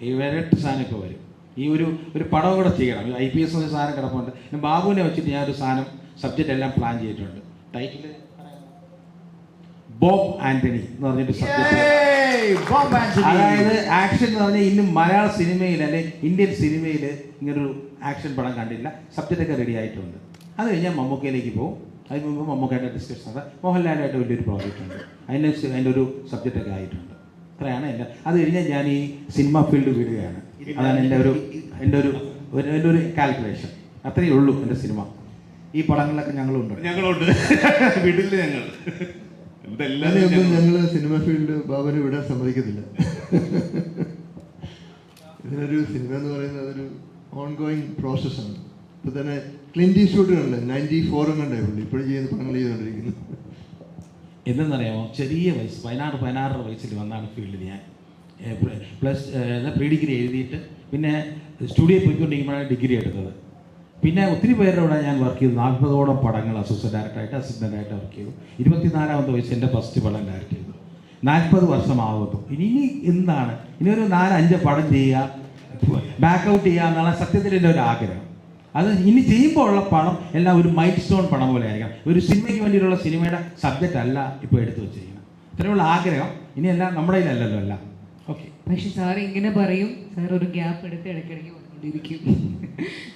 ഈ വിരട്ട് സാധനം ഇപ്പോൾ വരും. ഈ ഒരു പടം കൂടെ ചെയ്യണം. IPS എന്ന സാധനം കിടപ്പുണ്ട്. പിന്നെ ബാബുവിനെ വെച്ചിട്ട് ഞാനൊരു സാധനം സബ്ജക്റ്റ് എല്ലാം പ്ലാൻ ചെയ്തിട്ടുണ്ട്. ടൈറ്റിൽ ബോബ് ആന്റണി എന്ന് പറഞ്ഞിട്ട് സബ്ജക്റ്റ്. അതായത് ആക്ഷൻ എന്ന് പറഞ്ഞാൽ ഇന്നും മലയാള സിനിമയിൽ അല്ലെ ഇന്ത്യൻ സിനിമയിൽ ഇങ്ങനൊരു ആക്ഷൻ പടം കണ്ടില്ല. സബ്ജക്റ്റൊക്കെ റെഡി ആയിട്ടുണ്ട്. അത് കഴിഞ്ഞാൽ മമ്മൂക്കയിലേക്ക് പോകും. അതിന് മുമ്പ് മമ്മൂക്കയുടെ ഡിസ്കഷൻ ഉണ്ട്. മോഹൻലാലായിട്ട് വലിയൊരു പ്രോജക്റ്റ് ഉണ്ട്. അതിൻ്റെ ഒരു സബ്ജക്റ്റൊക്കെ ആയിട്ടുണ്ട്. അത്രയാണ് അത് കഴിഞ്ഞാൽ ഞാൻ ഈ സിനിമ ഫീൽഡ് വിടുകയാണ്. അതാണ് എൻ്റെ ഒരു കാൽക്കുലേഷൻ. അത്രയേ ഉള്ളൂ എൻ്റെ സിനിമ. ഈ പടങ്ങളിലൊക്കെ ഞങ്ങളുണ്ട് വിടില്ല ഞങ്ങൾ. ഞങ്ങൾ സിനിമ ഫീൽഡ് ബാബുവിനെ വിടാൻ സമ്മതിക്കത്തില്ല. ഇതിനൊരു സിനിമ എന്ന് പറയുന്നത് അതൊരു ഓൺഗോയിങ് പ്രോസസ്സാണ്. ഇപ്പൊ തന്നെ ക്ലിൻറ്റ് ഈസ്റ്റ്വുഡ് കണ്ടല്ലേ, 94 കണ്ടേ പുള്ളി ഇപ്പോഴും ചെയ്യുന്ന പടങ്ങൾ ചെയ്തുകൊണ്ടിരിക്കുന്നു. എന്തെന്നറിയാമോ, ചെറിയ വയസ്സ് 16 വയസ്സിൽ വന്നാണ് ഫീൽഡിൽ ഞാൻ. പ്രീ ഡിഗ്രി എഴുതിയിട്ട് പിന്നെ സ്റ്റുഡിയോയിൽ പോയിക്കൊണ്ടിരിക്കുമ്പോഴാണ് ഡിഗ്രി എടുത്തത്. പിന്നെ ഒത്തിരി പേരുടെ കൂടെ ഞാൻ വർക്ക് ചെയ്തു. 40ഓളം പടങ്ങൾ അസോസിയേറ്റ് ഡയറക്ടറായിട്ട്, അസിസ്റ്റൻ്റായിട്ട് വർക്ക് ചെയ്തു. 24ാമത്തെ വയസ്സ് എൻ്റെ ഫസ്റ്റ് പടം ഡയറക്റ്റ് ചെയ്തു. 40 വർഷമാകുന്നു. ഇനി എന്താണ്, ഇനി ഒരു 4-5 പടം ചെയ്യുക, ബാക്കൗട്ട് ചെയ്യുക എന്നാണ് സത്യത്തിൽ എൻ്റെ ഒരു ആഗ്രഹം. അത് ഇനി ചെയ്യുമ്പോൾ ഉള്ള പടം എല്ലാം ഒരു മൈൽ സ്റ്റോൺ പടം പോലെ ആയിരിക്കണം. ഒരു സിനിമയ്ക്ക് വേണ്ടിയിട്ടുള്ള സിനിമയുടെ സബ്ജക്റ്റ് അല്ല ഇപ്പോൾ എടുത്തു വെച്ചിരിക്കണം. ഇത്രയുള്ള ആഗ്രഹം. ഇനിയെല്ലാം നമ്മുടെ കയ്യിലല്ലല്ലോ എല്ലാം. ഓക്കെ. പക്ഷെ സാർ ഇങ്ങനെ പറയും, സാർ ഒരു ഗ്യാപ്പ് എടുത്ത് ഇടയ്ക്കിടയ്ക്ക് വന്നുകൊണ്ടിരിക്കും.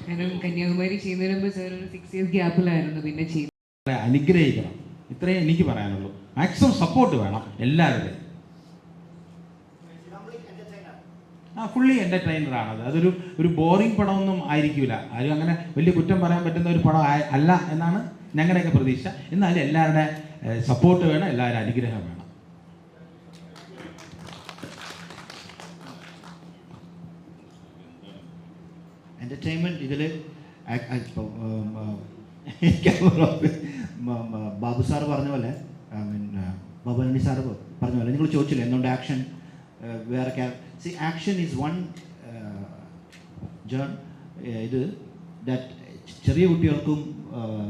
കാരണം കന്യാകുമാരി ചെയ്യുന്നതിന് മുമ്പ് സാർ ഒരു 6 years ഗ്യാപ്പിലായിരുന്നു പിന്നെ ചെയ്യുന്നത്. അനുഗ്രഹിക്കണം, ഇത്രയും എനിക്ക് പറയാനുള്ളൂ. മാക്സിമം സപ്പോർട്ട് വേണം എല്ലാവരുടെയും. ഫുള്ളി എൻ്റർടൈനറാണത്. അതൊരു ബോറിംഗ് പടമൊന്നും ആയിരിക്കില്ല. ആരും അങ്ങനെ വലിയ കുറ്റം പറയാൻ പറ്റുന്ന ഒരു പടം അല്ല എന്നാണ് ഞങ്ങളുടെയൊക്കെ പ്രതീക്ഷ. എന്നാലും എല്ലാവരുടെ സപ്പോർട്ട് വേണം, എല്ലാവരുടെ അനുഗ്രഹം വേണം. എൻ്റർടൈൻമെൻറ്റ് ഇതിൽ ബാബു സാറ് പറഞ്ഞ പോലെ, ബാബു അണ്ണി സാറ് പറഞ്ഞ പോലെ, നിങ്ങൾ ചോദിച്ചില്ലേ എന്തുകൊണ്ട് ആക്ഷൻ വേറെ ആക്ഷൻ ഈസ് വൺ ജേൺ. ഇത് ദാറ്റ് ചെറിയ കുട്ടികൾക്കും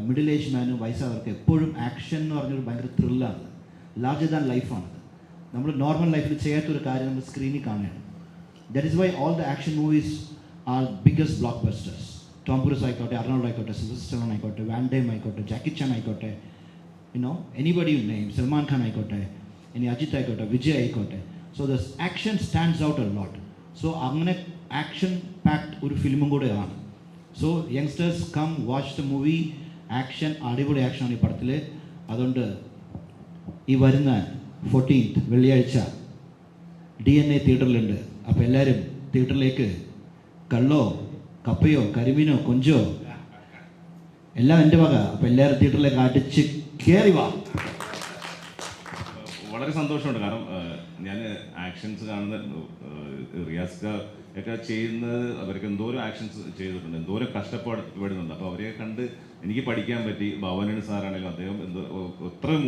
മിഡിൽ ഏജ് മാനും വയസ്സായവർക്ക് എപ്പോഴും ആക്ഷൻ എന്ന് പറഞ്ഞൊരു ഭയങ്കര ത്രില്ലാണ്. Larger than ലൈഫാണത്. നമ്മൾ നോർമൽ ലൈഫിൽ ചെയ്യാത്തൊരു കാര്യം നമ്മൾ സ്ക്രീനിൽ കാണുകയാണ്. That is why all the action movies are biggest blockbusters. Tom Cruise ആയിക്കോട്ടെ, അർണോൾഡ് ആയിക്കോട്ടെ, സിൽവസ്റ്റർ സ്റ്റലോൺ ആയിക്കോട്ടെ, വാൻ ഡേം ആയിക്കോട്ടെ, ജാക്കി ചാൻ ആയിക്കോട്ടെ, anybody you name, Salman Khan ആയിക്കോട്ടെ, ഇനി അജിത്ത് ആയിക്കോട്ടെ, വിജയ് ആയിക്കോട്ടെ. So the action stands out a lot. So അങ്ങനെ ആക്ഷൻ പാക്ഡ് ഒരു ഫിലിമും കൂടെയാണ്. So youngsters come watch the movie. Action, അടിപൊളി ആക്ഷനാണ് ഈ പടത്തിൽ. അതുകൊണ്ട് ഈ വരുന്ന 14th വെള്ളിയാഴ്ച DNA തിയേറ്ററിലുണ്ട്. അപ്പോൾ എല്ലാവരും തിയേറ്ററിലേക്ക് കള്ളോ കപ്പയോ കരിമീനോ കൊഞ്ചോ എല്ലാം എൻ്റെ വക. അപ്പോൾ എല്ലാവരും തിയേറ്ററിലേക്ക് അടിച്ച് കയറി വാ. വളരെ സന്തോഷമുണ്ട്. കാരണം ഞാൻ ആക്ഷൻസ് കാണുന്ന റിയാസ് ഒക്കെ ചെയ്യുന്നത്, അവർക്ക് എന്തോരം ആക്ഷൻസ് ചെയ്തിട്ടുണ്ട്, എന്തോരം കഷ്ടപ്പെടുന്നുണ്ട്. അപ്പോൾ അവരെ കണ്ട് എനിക്ക് പഠിക്കാൻ പറ്റി. ഭവനൻ സാറാണെങ്കിലും അദ്ദേഹം എത്രയും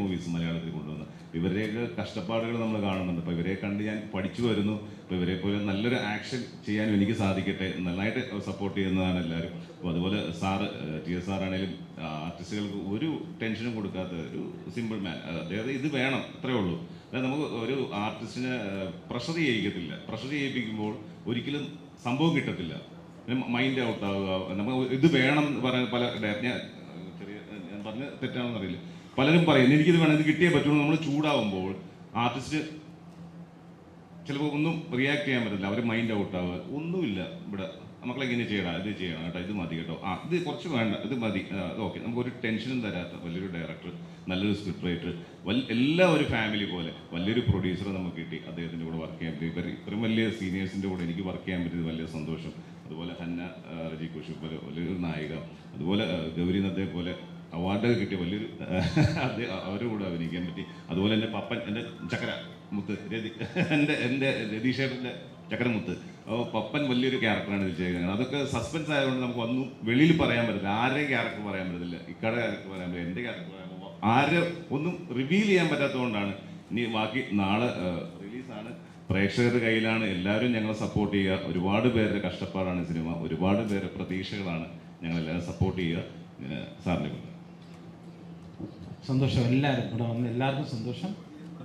മൂവീസ് മലയാളത്തിൽ കൊണ്ടുവന്ന് ഇവരെയൊക്കെ കഷ്ടപ്പാടുകൾ നമ്മൾ കാണുന്നുണ്ട്. അപ്പോൾ ഇവരെ കണ്ട് ഞാൻ പഠിച്ചു വരുന്നു. അപ്പോൾ ഇവരെ പോലെ നല്ലൊരു ആക്ഷൻ ചെയ്യാനും എനിക്ക് സാധിക്കട്ടെ. നന്നായിട്ട് സപ്പോർട്ട് ചെയ്യുന്നതാണ് എല്ലാവരും. അപ്പോൾ അതുപോലെ സാറ് TS സാറാണേലും ആർട്ടിസ്റ്റുകൾക്ക് ഒരു ടെൻഷനും കൊടുക്കാത്ത ഒരു സിമ്പിൾ മാൻ. അതായത് ഇത് വേണം, അത്രേ ഉള്ളൂ. അതായത് നമുക്ക് ഒരു ആർട്ടിസ്റ്റിനെ പ്രഷർ ചെയ്യിക്കത്തില്ല. പ്രഷർ ചെയ്യിപ്പിക്കുമ്പോൾ ഒരിക്കലും സംഭവം കിട്ടത്തില്ല. മൈൻഡ് ഔട്ട് ആവുക. നമുക്ക് ഇത് വേണം പറയാൻ ഞാൻ പറഞ്ഞ തെറ്റാണെന്ന് അറിയില്ല. പലരും പറയും എനിക്കിത് വേണം, ഇത് കിട്ടിയേ പറ്റുള്ളൂ. നമ്മൾ ചൂടാവുമ്പോൾ ആർട്ടിസ്റ്റ് ചിലപ്പോൾ ഒന്നും റിയാക്ട് ചെയ്യാൻ പറ്റില്ല. അവർ മൈൻഡ് ഔട്ട് ആവുക. ഒന്നുമില്ല ഇവിടെ. മക്കളെ ഇങ്ങനെ ചെയ്യണം, ഇത് ചെയ്യണം കേട്ടോ, ഇത് മതി കേട്ടോ, ഇത് കുറച്ച് വേണ്ട, ഇത് മതി, ഓക്കെ. നമുക്കൊരു ടെൻഷനും തരാത്ത വലിയൊരു ഡയറക്ടർ, നല്ലൊരു സ്ക്രിപ്റ്റ് റൈറ്റർ, എല്ലാ ഒരു ഫാമിലി പോലെ വലിയൊരു പ്രൊഡ്യൂസറെ നമുക്ക് കിട്ടി. അദ്ദേഹത്തിൻ്റെ കൂടെ വർക്ക് ചെയ്യാൻ പറ്റി. ഇത്രയും വലിയ സീനിയേഴ്സിൻ്റെ കൂടെ എനിക്ക് വർക്ക് ചെയ്യാൻ പറ്റിയത് വലിയ സന്തോഷം. അതുപോലെ ഹന്ന റജി കോശി പോലെ വലിയൊരു നായിക, അതുപോലെ ഗൗരി നദ്ദയെ പോലെ അവാർഡൊക്കെ കിട്ടിയ വലിയൊരു അവരുടെ കൂടെ അഭിനയിക്കാൻ പറ്റി. അതുപോലെ എൻ്റെ പപ്പൻ, എൻ്റെ ചക്കര മുത്ത്, എൻ്റെ രതീഷേട്ടൻ്റെ ചക്കരമുത്ത്. അപ്പോൾ പപ്പൻ വലിയൊരു ക്യാരക്ടറാണ് ഇത് ചെയ്യുന്നത്. അതൊക്കെ സസ്പെൻസ് ആയതുകൊണ്ട് നമുക്ക് ഒന്നും വെളിയിൽ പറയാൻ പറ്റില്ല. ആരുടെയും ക്യാരക്ടർ പറയാൻ പറ്റില്ല, ഇക്കടെ ക്യാരക്ടർ പറയാൻ പറ്റില്ല, എൻ്റെ ക്യാരക്ടർ പറയാൻ പറ്റില്ല. ആരും ഒന്നും റിവീൽ ചെയ്യാൻ പറ്റാത്തതുകൊണ്ടാണ്. ഇനി ബാക്കി നാളെ റിലീസാണ്, പ്രേക്ഷകരുടെ കയ്യിലാണ്. എല്ലാവരും ഞങ്ങളെ സപ്പോർട്ട് ചെയ്യുക. ഒരുപാട് പേരുടെ കഷ്ടപ്പാടാണ് സിനിമ, ഒരുപാട് പേരുടെ പ്രതീക്ഷകളാണ്. ഞങ്ങളെല്ലാവരും സപ്പോർട്ട് ചെയ്യുക. സാറിനെ കൊണ്ട് സന്തോഷം. എല്ലാവരും ഇവിടെ വന്ന് എല്ലാവർക്കും സന്തോഷം.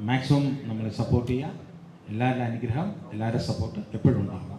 മാക്സിമം നമ്മളെ സപ്പോർട്ട് ചെയ്യുക. എല്ലാവരുടെ അനുഗ്രഹം, എല്ലാവരുടെ സപ്പോർട്ട് എപ്പോഴും ഉണ്ടാകും.